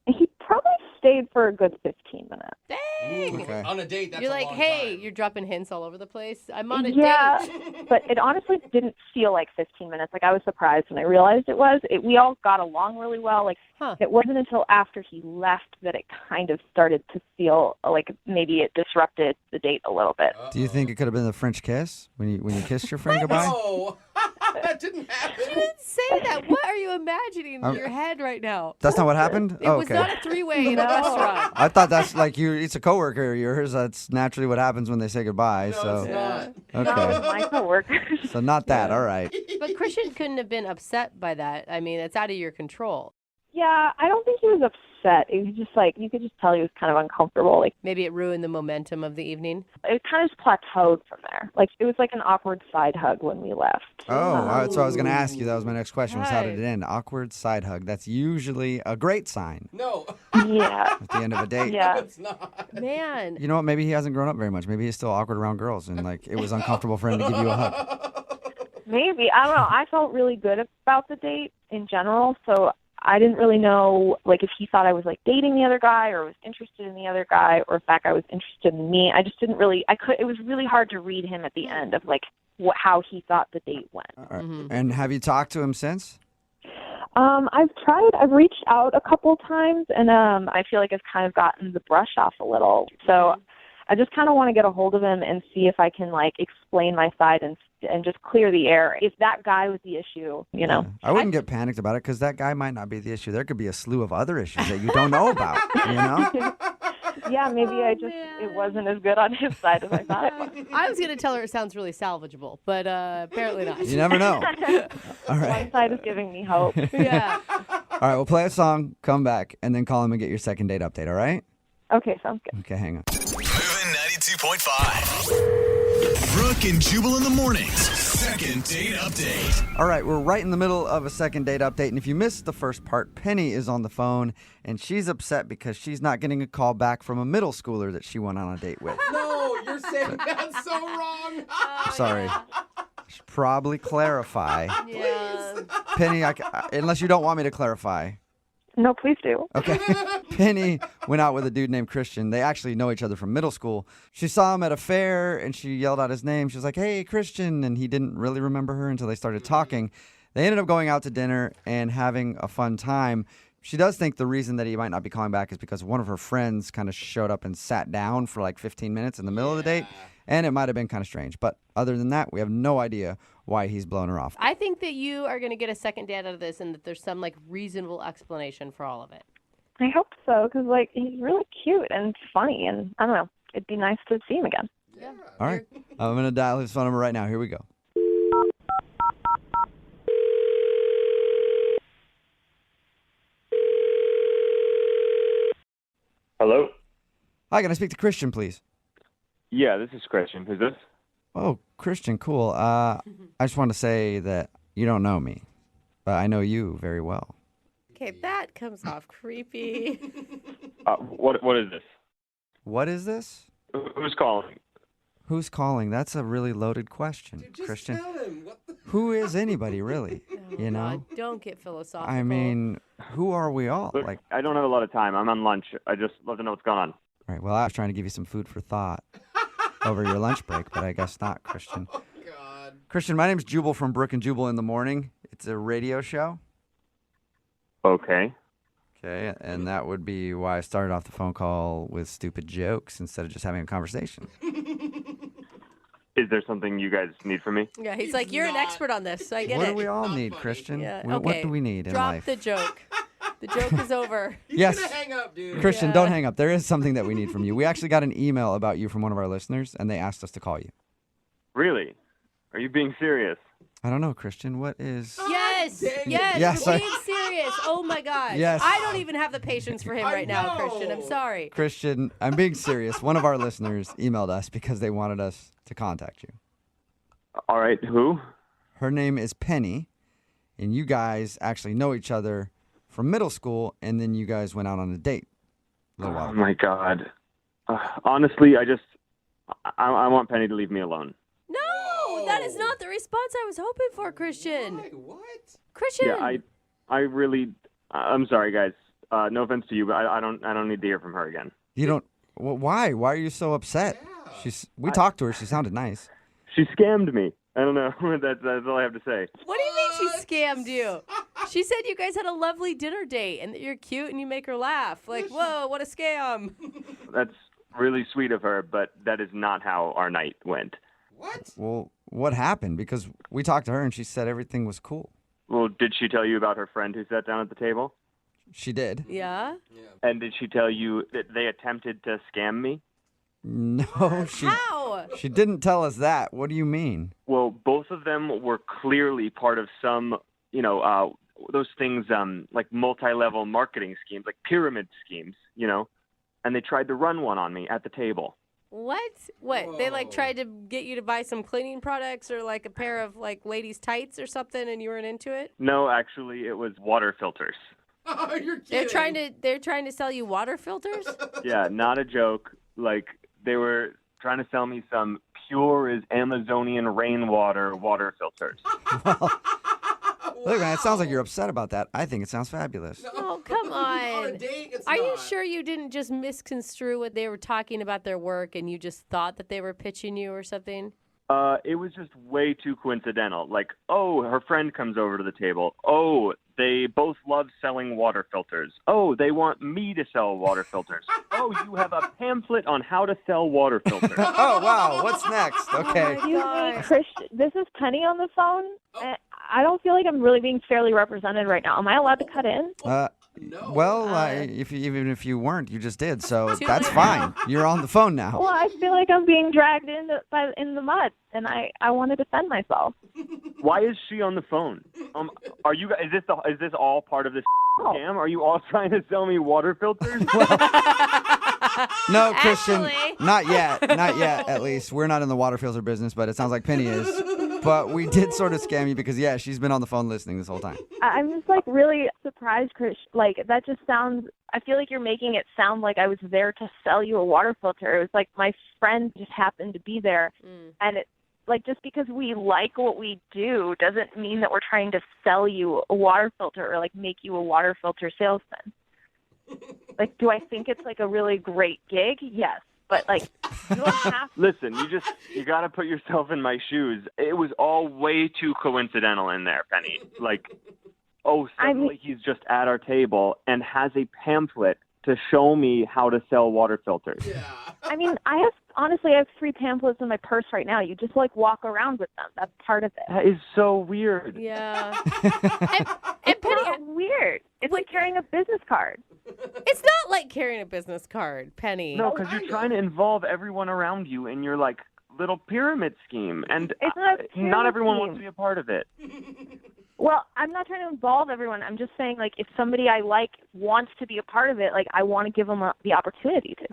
He probably stayed for a good 15 minutes. Dang! Okay. On a date, that's You're a like, long hey, time. you're dropping hints all over the place. I'm on a Yeah, date. but it honestly didn't feel like 15 minutes. Like, I was surprised when I realized it was. We all got along really well. Like, It wasn't until after he left that it kind of started to feel like maybe it disrupted the date a little bit. Do you think it could have been the French kiss when you kissed your friend goodbye? No, that didn't happen. You didn't say that. What are you imagining in your head right now? That's not what happened? It Oh, was okay. not a three-way in a restaurant. I thought that's like it's a coworker of yours. That's naturally what happens when they say goodbye. No, so it's not. okay. My coworker. So not that. All right. But Christian couldn't have been upset by that. I mean, it's out of your control. Yeah, I don't think he was upset. It was just like, you could just tell he was kind of uncomfortable. Like, Maybe it ruined the momentum of the evening. it kind of just plateaued from there. Like, it was like an awkward side hug when we left. Oh, that's what I was going to ask you. That was my next question was how did it Right. end? Awkward side hug. That's usually a great sign No. Yeah. at the end of a date. Yeah. It's not. Man. You know what? Maybe he hasn't grown up very much. Maybe he's still awkward around girls and like it was uncomfortable for him to give you a hug. Maybe. I don't know. I felt really good about the date in general, so I didn't really know, like, if he thought I was, like, dating the other guy or was interested in the other guy or if that guy was interested in me. I just didn't really, it was really hard to read him at the end of, like, how he thought the date went. All right. And have you talked to him since? I've reached out a couple times, and I feel like I've kind of gotten the brush off a little. So I just kind of want to get a hold of him and see if I can, like, explain my side and just clear the air. If that guy was the issue, you know. I wouldn't get panicked about it because that guy might not be the issue. There could be a slew of other issues that you don't know about, you know? Yeah, maybe it wasn't as good on his side as I thought it was. I was going to tell her it sounds really salvageable, but apparently not. You never know. All right. One side is giving me hope. Yeah. All right, we'll play a song, come back, and then call him and get your second date update, all right? Okay, sounds good. Okay, hang on. Moving 92.5. Brooke and Jubal in the mornings. Second date update. All right, we're right in the middle of a second date update, and if you missed the first part, Penny is on the phone, and she's upset because she's not getting a call back from a middle schooler that she went on a date with. No, you're saying that's so wrong. Sorry. Should probably clarify. Yeah. Penny, unless you don't want me to clarify. No, please do. Okay. Penny went out with a dude named Christian. They actually know each other from middle school. She saw him at a fair and she yelled out his name. She was like, "Hey, Christian." And he didn't really remember her until they started talking. They ended up going out to dinner and having a fun time. She does think the reason that he might not be calling back is because one of her friends kind of showed up and sat down for like 15 minutes in the middle of the date. And it might have been kind of strange. But other than that, we have no idea why he's blown her off. I think that you are going to get a second date out of this and that there's some like reasonable explanation for all of it. I hope so, because, like, he's really cute and funny, and I don't know. It'd be nice to see him again. Yeah. All right. I'm going to dial his phone number right now. Here we go. Hello? Hi, can I speak to Christian, please? Yeah, this is Christian. Who's this? Oh, Christian, cool. I just want to say that you don't know me, but I know you very well. Okay, that comes off creepy. What is this? What is this? Who's calling? Who's calling? That's a really loaded question, Christian. Who is anybody, really? You know? God, don't get philosophical. I mean, who are we all? Look, Like, I don't have a lot of time. I'm on lunch. I just love to know what's going on. right, well, I was trying to give you some food for thought over your lunch break, but I guess not, Christian. Christian, my name's Jubal from Brooke and Jubal in the Morning. It's a radio show. Okay. Okay, and that would be why I started off the phone call with stupid jokes instead of just having a conversation. Is there something you guys need from me? Yeah, he's like, you're an expert on this, so I get What it. do we all need, Christian? Yeah, What okay. do we need in Drop life? the joke. The joke is over. Yes. Hang up, dude. Christian, don't hang up. There is something that we need from you. We actually got an email about you from one of our listeners, and they asked us to call you. Really? Are you being serious? I don't know, Christian. What is... Yes, Yes, yes, I- we're being serious. Oh my God. Yes. I don't even have the patience for him right now, Christian. I'm sorry. Christian, I'm being serious. One of our listeners emailed us because they wanted us to contact you. All right, who? Her name is Penny, and you guys actually know each other from middle school, and then you guys went out on a date a little while Oh ago. my God. Honestly, I want Penny to leave me alone. No, that is not the response I was hoping for, Christian. What? Christian. Yeah, I really. I'm sorry, guys. No offense to you, but I don't need to hear from her again. You don't... Well, why? Why are you so upset? We talked to her. She sounded nice. She scammed me. I don't know. That's all I have to say. What do you mean she scammed you? She said you guys had a lovely dinner date and that you're cute and you make her laugh. Like, whoa, what a scam. That's really sweet of her, but that is not how our night went. Well, what happened? Because we talked to her, and she said everything was cool. Well, did she tell you about her friend who sat down at the table? She did. Yeah? And did she tell you that they attempted to scam me? No, she didn't tell us that. What do you mean? Well, both of them were clearly part of some, those things like multi-level marketing schemes, like pyramid schemes, and they tried to run one on me at the table. What? What? They like tried to get you to buy some cleaning products or like a pair of like ladies' tights or something, and you weren't into it? No, actually, it was water filters. Oh, you're kidding. They're trying to sell you water filters? Yeah, not a joke. Like, they were trying to sell me some pure as Amazonian rainwater water filters. Look, man, it sounds like you're upset about that. I think it sounds fabulous. Oh, come on. On a date, it's Are you not. sure you didn't just misconstrue what they were talking about their work and you just thought that they were pitching you or something? It was just way too coincidental. Like, oh, her friend comes over to the table. Oh, they both love selling water filters. Oh, they want me to sell water filters. Oh, you have a pamphlet on how to sell water filters. Oh, wow. What's next? Okay. Excuse me, Christian. This is Penny on the phone. I don't feel like I'm really being fairly represented right now. Am I allowed to cut in? Well, even if you weren't, you just did, so that's fine. You're on the phone now. Well, I feel like I'm being dragged in the mud, and I want to defend myself. Why is she on the phone? Are you? Is this all part of this scam? Are you all trying to sell me water filters? No, Christian, not yet. Not yet, at least. We're not in the water filter business, but it sounds like Penny is. But we did sort of scam you because, yeah, she's been on the phone listening this whole time. I'm just, like, really surprised, Chris. Like, that just sounds... I feel like you're making it sound like I was there to sell you a water filter. It was like my friend just happened to be there. And it, like, just because we like what we do doesn't mean that we're trying to sell you a water filter or, like, make you a water filter salesman. Like, do I think it's, like, a really great gig? Yes. But, like, you don't have to. Listen, you got to put yourself in my shoes. It was all way too coincidental in there, Penny. Like, suddenly he's just at our table and has a pamphlet to show me how to sell water filters. Yeah. I mean, I have 3 pamphlets in my purse right now. You just, like, walk around with them. That's part of it. That is so weird. Yeah. It's not weird. It's like carrying a business card. It's not like carrying a business card, Penny. No, because you're trying to involve everyone around you in your, like, little pyramid scheme. And It's not a not everyone pyramid wants to be a part of it. Well, I'm not trying to involve everyone. I'm just saying, like, if somebody I like wants to be a part of it, like, I want to give them the opportunity to.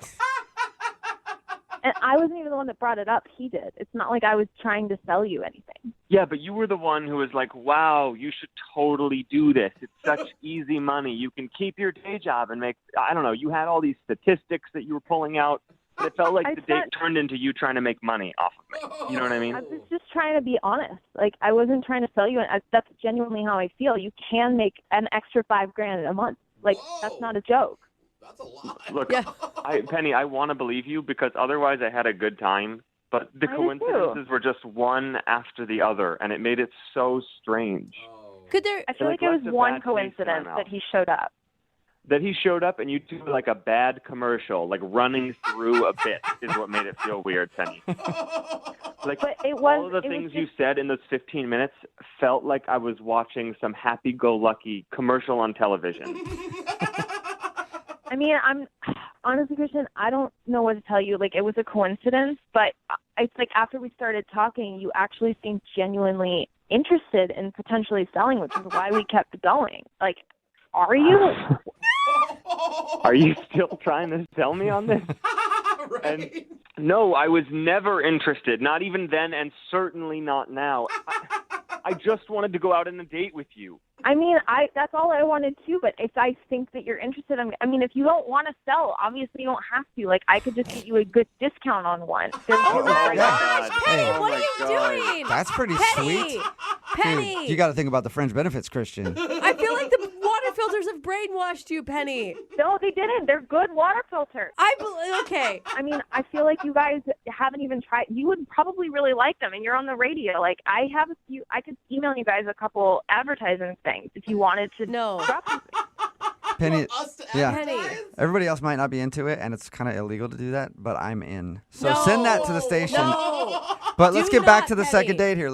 And I wasn't even the one that brought it up. He did. It's not like I was trying to sell you anything. Yeah, but you were the one who was like, wow, you should totally do this. It's such easy money. You can keep your day job and make, I don't know, you had all these statistics that you were pulling out. And it felt like the date turned into you trying to make money off of me. You know what I mean? I was just trying to be honest. Like, I wasn't trying to sell you. And that's genuinely how I feel. You can make an extra $5,000 a month. Like, that's not a joke. That's a lot. Look, Penny, I want to believe you because otherwise I had a good time. But the I did coincidences were just one after the other, and it made it so strange. Could there? I feel like it was one coincidence that he showed up. That he showed up and you do like a bad commercial, like running through a bit is what made it feel weird, Penny. Like, all of the things you said in those 15 minutes felt like I was watching some happy-go-lucky commercial on television. I mean, honestly, Christian, I don't know what to tell you. Like, it was a coincidence, but it's like after we started talking, you actually seemed genuinely interested in potentially selling, which is why we kept going. Like, are you? Are you still trying to sell me on this? Right. And no, I was never interested, not even then, and certainly not now. I just wanted to go out on a date with you. I mean, that's all I wanted to, but if I think that you're interested, I mean, if you don't want to sell, obviously you don't have to. Like, I could just get you a good discount on one. Oh my gosh, Penny, Hey. what are you doing? That's pretty Penny, sweet. Penny. Dude, you got to think about the fringe benefits, Christian. I feel like the water filters have brainwashed you, Penny. No, they didn't. They're good water filters. Okay. I mean, I feel like you guys haven't even tried. You would probably really like them, and you're on the radio. Like, I have a few. I could email you guys a couple advertising things if you wanted to. No. Penny, yeah. Penny. Everybody else might not be into it, and it's kind of illegal to do that, but I'm in. So send that to the station. No. But let's Do get back not, to the Penny. second date here.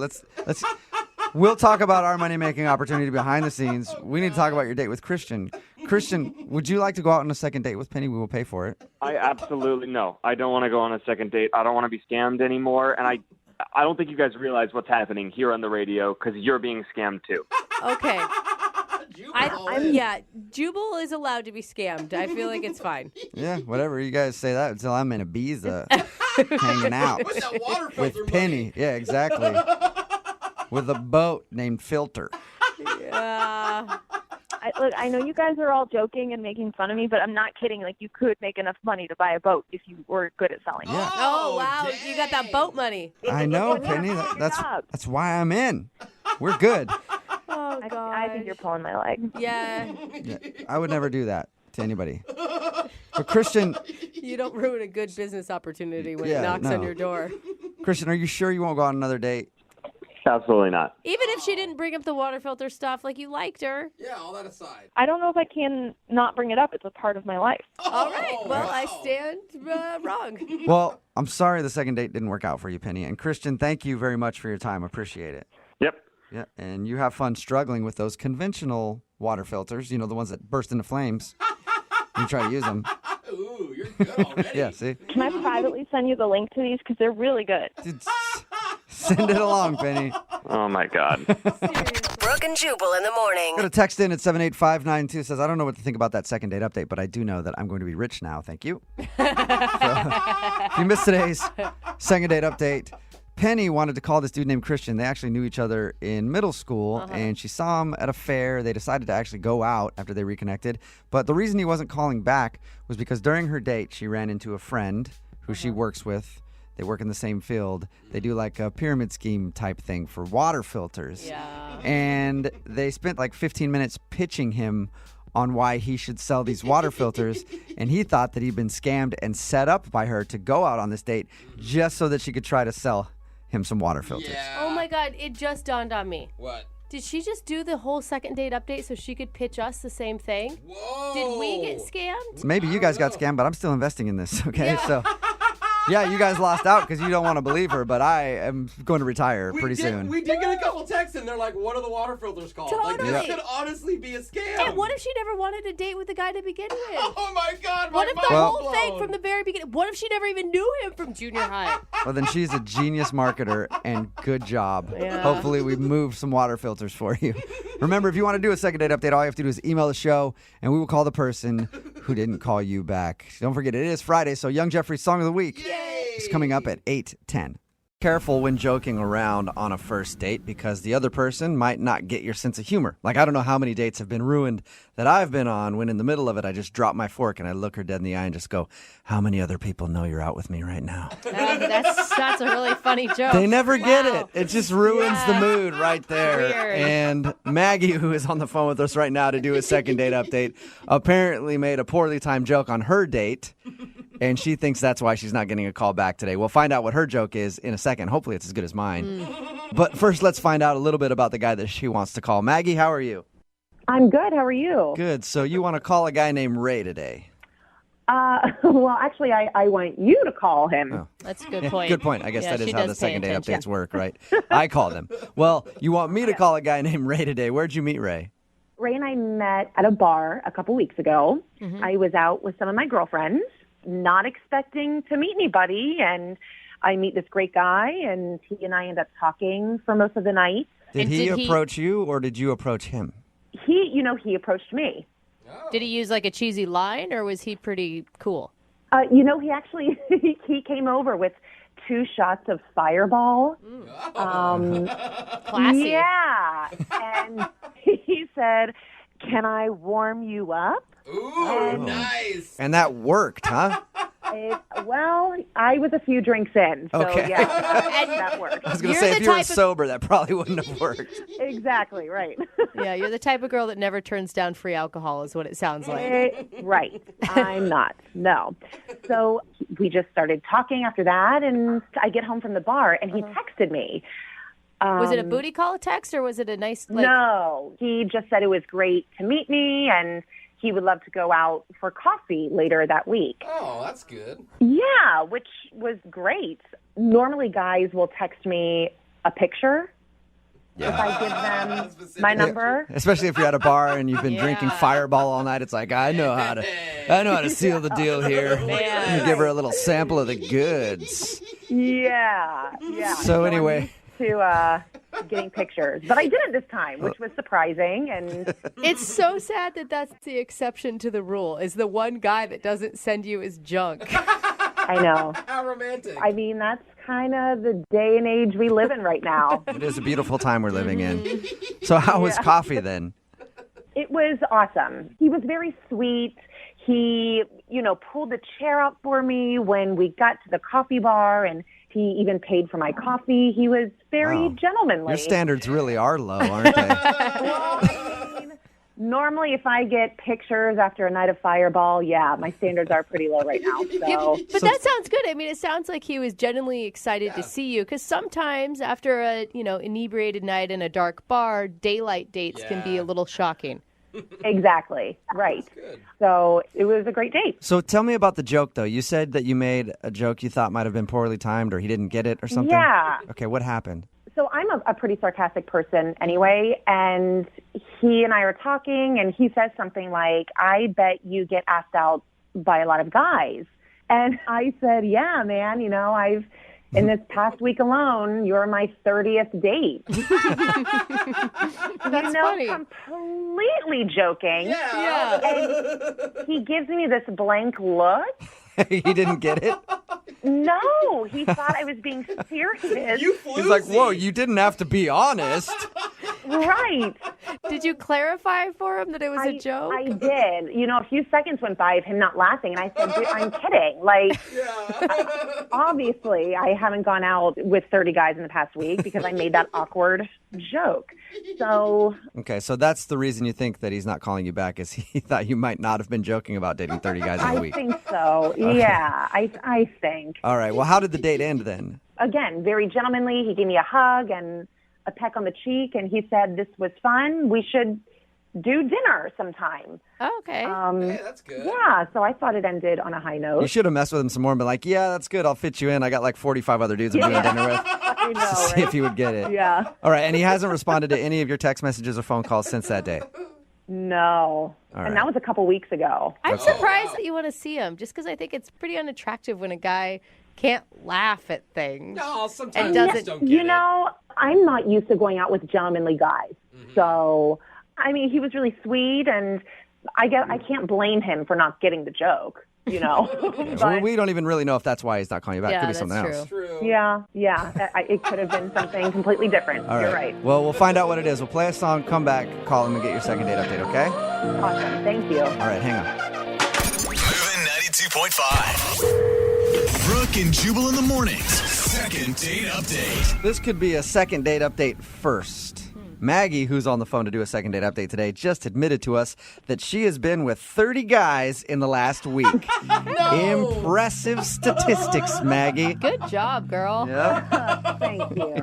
We'll talk about our money-making opportunity behind the scenes. We need to talk about your date with Christian. Christian, would you like to go out on a second date with Penny? We will pay for it. I absolutely no. I don't want to go on a second date. I don't want to be scammed anymore, and I don't think you guys realize what's happening here on the radio because you're being scammed too. Okay. Yeah, Jubal is allowed to be scammed. I feel like it's fine. Yeah, whatever. You guys say that until I'm in Ibiza hanging out With that water with filter Penny. Yeah, exactly. With a boat named Filter. Yeah. Look, I know you guys are all joking and making fun of me, but I'm not kidding. Like, you could make enough money to buy a boat if you were good at selling. Yeah. Oh, wow. You got that boat money. I know, Penny. That's why I'm in. We're good. Oh, God. I think you're pulling my leg. Yeah. Yeah, I would never do that to anybody. But Christian, You don't ruin a good business opportunity when Yeah, it knocks no. on your door. Christian, are you sure you won't go on another date? Absolutely not. Even if she didn't bring up the water filter stuff, like you liked her. Yeah, all that aside. I don't know if I can not bring it up. It's a part of my life. All right. Well, I stand wrong. Well, I'm sorry the second date didn't work out for you, Penny. And Christian, thank you very much for your time. Appreciate it. Yep. Yeah, and you have fun struggling with those conventional water filters, the ones that burst into flames. You try to use them. Ooh, you're good already. Yeah, see? Can I privately send you the link to these? Because they're really good. Send it along, Penny. Oh, my God. Brooke and Jubal in the morning. Got a text in at 78592 says, I don't know what to think about that second date update, but I do know that I'm going to be rich now. Thank you. So, if you missed today's second date update, Penny wanted to call this dude named Christian. They actually knew each other in middle school, and she saw him at a fair. They decided to actually go out after they reconnected. But the reason he wasn't calling back was because during her date, she ran into a friend who she works with. They work in the same field. They do like a pyramid scheme type thing for water filters. Yeah. And they spent like 15 minutes pitching him on why he should sell these water filters. And he thought that he'd been scammed and set up by her to go out on this date just so that she could try to sell him some water filters. Oh, my God. It just dawned on me. What? Did she just do the whole second date update so she could pitch us the same thing? Whoa. Did we get scammed? Maybe you guys got scammed, but I'm still investing in this, okay? So, yeah, you guys lost out because you don't want to believe her, but I am going to retire pretty soon. We did get a couple texts, and they're like, what are the water filters called? Like, Totally. this could honestly be a scam. And what if she never wanted to date with the guy to begin with? Oh, my God. What if the Well- whole thing from the very beginning? What if she never even knew him from junior high? Well, then she's a genius marketer, and good job. Yeah. Hopefully, we moved some water filters for you. Remember, if you want to do a second date update, all you have to do is email the show, and we will call the person who didn't call you back. Don't forget, it is Friday, so Young Jeffrey's Song of the Week is coming up at 8:10. Careful when joking around on a first date because the other person might not get your sense of humor. Like, I don't know how many dates have been ruined that I've been on when in the middle of it, I just drop my fork and I look her dead in the eye and just go, how many other people know you're out with me right now? That's a really funny joke. They never get it. It just ruins the mood right there. Weird. And Maggie, who is on the phone with us right now to do a second date update, apparently made a poorly timed joke on her date. And she thinks that's why she's not getting a call back today. We'll find out what her joke is in a second. Hopefully it's as good as mine. But first, let's find out a little bit about the guy that she wants to call. Maggie, how are you? I'm good. How are you? Good. So you want to call a guy named Ray today? Well, actually, I want you to call him. Oh. That's a good Yeah, point. good point. I guess Yeah, that is she how the does pay second date attention. updates work, right? I called him. Well, you want me to call a guy named Ray today. Where'd you meet Ray? Ray and I met at a bar a couple weeks ago. I was out with some of my girlfriends, not expecting to meet anybody, and I meet this great guy, and he and I end up talking for most of the night. Did he approach you, or did you approach him? He approached me. Did he use like a cheesy line, or was he pretty cool? He actually he came over with 2 shots of Fireball. Classy. Yeah, and he said, "Can I warm you up?" Ooh, nice. And that worked, huh? Well, I was a few drinks in, so Okay. yeah, that worked. I was going to say, if you were sober, that probably wouldn't have worked. Exactly, right. Yeah, you're the type of girl that never turns down free alcohol is what it sounds like. Right. I'm not. No. So we just started talking after that, and I get home from the bar, and he texted me. Was it a booty call text, or was it a nice, like... No. He just said it was great to meet me, and he would love to go out for coffee later that week. Oh, that's good. Yeah, which was great. Normally, guys will text me a picture if I give them my number. Especially if you're at a bar and you've been drinking Fireball all night. It's like, I know how to seal the deal here. You give her a little sample of the goods. Yeah. So anyway, to getting pictures, but I didn't this time, which was surprising. And It's so sad that that's the exception to the rule, is the one guy that doesn't send you his junk. I know. How romantic. I mean, that's kind of the day and age we live in right now. It is a beautiful time we're living in. So how was coffee then? It was awesome. He was very sweet. He, pulled the chair out for me when we got to the coffee bar, and he even paid for my coffee. He was very gentlemanly. Your standards really are low, aren't they? Well, I mean, normally, if I get pictures after a night of Fireball, yeah, my standards are pretty low right now. So. But that sounds good. I mean, it sounds like he was genuinely excited to see you, because sometimes after a, inebriated night in a dark bar, daylight dates can be a little shocking. Exactly. Right. So it was a great date. So tell me about the joke, though. You said that you made a joke you thought might have been poorly timed, or he didn't get it or something? Yeah. Okay, what happened? So I'm a pretty sarcastic person anyway, and he and I are talking, and he says something like, I bet you get asked out by a lot of guys. And I said, yeah, man, in this past week alone, you're my 30th date. That's funny. Completely joking. Yeah. And he gives me this blank look. He didn't get it? No, he thought I was being serious. He's like, whoa, you didn't have to be honest. Right. Did you clarify for him that it was a joke? I did. A few seconds went by of him not laughing, and I said, dude, I'm kidding. Obviously, I haven't gone out with 30 guys in the past week because I made that awkward joke. So. Okay, so that's the reason you think that he's not calling you back, is he thought you might not have been joking about dating 30 guys in a week. I think so. Okay. Yeah, I think. All right, well, how did the date end then? Again, very gentlemanly. He gave me a hug and a peck on the cheek, and he said, this was fun. We should do dinner sometime. Oh, okay. Hey, that's good. Yeah, so I thought it ended on a high note. You should have messed with him some more and been like, yeah, that's good. I'll fit you in. I got like 45 other dudes I'm doing dinner with. I know, To see if he would get it. Yeah. All right, and he hasn't responded to any of your text messages or phone calls since that day? No. All and right. that was a couple weeks ago. I'm surprised that you want to see him, just because I think it's pretty unattractive when a guy can't laugh at things. No, and sometimes you just doesn't. don't get it. I'm not used to going out with gentlemanly guys. So, I mean, he was really sweet, and I can't blame him for not getting the joke, Well, we don't even really know if that's why he's not calling you back. Yeah, Could be that's something true. else. True. Yeah. It could have been something completely different. All right. You're right. Well, we'll find out what it is. We'll play a song, come back, call him, and get your second date update, okay? Awesome. Thank you. All right, hang on. Moving 92.5. Brooke and Jubal in the mornings. Second date update. This could be a second date update first. Maggie, who's on the phone to do a second date update today, just admitted to us that she has been with 30 guys in the last week. Impressive statistics, Maggie. Good job, girl. Yep. Thank you.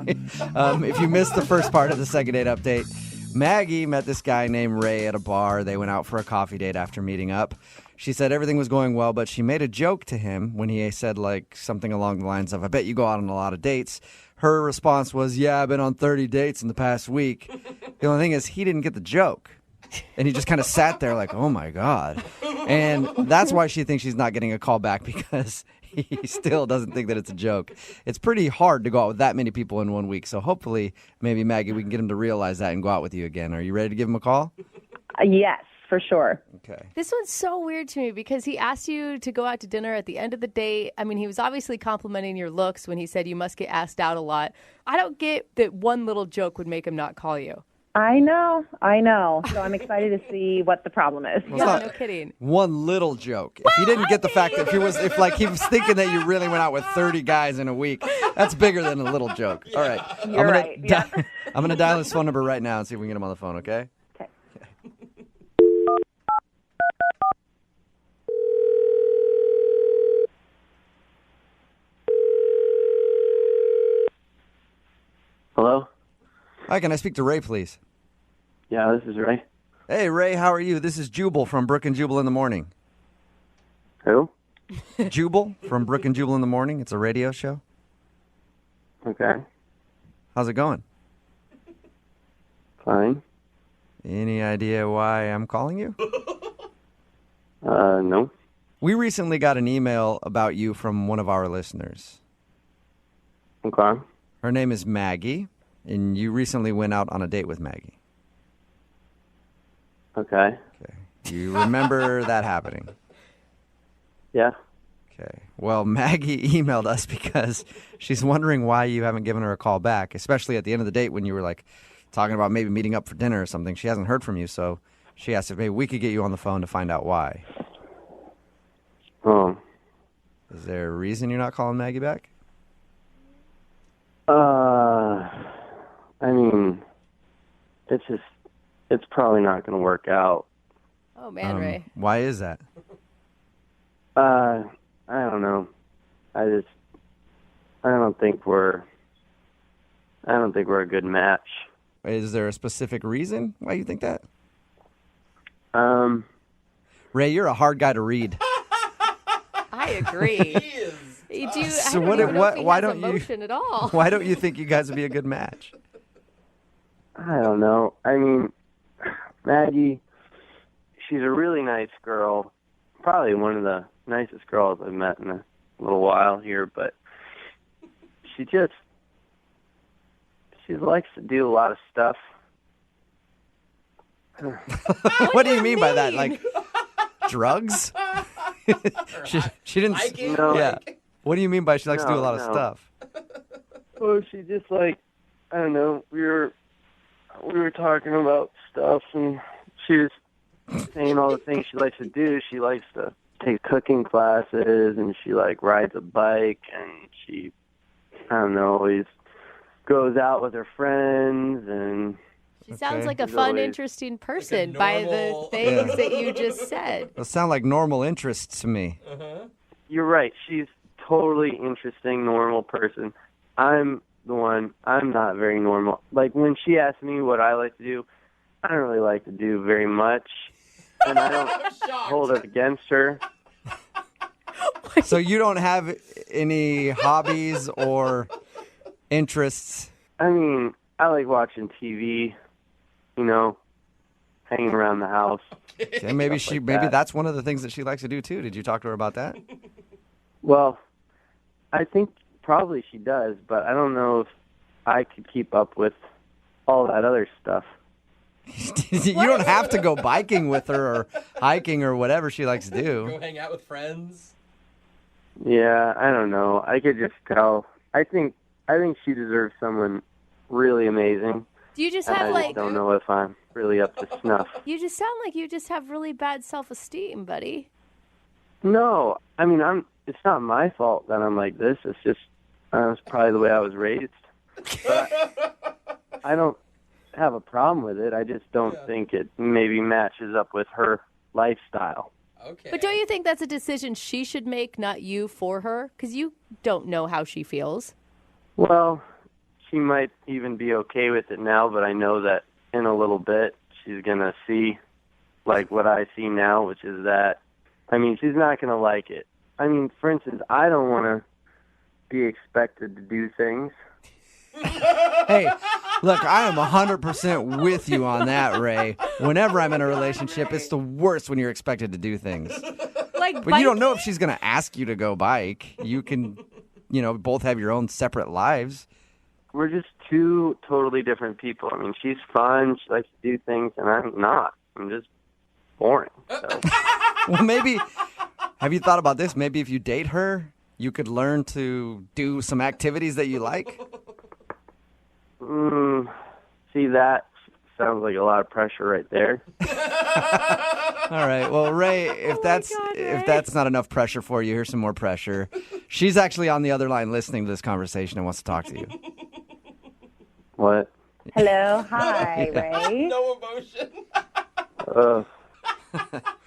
If you missed the first part of the second date update, Maggie met this guy named Ray at a bar. They went out for a coffee date after meeting up. She said everything was going well, but she made a joke to him when he said something along the lines of, I bet you go out on a lot of dates. Her response was, yeah, I've been on 30 dates in the past week. The only thing is he didn't get the joke. And he just kind of sat there like, oh, my God. And that's why she thinks she's not getting a call back, because he still doesn't think that it's a joke. It's pretty hard to go out with that many people in 1 week. So hopefully, maybe, Maggie, we can get him to realize that and go out with you again. Are you ready to give him a call? Yes, for sure. Okay. This one's so weird to me because he asked you to go out to dinner at the end of the date. I mean, he was obviously complimenting your looks when he said you must get asked out a lot. I don't get that one little joke would make him not call you. I know. So I'm excited to see what the problem is. Yeah, no kidding. One little joke. If he didn't get the fact that he was thinking that you really went out with 30 guys in a week, that's bigger than a little joke. All right. You're right. Yeah. I'm going to dial his phone number right now and see if we can get him on the phone, okay? Okay. Hello? Hi, can I speak to Ray, please? Yeah, this is Ray. Hey, Ray, how are you? This is Jubal from Brooke and Jubal in the Morning. Who? Jubal from Brooke and Jubal in the Morning. It's a radio show. Okay. How's it going? Fine. Any idea why I'm calling you? No. We recently got an email about you from one of our listeners. Okay. Her name is Maggie, and you recently went out on a date with Maggie. Okay. Do you remember that happening? Yeah. Okay. Well, Maggie emailed us because she's wondering why you haven't given her a call back, especially at the end of the date when you were like talking about maybe meeting up for dinner or something. She hasn't heard from you, so she asked if maybe we could get you on the phone to find out why. Oh. Is there a reason you're not calling Maggie back? I mean, it's probably not going to work out. Oh man, Ray. Why is that? I don't know. I don't think we're a good match. Is there a specific reason why you think that? Ray, you're a hard guy to read. I agree. So why don't emotion you? At all. Why don't you think you guys would be a good match? I don't know. I mean, Maggie, she's a really nice girl. Probably one of the nicest girls I've met in a little while here, but she likes to do a lot of stuff. What do you mean by that? Like drugs? she didn't. Hiking? No. Yeah. What do you mean by she likes to do a lot of stuff? Well, she just I don't know. We were talking about stuff, and she was saying all the things she likes to do. She likes to take cooking classes, and she rides a bike, and she, I don't know, always goes out with her friends, and She sounds like a fun, interesting person by the things that you just said. Those sound like normal interests to me. You're right. She's totally interesting, normal person. I'm not very normal. Like, when she asks me what I like to do, I don't really like to do very much, and I don't hold it against her. So you don't have any hobbies or interests? I mean, I like watching TV, hanging around the house. Okay, maybe that's one of the things that she likes to do too. Did you talk to her about that? Well, I think probably she does, but I don't know if I could keep up with all that other stuff. You don't have to go biking with her or hiking or whatever she likes to do. Go hang out with friends. Yeah, I don't know. I could just tell. I think she deserves someone really amazing. Do you just and have I just don't know if I'm really up to snuff. You just sound like you just have really bad self-esteem, buddy. No, I mean, it's not my fault that I'm like this. It's just that's probably the way I was raised. But I don't have a problem with it. I just don't think it maybe matches up with her lifestyle. Okay. But don't you think that's a decision she should make, not you for her? Because you don't know how she feels. Well, she might even be okay with it now, but I know that in a little bit she's going to see what I see now, which is that, I mean, she's not going to like it. I mean, for instance, I don't want to be expected to do things. Hey, look, I am 100% with you on that, Ray. Whenever I'm in a relationship, it's the worst when you're expected to do things. But you don't know if she's going to ask you to go bike. You can, both have your own separate lives. We're just two totally different people. I mean, she's fun. She likes to do things, and I'm not. I'm just boring. So. Well, maybe, have you thought about this? Maybe if you date her, you could learn to do some activities that you like? See, that sounds like a lot of pressure right there. All right. Well, Ray, if that's not enough pressure for you, here's some more pressure. She's actually on the other line listening to this conversation and wants to talk to you. What? Hello. Hi, Ray. No emotion.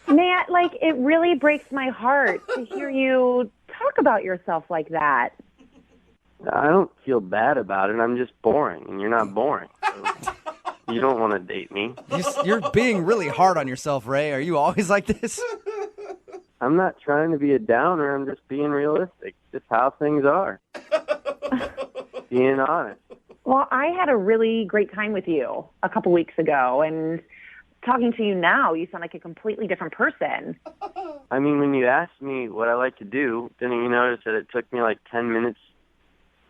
Man, it really breaks my heart to hear you talk about yourself like that. I don't feel bad about it. I'm just boring, and you're not boring. So you don't want to date me. You're being really hard on yourself, Ray. Are you always like this? I'm not trying to be a downer. I'm just being realistic. Just how things are. Being honest. Well, I had a really great time with you a couple weeks ago, and talking to you now, you sound like a completely different person. I mean, when you asked me what I like to do, didn't you notice that it took me 10 minutes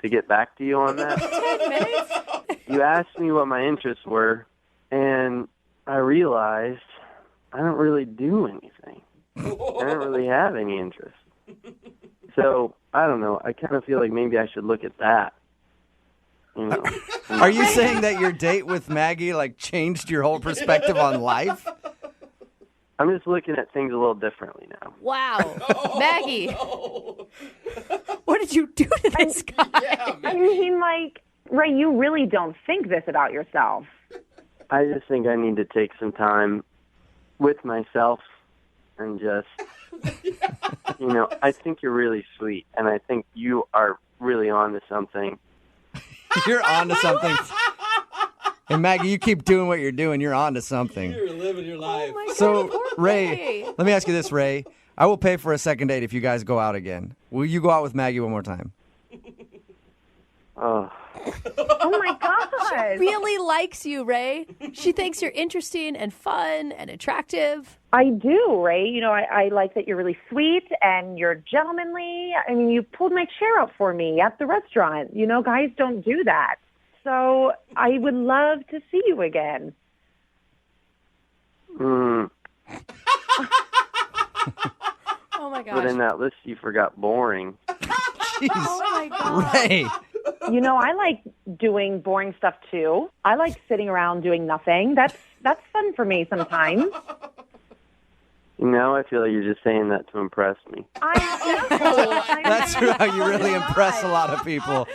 to get back to you on that. 10 minutes? You asked me what my interests were, and I realized I don't really do anything. I don't really have any interest. So, I don't know. I kind of feel like maybe I should look at that. You know. Are you saying that your date with Maggie like changed your whole perspective on life? I'm just looking at things a little differently now. Wow. Maggie. What did you do to this guy? I mean, like, Ray, you really don't think this about yourself. I just think I need to take some time with myself and just, you know, I think you're really sweet, and I think you are really onto something. You're onto something. And Maggie, you keep doing what you're doing. You're onto something. You're living your life. So, Ray, let me ask you this, Ray. I will pay for a second date if you guys go out again. Will you go out with Maggie one more time? Oh. Oh my God. She really likes you, Ray. She thinks you're interesting and fun and attractive. I do, Ray. You know, I like that you're really sweet and you're gentlemanly. I mean, you pulled my chair up for me at the restaurant. You know, guys don't do that. So I would love to see you again. Mm. Oh my gosh. But in that list, you forgot boring. Jeez. Oh my God. Ray. You know, I like doing boring stuff too. I like sitting around doing nothing. That's fun for me sometimes. Now I feel like you're just saying that to impress me. That's how you really impress a lot of people.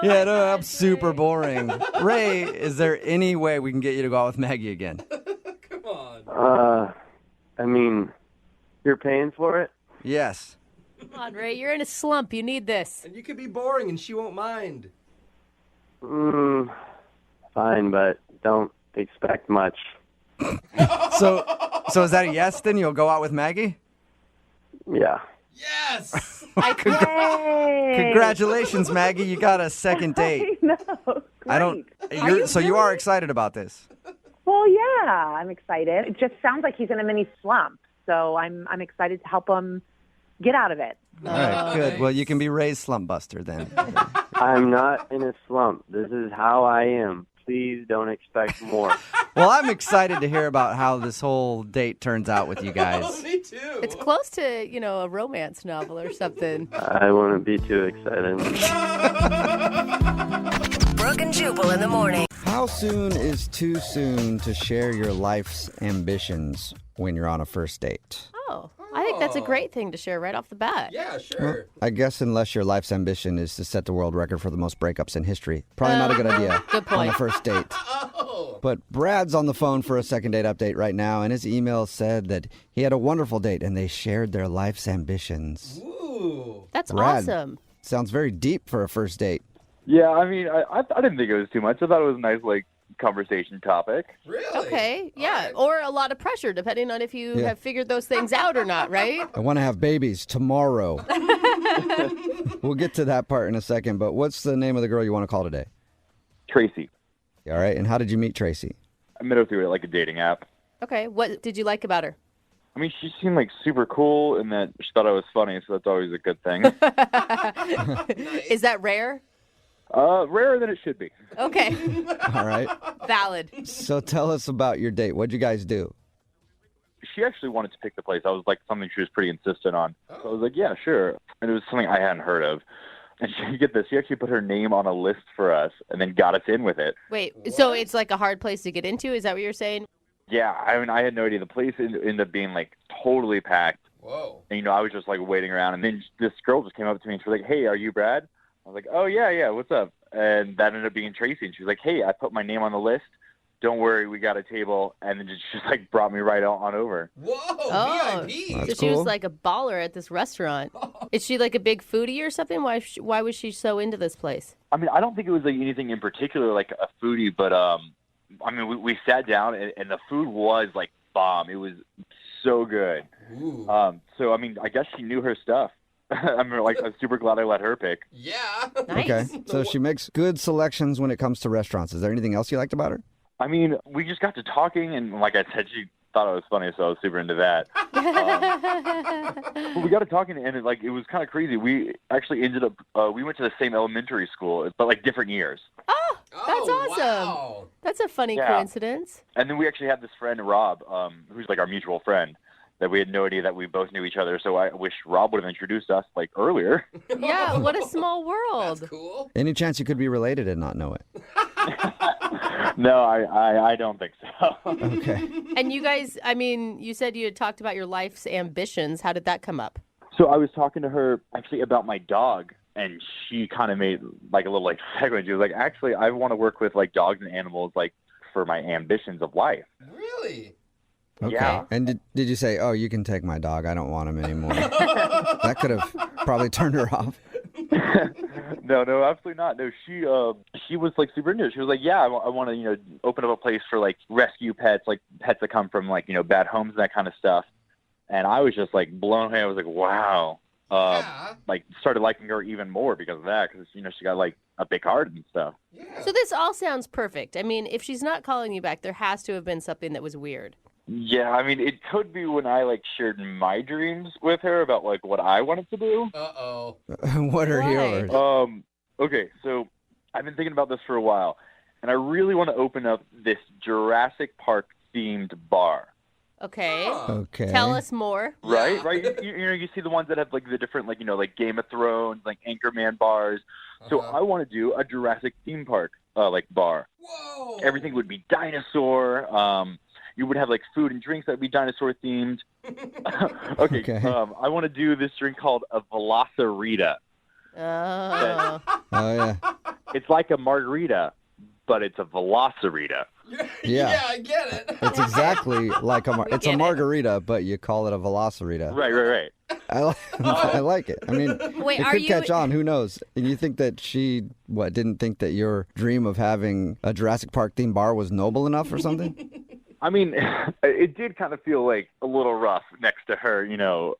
Yeah, no, I'm super boring. Ray, is there any way we can get you to go out with Maggie again? Come on. I mean, you're paying for it? Yes. Come on, Ray. You're in a slump. You need this. And you could be boring and she won't mind. Fine, but don't expect much. So is that a yes then? You'll go out with Maggie? Yeah. Yes! Congratulations, Maggie. You got a second date. I know. I don't. You are excited about this. Well, yeah, I'm excited. It just sounds like he's in a mini slump, so I'm excited to help him get out of it. All right, good. Well, you can be Ray's slump buster then. I'm not in a slump. This is how I am. Please don't expect more. Well, I'm excited to hear about how this whole date turns out with you guys. Me too. It's close to, you know, a romance novel or something. I wouldn't be too excited. Brooke and Jubal in the morning. How soon is too soon to share your life's ambitions when you're on a first date? Oh, I think that's a great thing to share right off the bat. Yeah, Well, sure. I guess unless your life's ambition is to set the world record for the most breakups in history. Probably not a good idea Good point. on a first date. But Brad's on the phone for a second date update right now, and his email said that he had a wonderful date and they shared their life's ambitions. Ooh. That's Brad, awesome. Sounds very deep for a first date. Yeah, I mean, I didn't think it was too much. I thought it was a nice, like, conversation topic. Really? Okay, yeah. Or a lot of pressure, depending on if you have figured those things out or not, right? I want to have babies tomorrow. We'll get to that part in a second, but what's the name of the girl you want to call today? Tracy. All right, and how did you meet Tracy? I met her through, like, a dating app. Okay, what did you like about her? I mean, she seemed, like, super cool and that she thought I was funny, so that's always a good thing. Is that rare? Rarer than it should be. Okay. All right. Valid. So tell us about your date. What'd you guys do? She actually wanted to pick the place. I was like something she was pretty insistent on. So I was like, yeah, sure. And it was something I hadn't heard of. And she, get this, she actually put her name on a list for us and then got us in with it. Wait, so it's like a hard place to get into? Is that what you're saying? Yeah, I mean, I had no idea. The place ended up being like totally packed. Whoa. And, I was just like waiting around. And then this girl just came up to me and she was like, hey, are you Brad? I was like, oh, yeah, what's up? And that ended up being Tracy. And she was like, hey, I put my name on the list. Don't worry, we got a table. And then just like brought me right on over. Whoa, Oh, VIP. so she was like a baller at this restaurant. Is she like a big foodie or something? Why was she so into this place? I mean, I don't think it was like anything in particular like a foodie, but I mean, we sat down and the food was like bomb. It was so good. Ooh. So, I mean, I guess she knew her stuff. I'm super glad I let her pick. Yeah. Nice. Okay, so she makes good selections when it comes to restaurants. Is there anything else you liked about her? I mean, we just got to talking, and like I said, she thought it was funny, so I was super into that. But we got to talking, and it was kind of crazy. We actually ended up we went to the same elementary school, but like different years. Oh, that's awesome. Wow. That's a funny Yeah. coincidence. And then we actually had this friend Rob, who's like our mutual friend, that we had no idea that we both knew each other. So I wish Rob would have introduced us like earlier. Yeah, what a small world. Cool. Any chance you could be related and not know it? No, I don't think so. Okay. And you guys, I mean, you said you had talked about your life's ambitions. How did that come up? So I was talking to her actually about my dog, and she kind of made like a little like segue. She was like, actually, I want to work with like dogs and animals like for my ambitions of life. Really? Okay. Yeah. And did you say, oh, you can take my dog. I don't want him anymore. That could have probably turned her off. No, absolutely not. No, she was like super into it. She was like, yeah, I want to, open up a place for like rescue pets, like pets that come from like, bad homes and that kind of stuff. And I was just like blown away. I was like, wow. Like started liking her even more because of that. Because, she got like a big heart and stuff. So this all sounds perfect. I mean, if she's not calling you back, there has to have been something that was weird. Yeah, I mean, it could be when I like shared my dreams with her about like what I wanted to do. Uh-oh. What are yours? Okay, so I've been thinking about this for a while, and I really want to open up this Jurassic Park themed bar. Okay. Okay. Tell us more. Right. You see the ones that have like the different like Game of Thrones, like Anchorman bars. So I want to do a Jurassic theme park like bar. Whoa. Everything would be dinosaur. You would have like food and drinks that would be dinosaur themed. Okay. I want to do this drink called a Velocirita. Oh. Oh, yeah. It's like a margarita, but it's a Velocirita. Yeah. I get it. It's exactly like it's a margarita, but you call it a Velocirita. Right. I like it. I mean, Wait, it are could you- catch on. Who knows? And you think that she, didn't think that your dream of having a Jurassic Park themed bar was noble enough or something? I mean, it did kind of feel like a little rough next to her,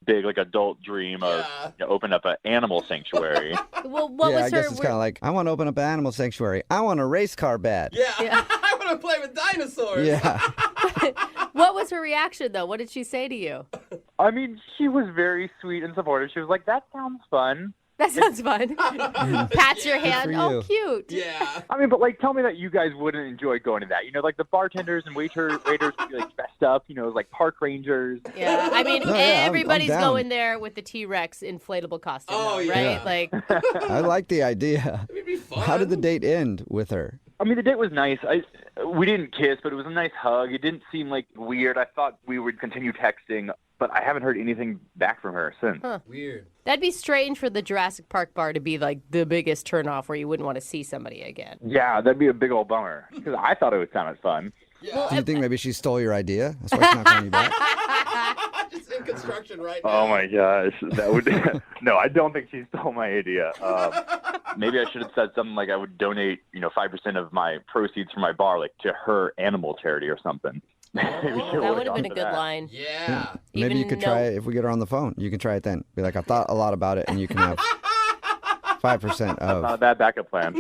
big like adult dream of open up an animal sanctuary. Well, what I was guess her? it's kind of like, I want to open up an animal sanctuary. I want a race car bed. Yeah. I want to play with dinosaurs. Yeah. What was her reaction though? What did she say to you? I mean, she was very sweet and supportive. She was like, that sounds fun. That sounds fun. Pats your hand. for Oh, you. cute. Yeah. I mean, but like, tell me that you guys wouldn't enjoy going to that. Like the bartenders and waiters would be like dressed up, like park rangers. Yeah, I mean, No, yeah, I'm everybody's down. going there with the T-Rex inflatable costume, Oh, though, yeah. right? Like, I like the idea. It'd be fun. How did the date end with her? I mean, the date was nice. We didn't kiss, but it was a nice hug. It didn't seem like weird. I thought we would continue texting, but I haven't heard anything back from her since. huh. Weird. That'd be strange for the Jurassic Park bar to be like the biggest turnoff where you wouldn't want to see somebody again. Yeah, that'd be a big old bummer because I thought it would sound fun. Do you think maybe she stole your idea? That's why she's not calling you back? It's in construction right now. Oh my gosh, that would no. I don't think she stole my idea. Maybe I should have said something like I would donate, 5% of my proceeds from my bar, like to her animal charity or something. That would have been a good line. Yeah. Maybe you could try it if we get her on the phone. You can try it then. Be like, I've thought a lot about it, and you can have 5% of. Not a bad backup plan.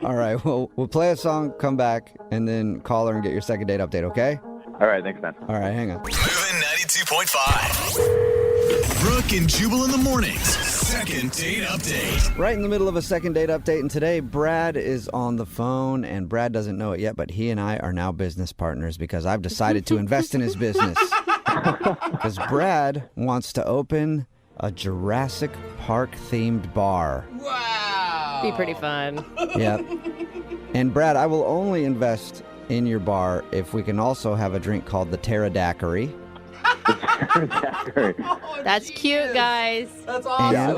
All right, well, we'll play a song, come back, and then call her and get your second date update, okay? All right, thanks, man. All right, hang on. Moving 92.5. Brooke and Jubal in the mornings. Second date update. Right in the middle of a second date update, and today Brad is on the phone, and Brad doesn't know it yet, but he and I are now business partners because I've decided to invest in his business. Because Brad wants to open a Jurassic Park themed bar. Wow. Be pretty fun. Yep. And Brad, I will only invest in your bar if we can also have a drink called the pterodactyl. That's cute, guys. That's awesome. Yeah,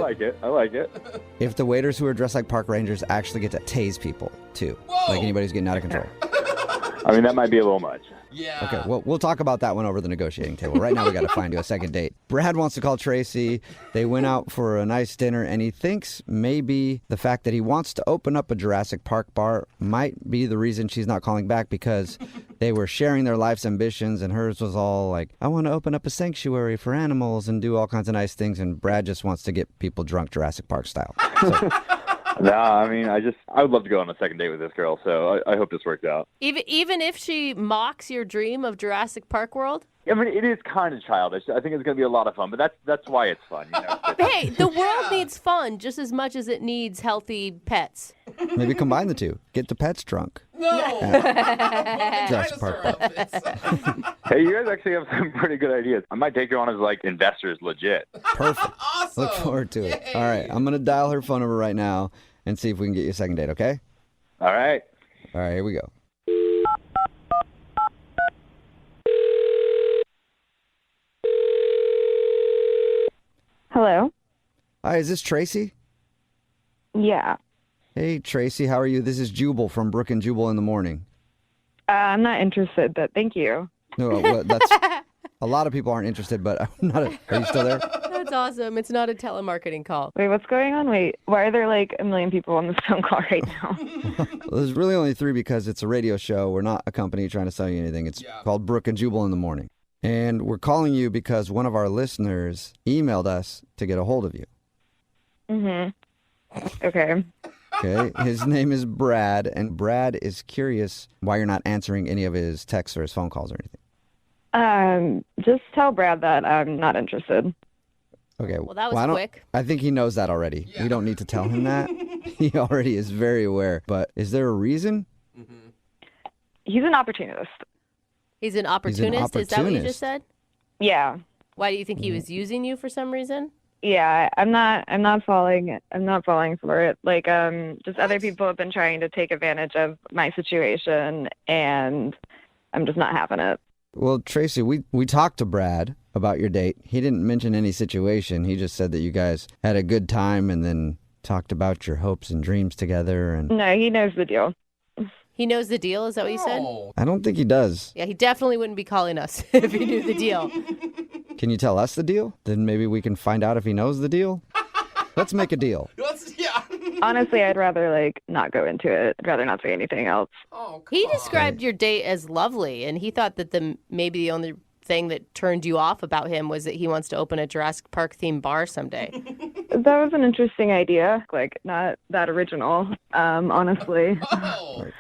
I like it. If the waiters who are dressed like park rangers actually get to tase people, too. Whoa. Like anybody's getting out of control. I mean, that might be a little much. Yeah. Okay, well, we'll talk about that one over the negotiating table. Right now, we got to find you a second date. Brad wants to call Tracy. They went out for a nice dinner, and he thinks maybe the fact that he wants to open up a Jurassic Park bar might be the reason she's not calling back, because they were sharing their life's ambitions, and hers was all like, I want to open up a sanctuary for animals and do all kinds of nice things, and Brad just wants to get people drunk Jurassic Park style. So No, I mean, I would love to go on a second date with this girl, so I hope this works out. Even if she mocks your dream of Jurassic Park World? I mean, it is kind of childish. I think it's going to be a lot of fun, but that's why it's fun. You know? Hey, the world needs fun just as much as it needs healthy pets. Maybe combine the two. Get the pets drunk. No. Jurassic Park. Hey, you guys actually have some pretty good ideas. I might take her on as like investors, legit. Perfect. Awesome. Look forward to it. Yay. All right, I'm going to dial her phone number right now and see if we can get you a second date, okay? All right. All right, here we go. Hello? Hi, is this Tracy? Yeah. Hey, Tracy, how are you? This is Jubal from Brooke and Jubal in the morning. I'm not interested, but thank you. No, well, that's a lot of people aren't interested, but I'm not. Are you still there? That's awesome. It's not a telemarketing call. Wait, what's going on? Wait, why are there like a million people on this phone call right now? Well, there's really only 3 because it's a radio show. We're not a company trying to sell you anything. It's called Brooke and Jubal in the morning. And we're calling you because one of our listeners emailed us to get a hold of you. Okay. Okay. His name is Brad, and Brad is curious why you're not answering any of his texts or his phone calls or anything. Just tell Brad that I'm not interested. Okay. Well, that was I don't- quick. I think he knows that already. We don't need to tell him that. He already is very aware. But is there a reason? He's an opportunist. He's an opportunist? Is that what you opportunist. just said? Yeah. Why do you think he was using you for some reason? Yeah, I'm not falling for it. Like, just other people have been trying to take advantage of my situation, and I'm just not having it. Well, Tracy, we talked to Brad about your date. He didn't mention any situation. He just said that you guys had a good time and then talked about your hopes and dreams together. And No, he knows the deal. He knows the deal? Is that what you said? I don't think he does. Yeah, he definitely wouldn't be calling us if he knew the deal. Can you tell us the deal? Then maybe we can find out if he knows the deal. Let's make a deal. Honestly, I'd rather like not go into it. I'd rather not say anything else. He described your date as lovely, and he thought that maybe the only thing that turned you off about him was that he wants to open a Jurassic Park themed bar someday. That was an interesting idea. Like, not that original, honestly.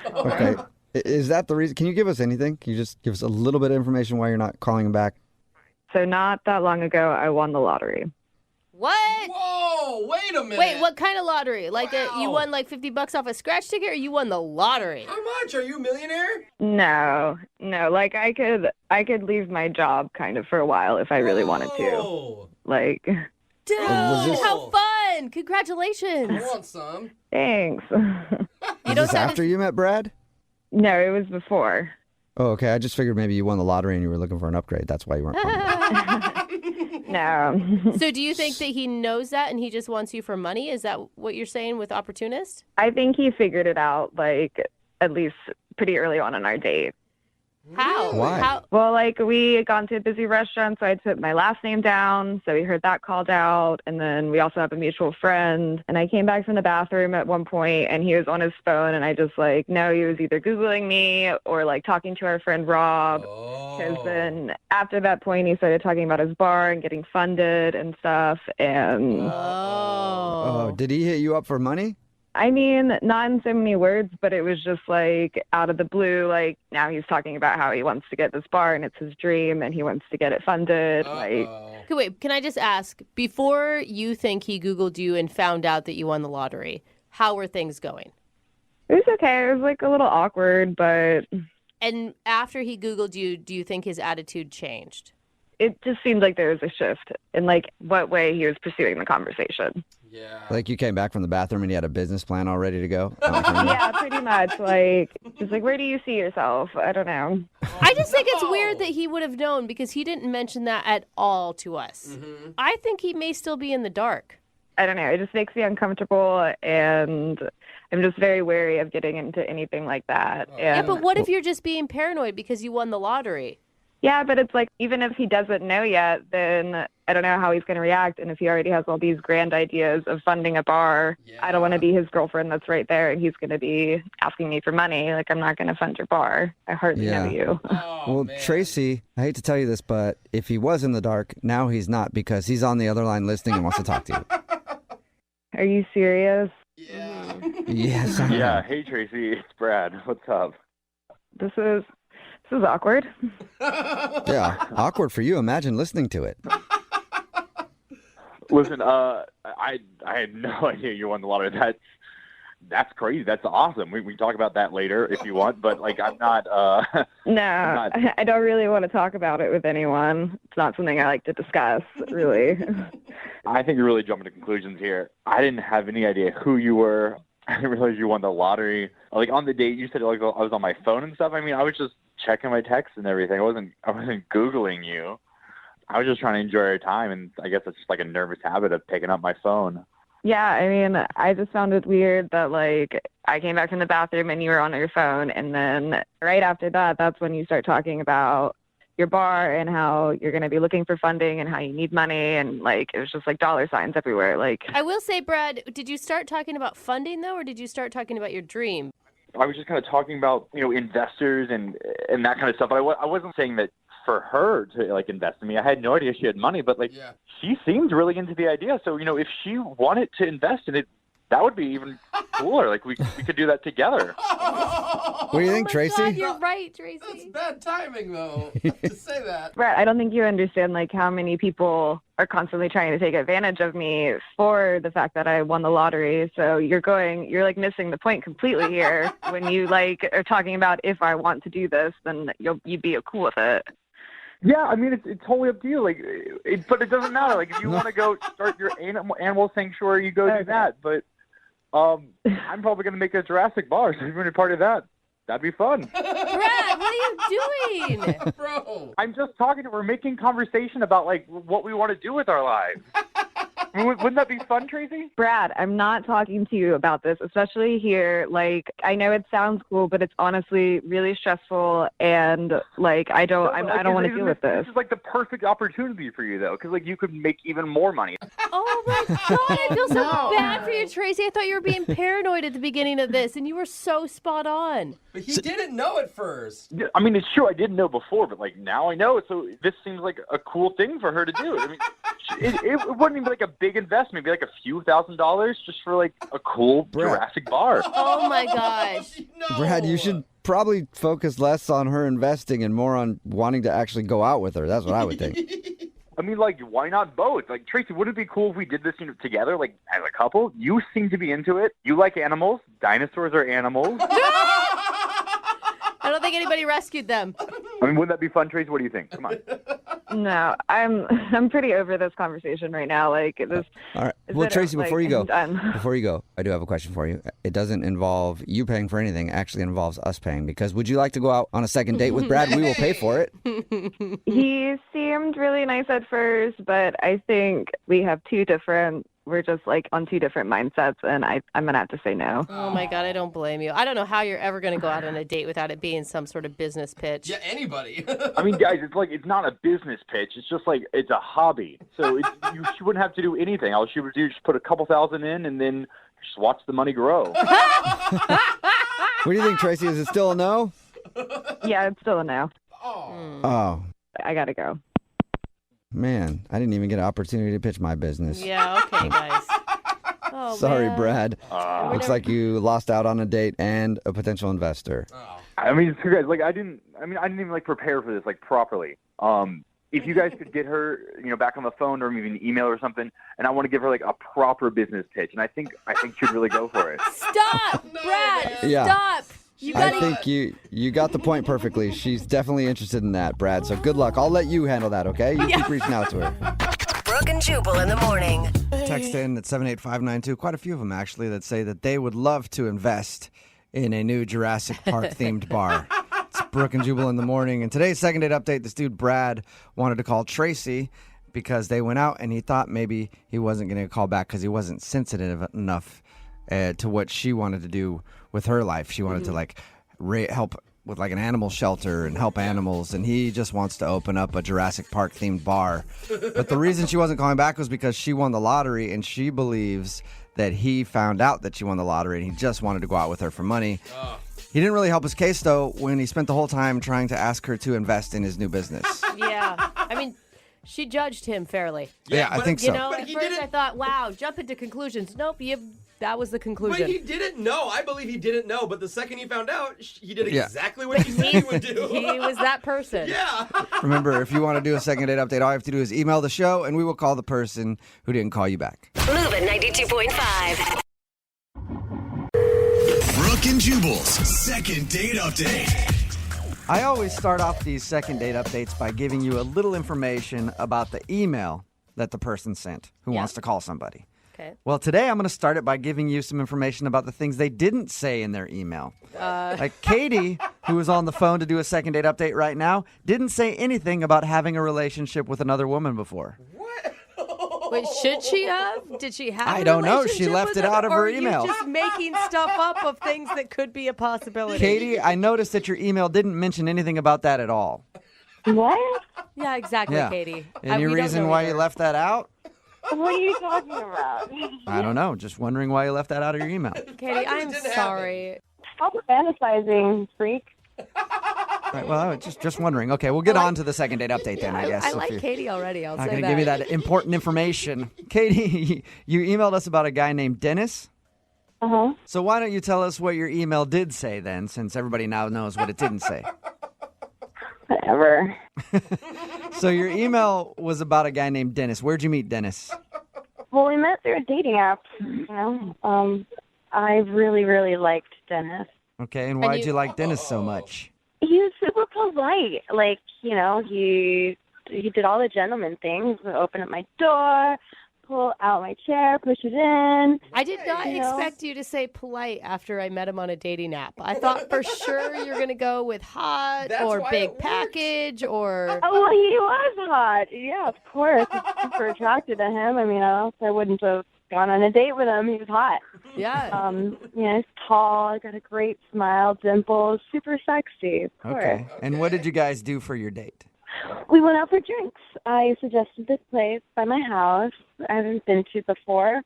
Okay. Is that the reason? Can you give us anything? Can you just give us a little bit of information why you're not calling him back? So not that long ago, I won the lottery. What? Whoa, wait a minute. Wait, what kind of lottery? Like you won like $50 off a scratch ticket, or you won the lottery? How much? Are you a millionaire? No. Like I could leave my job kind of for a while if I really wanted to. Like, Dude, how fun! Congratulations. I want some. thanks. Is this after you met Brad? No, it was before. Oh, okay. I just figured maybe you won the lottery and you were looking for an upgrade. That's why you weren't calling back. No. So do you think that he knows that and he just wants you for money? Is that what you're saying with opportunist? I think he figured it out, like, at least pretty early on in our date. How? Why? How? Well, like, we had gone to a busy restaurant, so I put my last name down, so he heard that called out, and then we also have a mutual friend, and I came back from the bathroom at one point, and he was on his phone, and I just, like, no, he was either Googling me or, like, talking to our friend Rob, because then after that point, he started talking about his bar and getting funded and stuff, and... Oh, did he hit you up for money? I mean, not in so many words, but it was just like out of the blue, like now he's talking about how he wants to get this bar and it's his dream and he wants to get it funded. Like, Okay, wait, can I just ask, before you think he Googled you and found out that you won the lottery, how were things going? it was okay. It was like a little awkward, but And after he Googled you, do you think his attitude changed? it just seemed like there was a shift in like what way he was pursuing the conversation. Like you came back from the bathroom and you had a business plan all ready to go? Yeah, pretty much. Like, just like, where do you see yourself? I don't know. I just think it's weird that he would have known because he didn't mention that at all to us. I think he may still be in the dark. I don't know. It just makes me uncomfortable, and I'm just very wary of getting into anything like that. Yeah, And, but what if you're just being paranoid because you won the lottery? yeah, but it's like, even if he doesn't know yet, then I don't know how he's going to react. And if he already has all these grand ideas of funding a bar, I don't want to be his girlfriend that's right there, and he's going to be asking me for money. Like, I'm not going to fund your bar. I hardly know you. Well, Tracy, I hate to tell you this, but if he was in the dark, now he's not because he's on the other line listening and wants to talk to you. Are you serious? Yes. Yeah. Hey, Tracy. It's Brad. What's up? This is awkward. Yeah. Awkward for you. Imagine listening to it. Listen, I had no idea you won the lottery. That's crazy. That's awesome. We can talk about that later if you want, but like I'm not. No, I'm I don't really want to talk about it with anyone. It's not something I like to discuss, really. I think you're really jumping to conclusions here. I didn't have any idea who you were. I didn't realize you won the lottery. Like on the date, you said like I was on my phone and stuff. I mean, I was just checking my texts and everything. I wasn't Googling you. I was just trying to enjoy our time, and I guess it's just like a nervous habit of picking up my phone. Yeah, I mean, I just found it weird that, like, I came back from the bathroom and you were on your phone, and then right after that, that's when you start talking about your bar and how you're going to be looking for funding and how you need money, and, like, it was just, like, dollar signs everywhere. Like, I will say, Brad, did you start talking about funding, though, or did you start talking about your dream? I was just kind of talking about, investors and that kind of stuff. But I wasn't saying that for her to like invest in me. I had no idea she had money, but she seemed really into the idea. So, if she wanted to invest in it, that would be even cooler. Like we could do that together. What do you think, Tracy? God, you're right, Tracy. That's bad timing, though, to say that. Brett, I don't think you understand, like, how many people are constantly trying to take advantage of me for the fact that I won the lottery. So you're like missing the point completely here. When you like are talking about if I want to do this, then you'd be cool with it. Yeah, I mean, it's totally up to you. Like, but it doesn't matter. Like, if you want to go start your animal sanctuary, you go do that. But I'm probably going to make a Jurassic bar, so if you want to be part of that, that'd be fun. Brad, what are you doing? Bro. I'm just talking. We're making conversation about, like, what we want to do with our lives. I mean, wouldn't that be fun, Tracy? Brad, I'm not talking to you about this, especially here. Like, I know it sounds cool, but it's honestly really stressful, and like I don't want to deal with this. This is like the perfect opportunity for you, though, because like you could make even more money. Oh my God, I feel so bad for you, Tracy. I thought you were being paranoid at the beginning of this, and you were so spot on. But he didn't know at first. I mean, it's true. I didn't know before, but like now I know. So this seems like a cool thing for her to do. I mean, it wouldn't even be like a big investment. It'd be like a few $1,000s just for like a cool Jurassic bar. Oh my gosh. No. Brad, you should probably focus less on her investing and more on wanting to actually go out with her. That's what I would think. I mean, like, why not both? Like, Tracy, wouldn't it be cool if we did this together, like, as a couple? You seem to be into it. You like animals. Dinosaurs are animals. I don't think anybody rescued them. I mean, wouldn't that be fun, Tracy? What do you think? Come on. No, I'm pretty over this conversation right now. Like this. All right. Well, Tracy, before you go, I do have a question for you. It doesn't involve you paying for anything. It actually involves us paying. Because would you like to go out on a second date with Brad? We will pay for it. He seemed really nice at first, but I think we're just like on two different mindsets, and I'm gonna have to say no. Oh my God, I don't blame you. I don't know how you're ever gonna go out on a date without it being some sort of business pitch. Yeah, anybody. I mean, guys, it's not a business pitch. It's just like it's a hobby. So she wouldn't have to do anything. All she would do is just put a couple thousand in, and then just watch the money grow. What do you think, Tracy? Is it still a no? Yeah, it's still a no. Oh. I gotta go. Man, I didn't even get an opportunity to pitch my business. Yeah, okay, guys. Oh, Sorry, man. Brad. Looks like you lost out on a date and a potential investor. I mean, so guys, like I didn't even like prepare for this like properly. If you guys could get her, back on the phone or maybe an email or something, and I want to give her like a proper business pitch, and I think she'd really go for it. Stop, Brad. Yeah. Stop. I think you got the point perfectly. She's definitely interested in that, Brad. So good luck. I'll let you handle that, okay? You keep reaching out to her. Brooke and Jubal in the morning. Text in at 78592. Quite a few of them, actually, that say that they would love to invest in a new Jurassic Park-themed bar. It's Brooke and Jubal in the morning. And today's second date update, this dude, Brad, wanted to call Tracy because they went out and he thought maybe he wasn't going to call back because he wasn't sensitive enough to what she wanted to do with her life. She wanted to like help with like an animal shelter and help animals, and he just wants to open up a Jurassic Park themed bar. But the reason she wasn't calling back was because she won the lottery, and she believes that he found out that she won the lottery and he just wanted to go out with her for money. He didn't really help his case though when he spent the whole time trying to ask her to invest in his new business. Yeah, I mean, she judged him fairly. Yeah, I think so. You know, at first I thought, wow, jump into conclusions. Nope, That was the conclusion. But he didn't know. I believe he didn't know. But the second he found out, he did Yeah. exactly what he said he would do. He was that person. Yeah. Remember, if you want to do a second date update, all you have to do is email the show, and we will call the person who didn't call you back. Moving 92.5. Brooke and Jubal's second date update. I always start off these second date updates by giving you a little information about the email that the person sent who wants to call somebody. Okay. Well, today I'm going to start it by giving you some information about the things they didn't say in their email. Like Katie, who is on the phone to do a second date update right now, didn't say anything about having a relationship with another woman before. Wait, should she have? Did she have? I a don't know. She relationship left with it him, out of or her are you email. just making stuff up of things that could be a possibility. Katie, I noticed that your email didn't mention anything about that at all. What? Yeah, exactly, Yeah. Katie. Any we don't reason know why either. you left that out? What are you talking about? I don't know. Just wondering why you left that out of your email. Katie, I'm sorry. Stop fantasizing, freak. All right, well, I was just wondering. Okay, we'll get on to the second date update then, I guess. I if like you're Katie already. I'll not say going that. to give me that important information. Katie, you emailed us about a guy named Dennis. Uh-huh. So why don't you tell us what your email did say then, since everybody now knows what it didn't say? Whatever. So your email was about a guy named Dennis. Where'd you meet Dennis? Well, we met through a dating app, you know. I really, really liked Dennis. Okay, and why'd you like Dennis so much? He was super polite. Like, you know, he did all the gentleman things. Open up my door, pull out my chair, push it in. I did not expect you to say polite after I met him on a dating app. I thought for sure you're going to go with hot or big package or... Oh, well, he was hot. Yeah, of course. I'm super attracted to him. I mean, else I wouldn't have gone on a date with him. He was hot. Yeah. You know, he's tall, got a great smile, dimples, super sexy. Of course. Okay, and what did you guys do for your date? We went out for drinks. I suggested this place by my house I haven't been to before,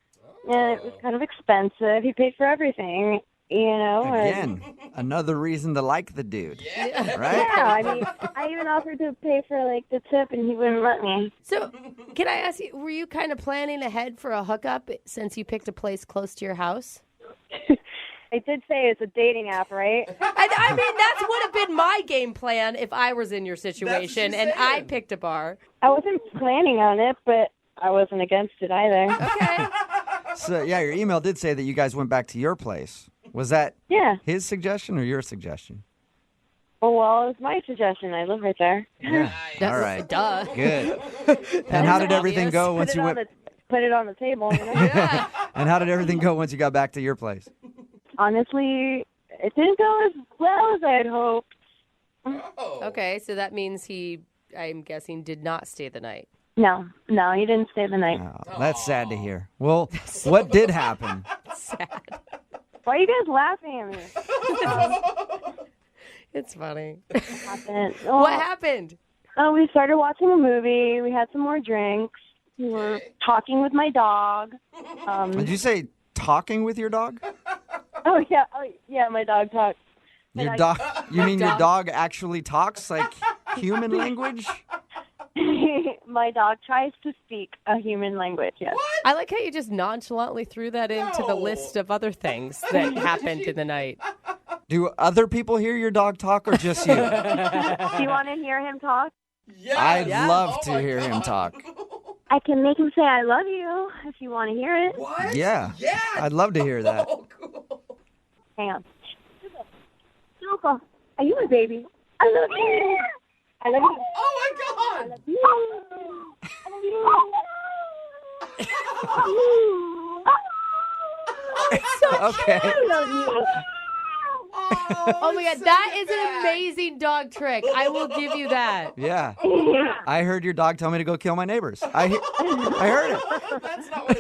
and it was kind of expensive. He paid for everything, you know. Again, another reason to like the dude. Yeah. Right? Yeah, I mean, I even offered to pay for, like, the tip, and he wouldn't let me. So, can I ask you, were you kind of planning ahead for a hookup since you picked a place close to your house? I did say it's a dating app, right? I mean, that would have been my game plan if I was in your situation and I picked a bar. I wasn't planning on it, but I wasn't against it either. Okay. So, yeah, your email did say that you guys went back to your place. Was that his suggestion or your suggestion? Oh, well, it was my suggestion. I live right there. Yeah. All right. Duh. Good. And how did everything go once you went? Put it on the table, you know? And how did everything go once you got back to your place? Honestly, it didn't go as well as I had hoped. Okay, so that means he, I'm guessing, did not stay the night. No, he didn't stay the night. Oh, that's sad to hear. Well, what did happen? Sad. Why are you guys laughing at me? It's funny. What happened? Oh, we started watching a movie. We had some more drinks. We were talking with my dog. Did you say talking with your dog? Oh, yeah, my dog talks. Your dog? You mean your dog actually talks like human language? My dog tries to speak a human language, yes. I like how you just nonchalantly threw that into the list of other things that happened in the night. Do other people hear your dog talk or just you? Do you want to hear him talk? I'd love to hear him talk. I can make him say I love you if you want to hear it. What? Yeah. I'd love to hear that. Hang on. Jubal, are you my baby? I love you. I love you. Oh, my God. I love you. I love you. Okay. I love you. Oh my God, that is an amazing dog trick. I will give you that. Yeah. I heard your dog tell me to go kill my neighbors. I heard it.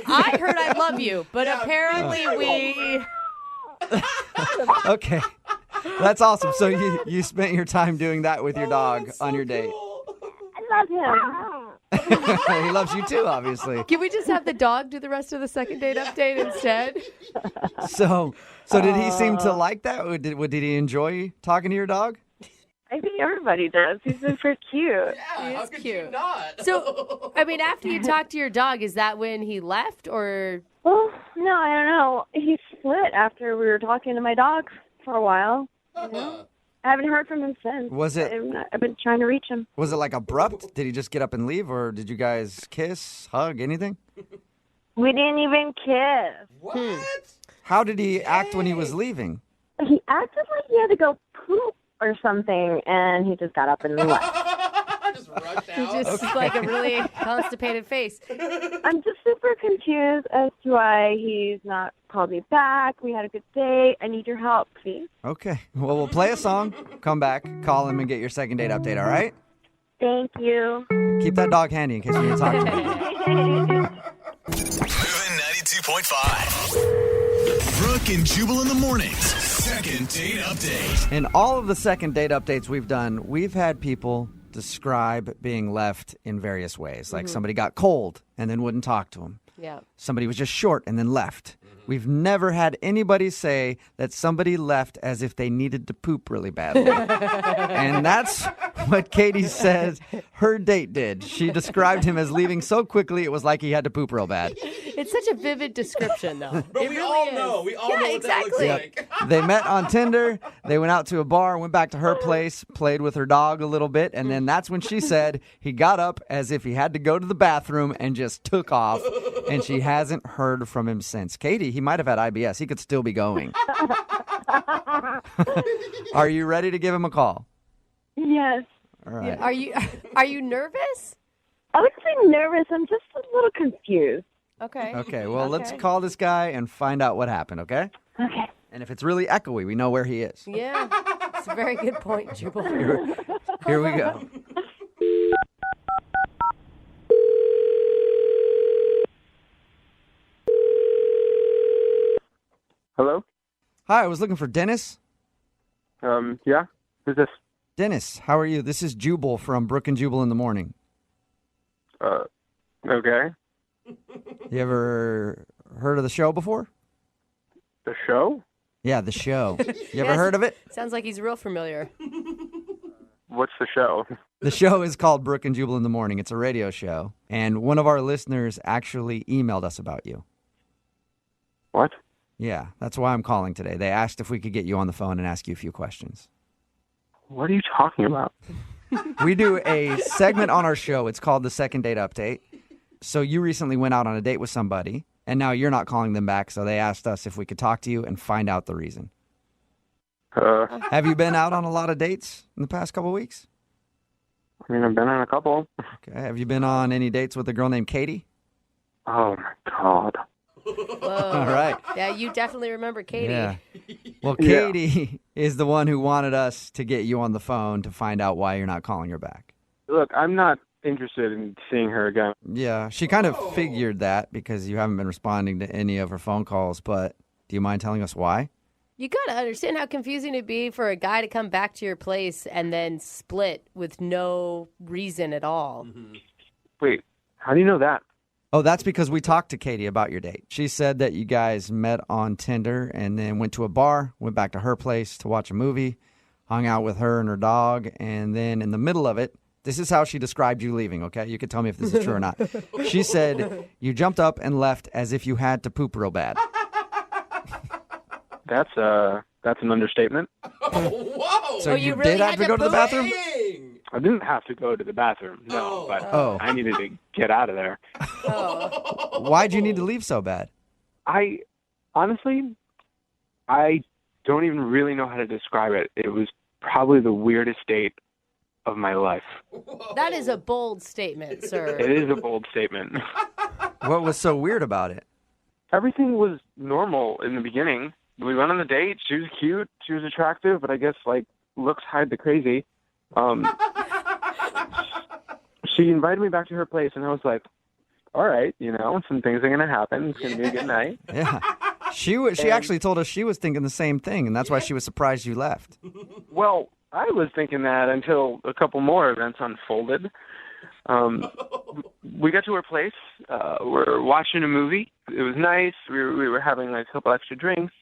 I heard I love you, but apparently we... Okay. That's awesome. So you spent your time doing that with your dog on your date. I love him. He loves you too, obviously. Can we just have the dog do the rest of the second date update instead? So did he seem to like that? Did he enjoy talking to your dog? I think everybody does. He's super cute. He is cute. So, I mean, after you talked to your dog, is that when he left or... Well, No, I don't know. He split after we were talking to my dog for a while. You know? I haven't heard from him since. Was it- I've been trying to reach him. Was it like abrupt? Did he just get up and leave, or did you guys kiss, hug, anything? We didn't even kiss. What? How did he act when he was leaving? He acted like he had to go poop or something, and he just got up and left. Just rushed He out. just like a really constipated face. I'm just super confused as to why he's not called me back. We had a good date. I need your help, please. Okay. Well, we'll play a song, come back, call him, and get your second date update, all right? Thank you. Keep that dog handy in case we need to talk to him. Moving 92.5. Brooke and Jubal in the mornings. Second date update. In all of the second date updates we've done, we've had people describe being left in various ways. Like somebody got cold and then wouldn't talk to him. Yeah. Somebody was just short and then left. We've never had anybody say that somebody left as if they needed to poop really badly. And that's what Katie says her date did. She described him as leaving so quickly it was like he had to poop real bad. It's such a vivid description, though. But It we really all is. know. We all Yeah, know what exactly. that looks like. They met on Tinder. They went out to a bar, went back to her place, played with her dog a little bit, and then that's when she said he got up as if he had to go to the bathroom and just took off, and she hasn't heard from him since. Katie, he might have had IBS. He could still be going. Are you ready to give him a call? Yes. All right. Are you nervous? I wouldn't say nervous. I'm just a little confused. Okay. Okay, well, let's call this guy and find out what happened, okay? Okay. And if it's really echoey, we know where he is. Yeah. It's a very good point, Jubal. Here we go. Hello? Hi, I was looking for Dennis. Yeah? Who's this? Dennis, how are you? This is Jubal from Brooke and Jubal in the morning. Okay. You ever heard of the show before? The show? Yeah, the show. You ever Yes. heard of it? Sounds like he's real familiar. What's the show? The show is called Brooke and Jubal in the Morning. It's a radio show. And one of our listeners actually emailed us about you. What? Yeah, that's why I'm calling today. They asked if we could get you on the phone and ask you a few questions. What are you talking about? We do a segment on our show. It's called the Second Date Update. So you recently went out on a date with somebody, and now you're not calling them back, so they asked us if we could talk to you and find out the reason. Have you been out on a lot of dates in the past couple of weeks? I mean, I've been on a couple. Okay. Have you been on any dates with a girl named Katie? Oh, my God. Whoa. All right. Yeah, you definitely remember Katie. Yeah. Well, Yeah. Katie is the one who wanted us to get you on the phone to find out why you're not calling her back. Look, I'm not interested in seeing her again. Yeah, she kind of figured that because you haven't been responding to any of her phone calls, but do you mind telling us why? You got to understand how confusing it'd be for a guy to come back to your place and then split with no reason at all. Wait, how do you know that? Oh, that's because we talked to Katie about your date. She said that you guys met on Tinder and then went to a bar, went back to her place to watch a movie, hung out with her and her dog, and then in the middle of it, this is how she described you leaving, okay? You can tell me if this is true or not. She said you jumped up and left as if you had to poop real bad. That's an understatement. Whoa! So you you really did have had to to go to the poop? bathroom? Dang. I didn't have to go to the bathroom, no, but I needed to get out of there. Oh. Why'd you need to leave so bad? I don't even really know how to describe it. It was probably the weirdest date of my life. That is a bold statement, sir. It is a bold statement. What was so weird about it? Everything was normal in the beginning. We went on the date. She was cute. She was attractive, but I guess like looks hide the crazy. She invited me back to her place, and I was like, all right, some things are going to happen. It's going to be a good night. Yeah. She actually told us she was thinking the same thing, and that's why she was surprised you left. Well, I was thinking that until a couple more events unfolded. We got to her place. We're watching a movie. It was nice. We were having like a couple extra drinks.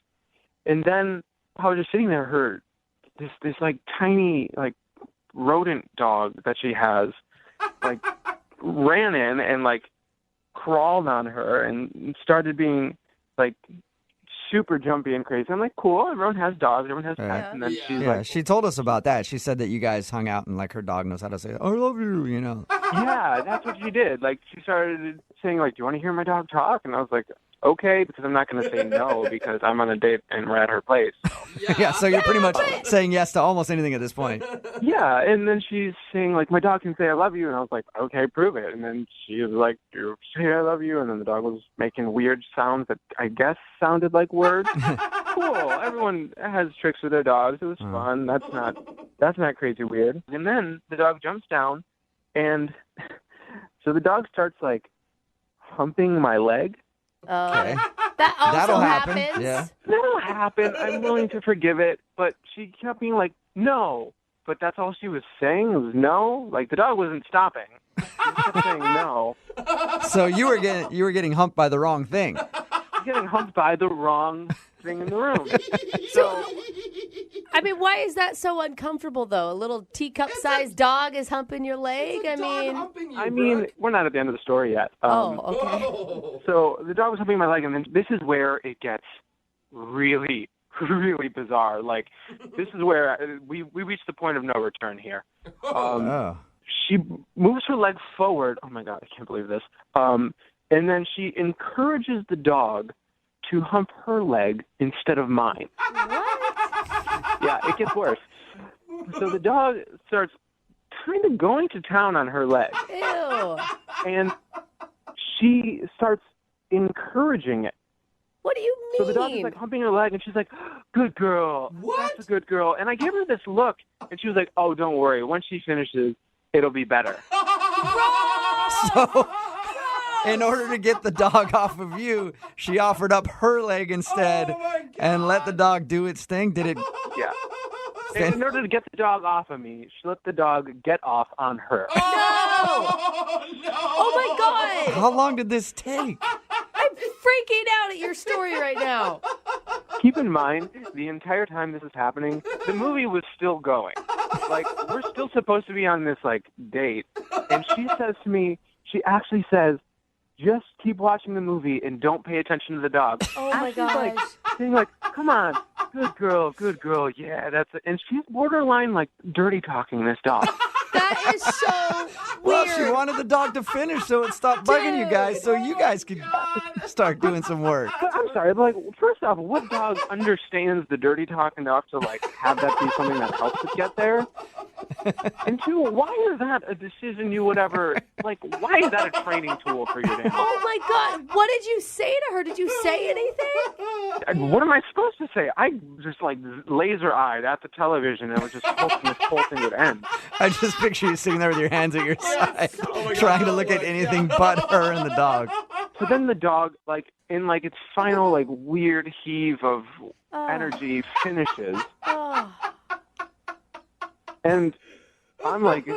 And then I was just sitting there, her this like tiny like rodent dog that she has like ran in and like crawled on her and started being like super jumpy and crazy. I'm like, cool. Everyone has dogs. Everyone has pets. And then she's like, she told us about that. She said that you guys hung out and like her dog knows how to say, I love you, you know. yeah, that's what she did. Like she started saying like, do you want to hear my dog talk? And I was like, okay, because I'm not going to say no because I'm on a date and we're at her place. Yeah, so you're pretty much saying yes to almost anything at this point. Yeah, and then she's saying, like, my dog can say I love you, and I was like, okay, prove it. And then she was like, you say I love you, and then the dog was making weird sounds that I guess sounded like words. Cool, everyone has tricks with their dogs. It was fun. That's not crazy weird. And then the dog jumps down, and so the dog starts, like, humping my leg. Okay. That also That'll happen. happens. Yeah. That'll happen. I'm willing to forgive it. But she kept being like, no. But that's all she was saying was no. Like, the dog wasn't stopping. She kept saying no. So you were getting humped by the wrong thing. Getting humped by the wrong thing in the room. So, I mean, why is that so uncomfortable, though? A little teacup-sized dog is humping your leg? I mean, we're not at the end of the story yet. Okay. So the dog was humping my leg, and then this is where it gets really, really bizarre. Like, this is where we reached the point of no return here. She moves her leg forward. Oh, my God, I can't believe this. And then she encourages the dog to hump her leg instead of mine. What? Yeah, it gets worse. So the dog starts kind of going to town on her leg. Ew. And she starts encouraging it. What do you mean? So the dog is like humping her leg, and she's like, good girl. What? That's a good girl. And I gave her this look, and she was like, oh, don't worry. Once she finishes, it'll be better. So, in order to get the dog off of you, she offered up her leg instead and let the dog do its thing. Did it? Yeah. In order to get the dog off of me, she let the dog get off on her. No! Oh, my God! How long did this take? I'm freaking out at your story right now. Keep in mind, the entire time this is happening, the movie was still going. Like, we're still supposed to be on this, like, date. And she says to me, she actually says, just keep watching the movie and don't pay attention to the dog. Oh, my She's gosh. like, saying like, come on, good girl, yeah, that's it. And she's borderline, like, dirty talking this dog. That is so Well, weird. she wanted the dog to finish so it stopped bugging you guys so you guys could start doing some work. But I'm sorry, but, like, first off, what dog understands the dirty talk enough to, like, have that be something that helps it get there? And two, why is that a decision you would ever, like, why is that a training tool for your dad? Oh, my God. What did you say to her? Did you say anything? What am I supposed to say? I just, like, laser-eyed at the television and was just hoping this whole thing would end. I just picture you sitting there with your hands at your side, trying to look at anything but her and the dog. So then the dog, like, in, like, its final, like, weird heave of energy finishes. And I'm like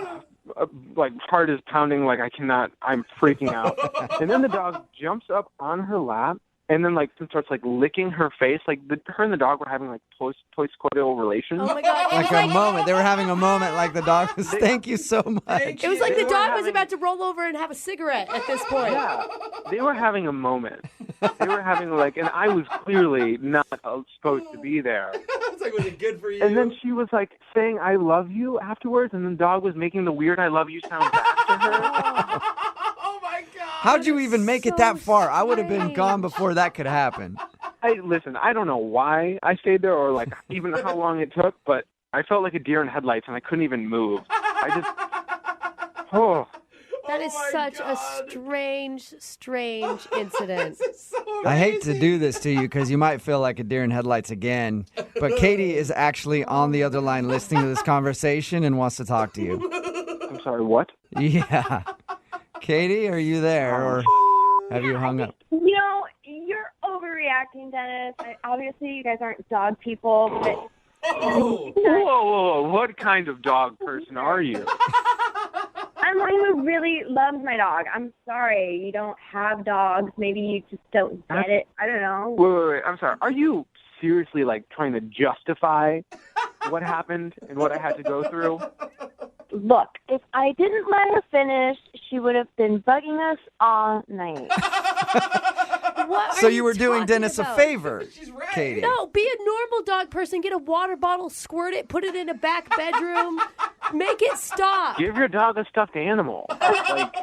heart is pounding, like I cannot, I'm freaking out. And then the dog jumps up on her lap and then like starts like licking her face. Like her and the dog were having like post-coital relations. Oh my God. Like a moment. They were having a moment like the dog was, thank you so much. It was like the dog was about to roll over and have a cigarette at this point. Yeah, they were having a moment. They were having like, and I was clearly not supposed to be there. It's like, was it good for you? And then she was like saying "I love you" afterwards, and then the dog was making the weird "I love you" sound back to her. Oh my God. How'd you even make it that far? I would have been gone before that could happen. Listen, I don't know why I stayed there or like even how long it took, but I felt like a deer in headlights and I couldn't even move. That is such a strange incident. I hate to do this to you because you might feel like a deer in headlights again, but Katie is actually on the other line listening to this conversation and wants to talk to you. I'm sorry, what? Yeah. Katie, are you there or have you hung up? You know, you're overreacting, Dennis. Obviously, you guys aren't dog people, but... Whoa. What kind of dog person are you? I'm one who really loves my dog. I'm sorry you don't have dogs. Maybe you just don't get it. I don't know. Wait. I'm sorry. Are you seriously, like, trying to justify what happened and what I had to go through? Look, if I didn't let her finish, she would have been bugging us all night. What So are you were doing talking Dennis about? a favor, Katie. No, be a normal dog person. Get a water bottle, squirt it, put it in a back bedroom. Make it stop. Give your dog a stuffed animal. Like,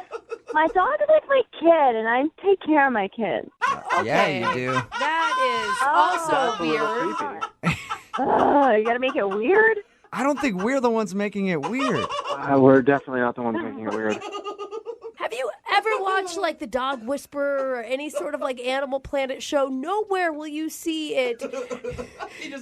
My dog is like my kid, and I take care of my kids. Yeah, you do. That is also weird. You gotta make it weird? I don't think we're the ones making it weird. we're definitely not the ones making it weird. Have you ever watched like the Dog Whisperer or any sort of like Animal Planet show? Nowhere will you see it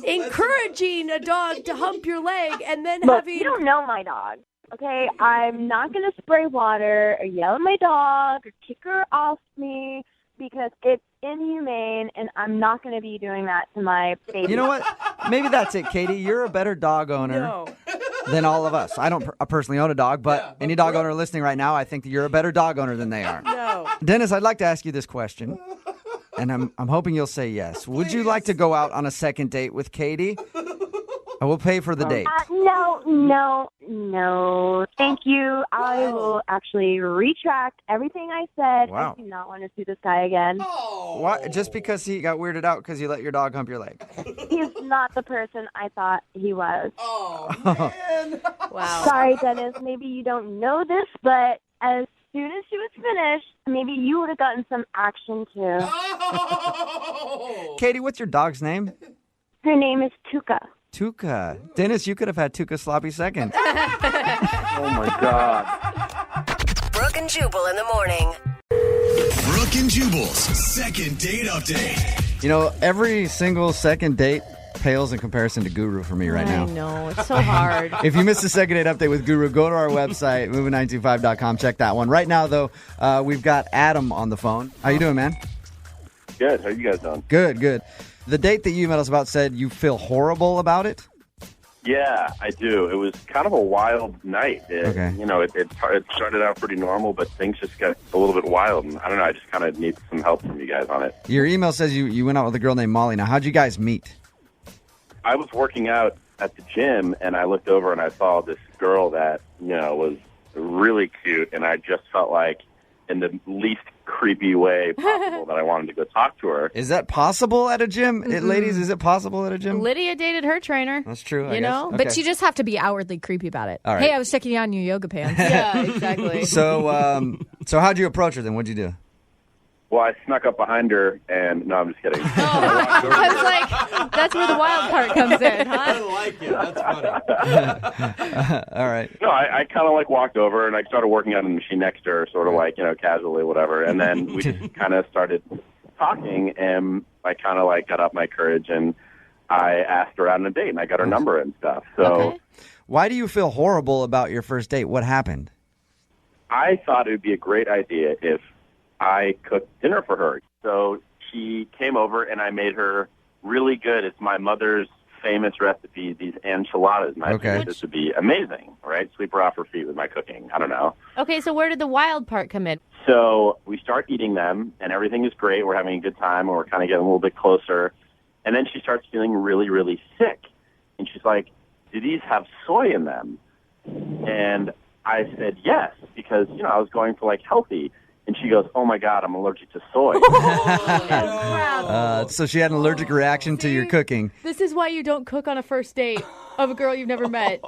encouraging a dog to hump your leg and then Look, having... you don't know my dog, okay? I'm not gonna spray water or yell at my dog or kick her off me because it's inhumane, and I'm not gonna be doing that to my baby. You know what? Maybe that's it, Katie. You're a better dog owner than all of us. I don't personally own a dog, but any dog owner listening right now, I think that you're a better dog owner than they are. No. Dennis, I'd like to ask you this question, and I'm hoping you'll say yes. Would you like to go out on a second date with Katie? I will pay for the date. No. Thank you. I will actually retract everything I said. Wow. I do not want to see this guy again. Why? Just because he got weirded out because you let your dog hump your leg? He's not the person I thought he was. Wow. Sorry, Dennis. Maybe you don't know this, but as soon as she was finished, maybe you would have gotten some action too. Katie, what's your dog's name? Her name is Tuka. Tuka. Dennis, you could have had Tuka sloppy second. Oh, my God. Brooke and Jubal in the morning. Brooke and Jubal's second date update. You know, every single second date pales in comparison to Guru for me right now. I know. It's so hard. If you missed the second date update with Guru, go to our website, moving925.com. Check that one. Right now, though, we've got Adam on the phone. How you doing, man? Good. How you guys doing? Good. The date that you emailed us about said you feel horrible about it? Yeah, I do. It was kind of a wild night. Okay. You know, it started out pretty normal, but things just got a little bit wild. And I don't know, I just kind of need some help from you guys on it. Your email says you went out with a girl named Molly. Now, how'd you guys meet? I was working out at the gym, and I looked over and I saw this girl that, was really cute, and I just felt like in the least creepy way possible that I wanted to go talk to her. Is that possible at a gym? Ladies, is it possible at a gym? Lydia dated her trainer. That's true, I You guess. know? Okay. But you just have to be outwardly creepy about it. All right. Hey, I was checking you out in your yoga pants. Yeah, exactly. So how'd you approach her then? What'd you do? Well, I snuck up behind her, and no, I'm just kidding. I was like, that's where the wild part comes in, huh? I like it. That's funny. All right. No, I kind of walked over and I started working on the machine next to her, sort of casually, whatever. And then we just kind of started talking, and I kind of got up my courage and I asked her out on a date, and I got her number and stuff. So Okay. Why do you feel horrible about your first date? What happened? I thought it would be a great idea if I cooked dinner for her. So she came over and I made her really good. It's my mother's famous recipe, these enchiladas. And I figured this would be amazing, right? Sweep her off her feet with my cooking. I don't know. Okay, so where did the wild part come in? So we start eating them, and everything is great. We're having a good time, and we're kind of getting a little bit closer. And then she starts feeling really, really sick. And she's like, do these have soy in them? And I said yes, because, I was going for, healthy. And she goes, oh, my God, I'm allergic to soy. So she had an allergic reaction to your cooking. This is why you don't cook on a first date of a girl you've never met.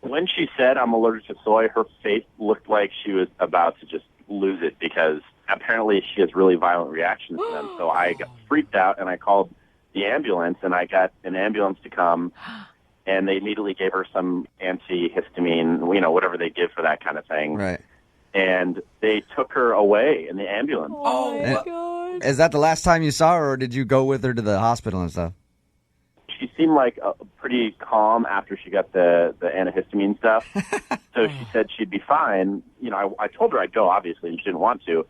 When she said I'm allergic to soy, her face looked like she was about to just lose it because apparently she has really violent reactions to them. So I got freaked out, and I called the ambulance, and I got an ambulance to come, and they immediately gave her some antihistamine, whatever they give for that kind of thing. Right. And they took her away in the ambulance. Oh, my God. Is that the last time you saw her, or did you go with her to the hospital and stuff? She seemed pretty calm after she got the antihistamine stuff. So she said she'd be fine. I told her I'd go, obviously, and she didn't want to.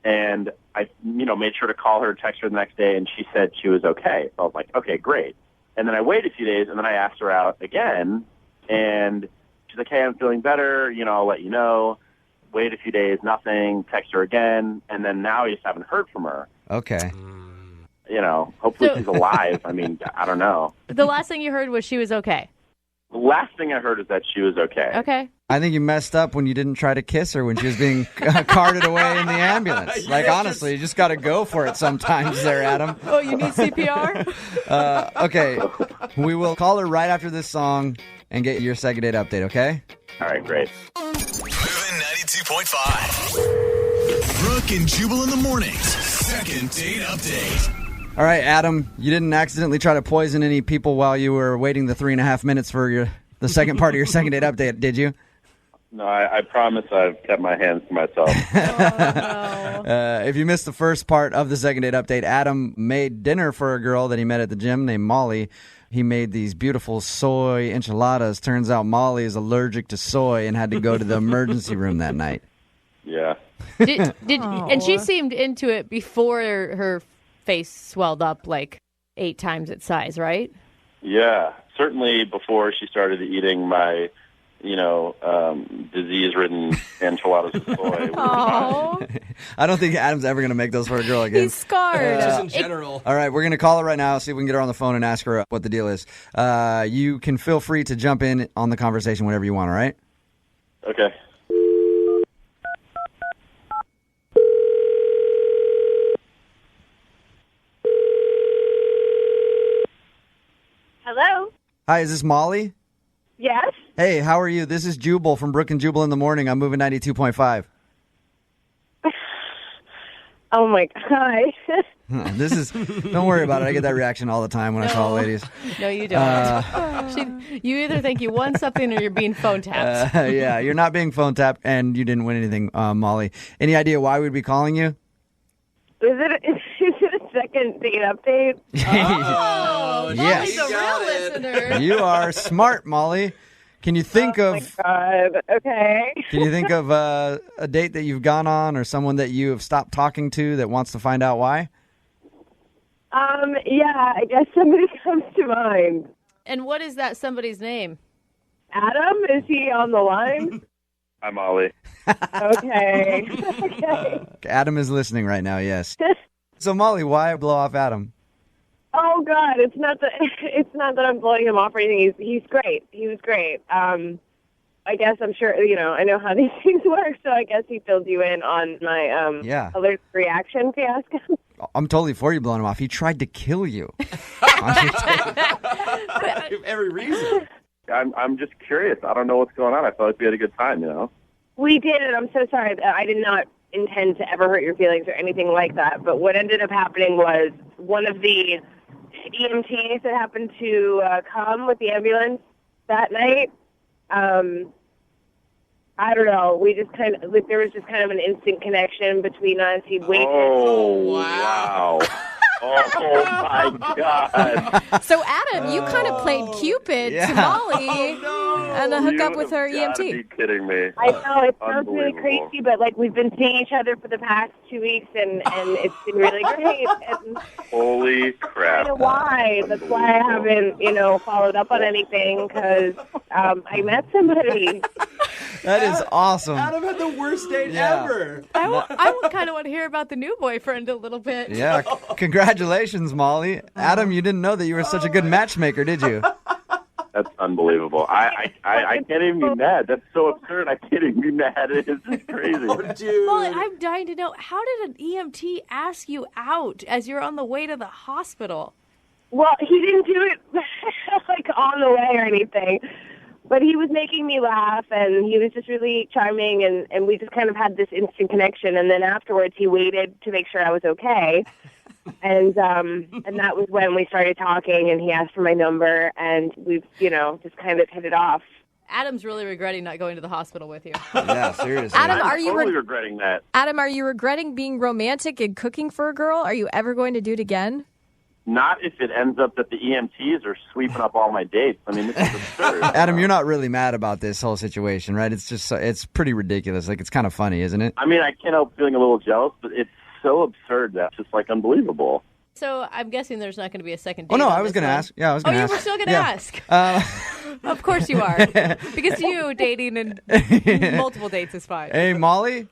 And I, made sure to call her, text her the next day, and she said she was okay. So I was like, okay, great. And then I waited a few days, and then I asked her out again, and she's like, hey, I'm feeling better. I'll let you know. Wait a few days, nothing, text her again, and then now I just haven't heard from her. Okay. Hopefully she's alive. I mean, I don't know. The last thing you heard was she was okay. The last thing I heard is that she was okay. Okay. I think you messed up when you didn't try to kiss her when she was being carted away in the ambulance. Like, honestly, you just got to go for it sometimes there, Adam. Oh, you need CPR? Okay, we will call her right after this song and get your second date update, okay? All right, great. Moving 92.5. Brooke and Jubal in the mornings. Second date update. All right, Adam, you didn't accidentally try to poison any people while you were waiting the 3.5 minutes for the second part of your second date update, did you? No, I promise I've kept my hands to myself. If you missed the first part of the second date update, Adam made dinner for a girl that he met at the gym named Molly. He made these beautiful soy enchiladas. Turns out Molly is allergic to soy and had to go to the emergency room that night. Yeah. And she seemed into it before her face swelled up like 8 times its size, right? Yeah, certainly before she started eating my, disease-ridden enchiladas with soy. I don't think Adam's ever going to make those for a girl again. He's scarred. Just in general. All right, we're going to call her right now, see if we can get her on the phone and ask her what the deal is. You can feel free to jump in on the conversation whenever you want, all right? Okay. Hello? Hi, is this Molly? Yes? Hey, how are you? This is Jubal from Brooke and Jubal in the morning. I'm moving 92.5. Oh, my God. Don't worry about it. I get that reaction all the time when I call ladies. No, you don't. You either think you won something or you're being phone tapped. Yeah, you're not being phone tapped, and you didn't win anything, Molly. Any idea why we'd be calling you? Is it a second date update? Oh, yes. Molly's a real listener. You are smart, Molly. Can you think of? My God. Okay. Can you think of a date that you've gone on, or someone that you have stopped talking to that wants to find out why? Yeah, I guess somebody comes to mind. And what is that somebody's name? Adam, is he on the line? Hi, Molly. Okay. Okay. Adam is listening right now. Yes. So, Molly, why blow off Adam? Oh God, it's not that I'm blowing him off or anything. He's great. He was great. I guess I'm sure I know how these things work, so I guess he filled you in on my allergic reaction fiasco. I'm totally for you blowing him off. He tried to kill you. Every reason. I'm just curious. I don't know what's going on. I felt like we had a good time, We did, and I'm so sorry. I did not intend to ever hurt your feelings or anything like that. But what ended up happening was one of the EMTs that happened to come with the ambulance that night. I don't know. We just kind of there was just kind of an instant connection between us. He waited. Oh wow. Oh my God. So Adam, you kind of played Cupid to Molly and the hook up with her EMT. Are you kidding me? I know it sounds really crazy, but we've been seeing each other for the past 2 weeks, and it's been really great. And holy crap! I don't know why. That's why I haven't followed up on anything because I met somebody. That is awesome. Adam had the worst date ever. I kind of want to hear about the new boyfriend a little bit. Yeah, congratulations, Molly. Adam, you didn't know that you were such a good matchmaker, did you? That's unbelievable. I can't even be mad. That's so absurd. I can't even be mad. It is just crazy. Molly, I'm dying to know, how did an EMT ask you out as you're on the way to the hospital? Well, he didn't do it on the way or anything. But he was making me laugh, and he was just really charming, and we just kind of had this instant connection. And then afterwards, he waited to make sure I was okay. And that was when we started talking, and he asked for my number, and we've, just kind of hit it off. Adam's really regretting not going to the hospital with you. Yeah, seriously. Adam, I'm totally regretting that. Adam, are you regretting being romantic and cooking for a girl? Are you ever going to do it again? Not if it ends up that the EMTs are sweeping up all my dates. I mean, this is absurd. Adam, you're not really mad about this whole situation, right? It's just, it's pretty ridiculous. It's kind of funny, isn't it? I mean, I can't help feeling a little jealous, but it's so absurd that it's just unbelievable. So I'm guessing there's not going to be a second date. Oh, no, I was going to ask. Yeah, I was going to ask. Oh, you were still going to ask? Of course you are. Because you dating and multiple dates is fine. Hey, Molly?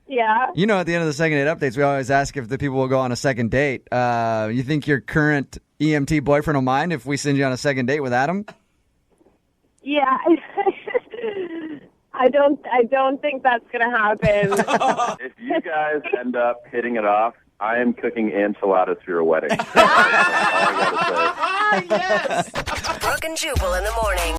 Yeah? At the end of the second date updates, we always ask if the people will go on a second date. You think your current EMT boyfriend will mind if we send you on a second date with Adam? Yeah. I don't think that's gonna happen. If you guys end up hitting it off, I am cooking enchiladas for your wedding. Brooke and Jubal in the morning.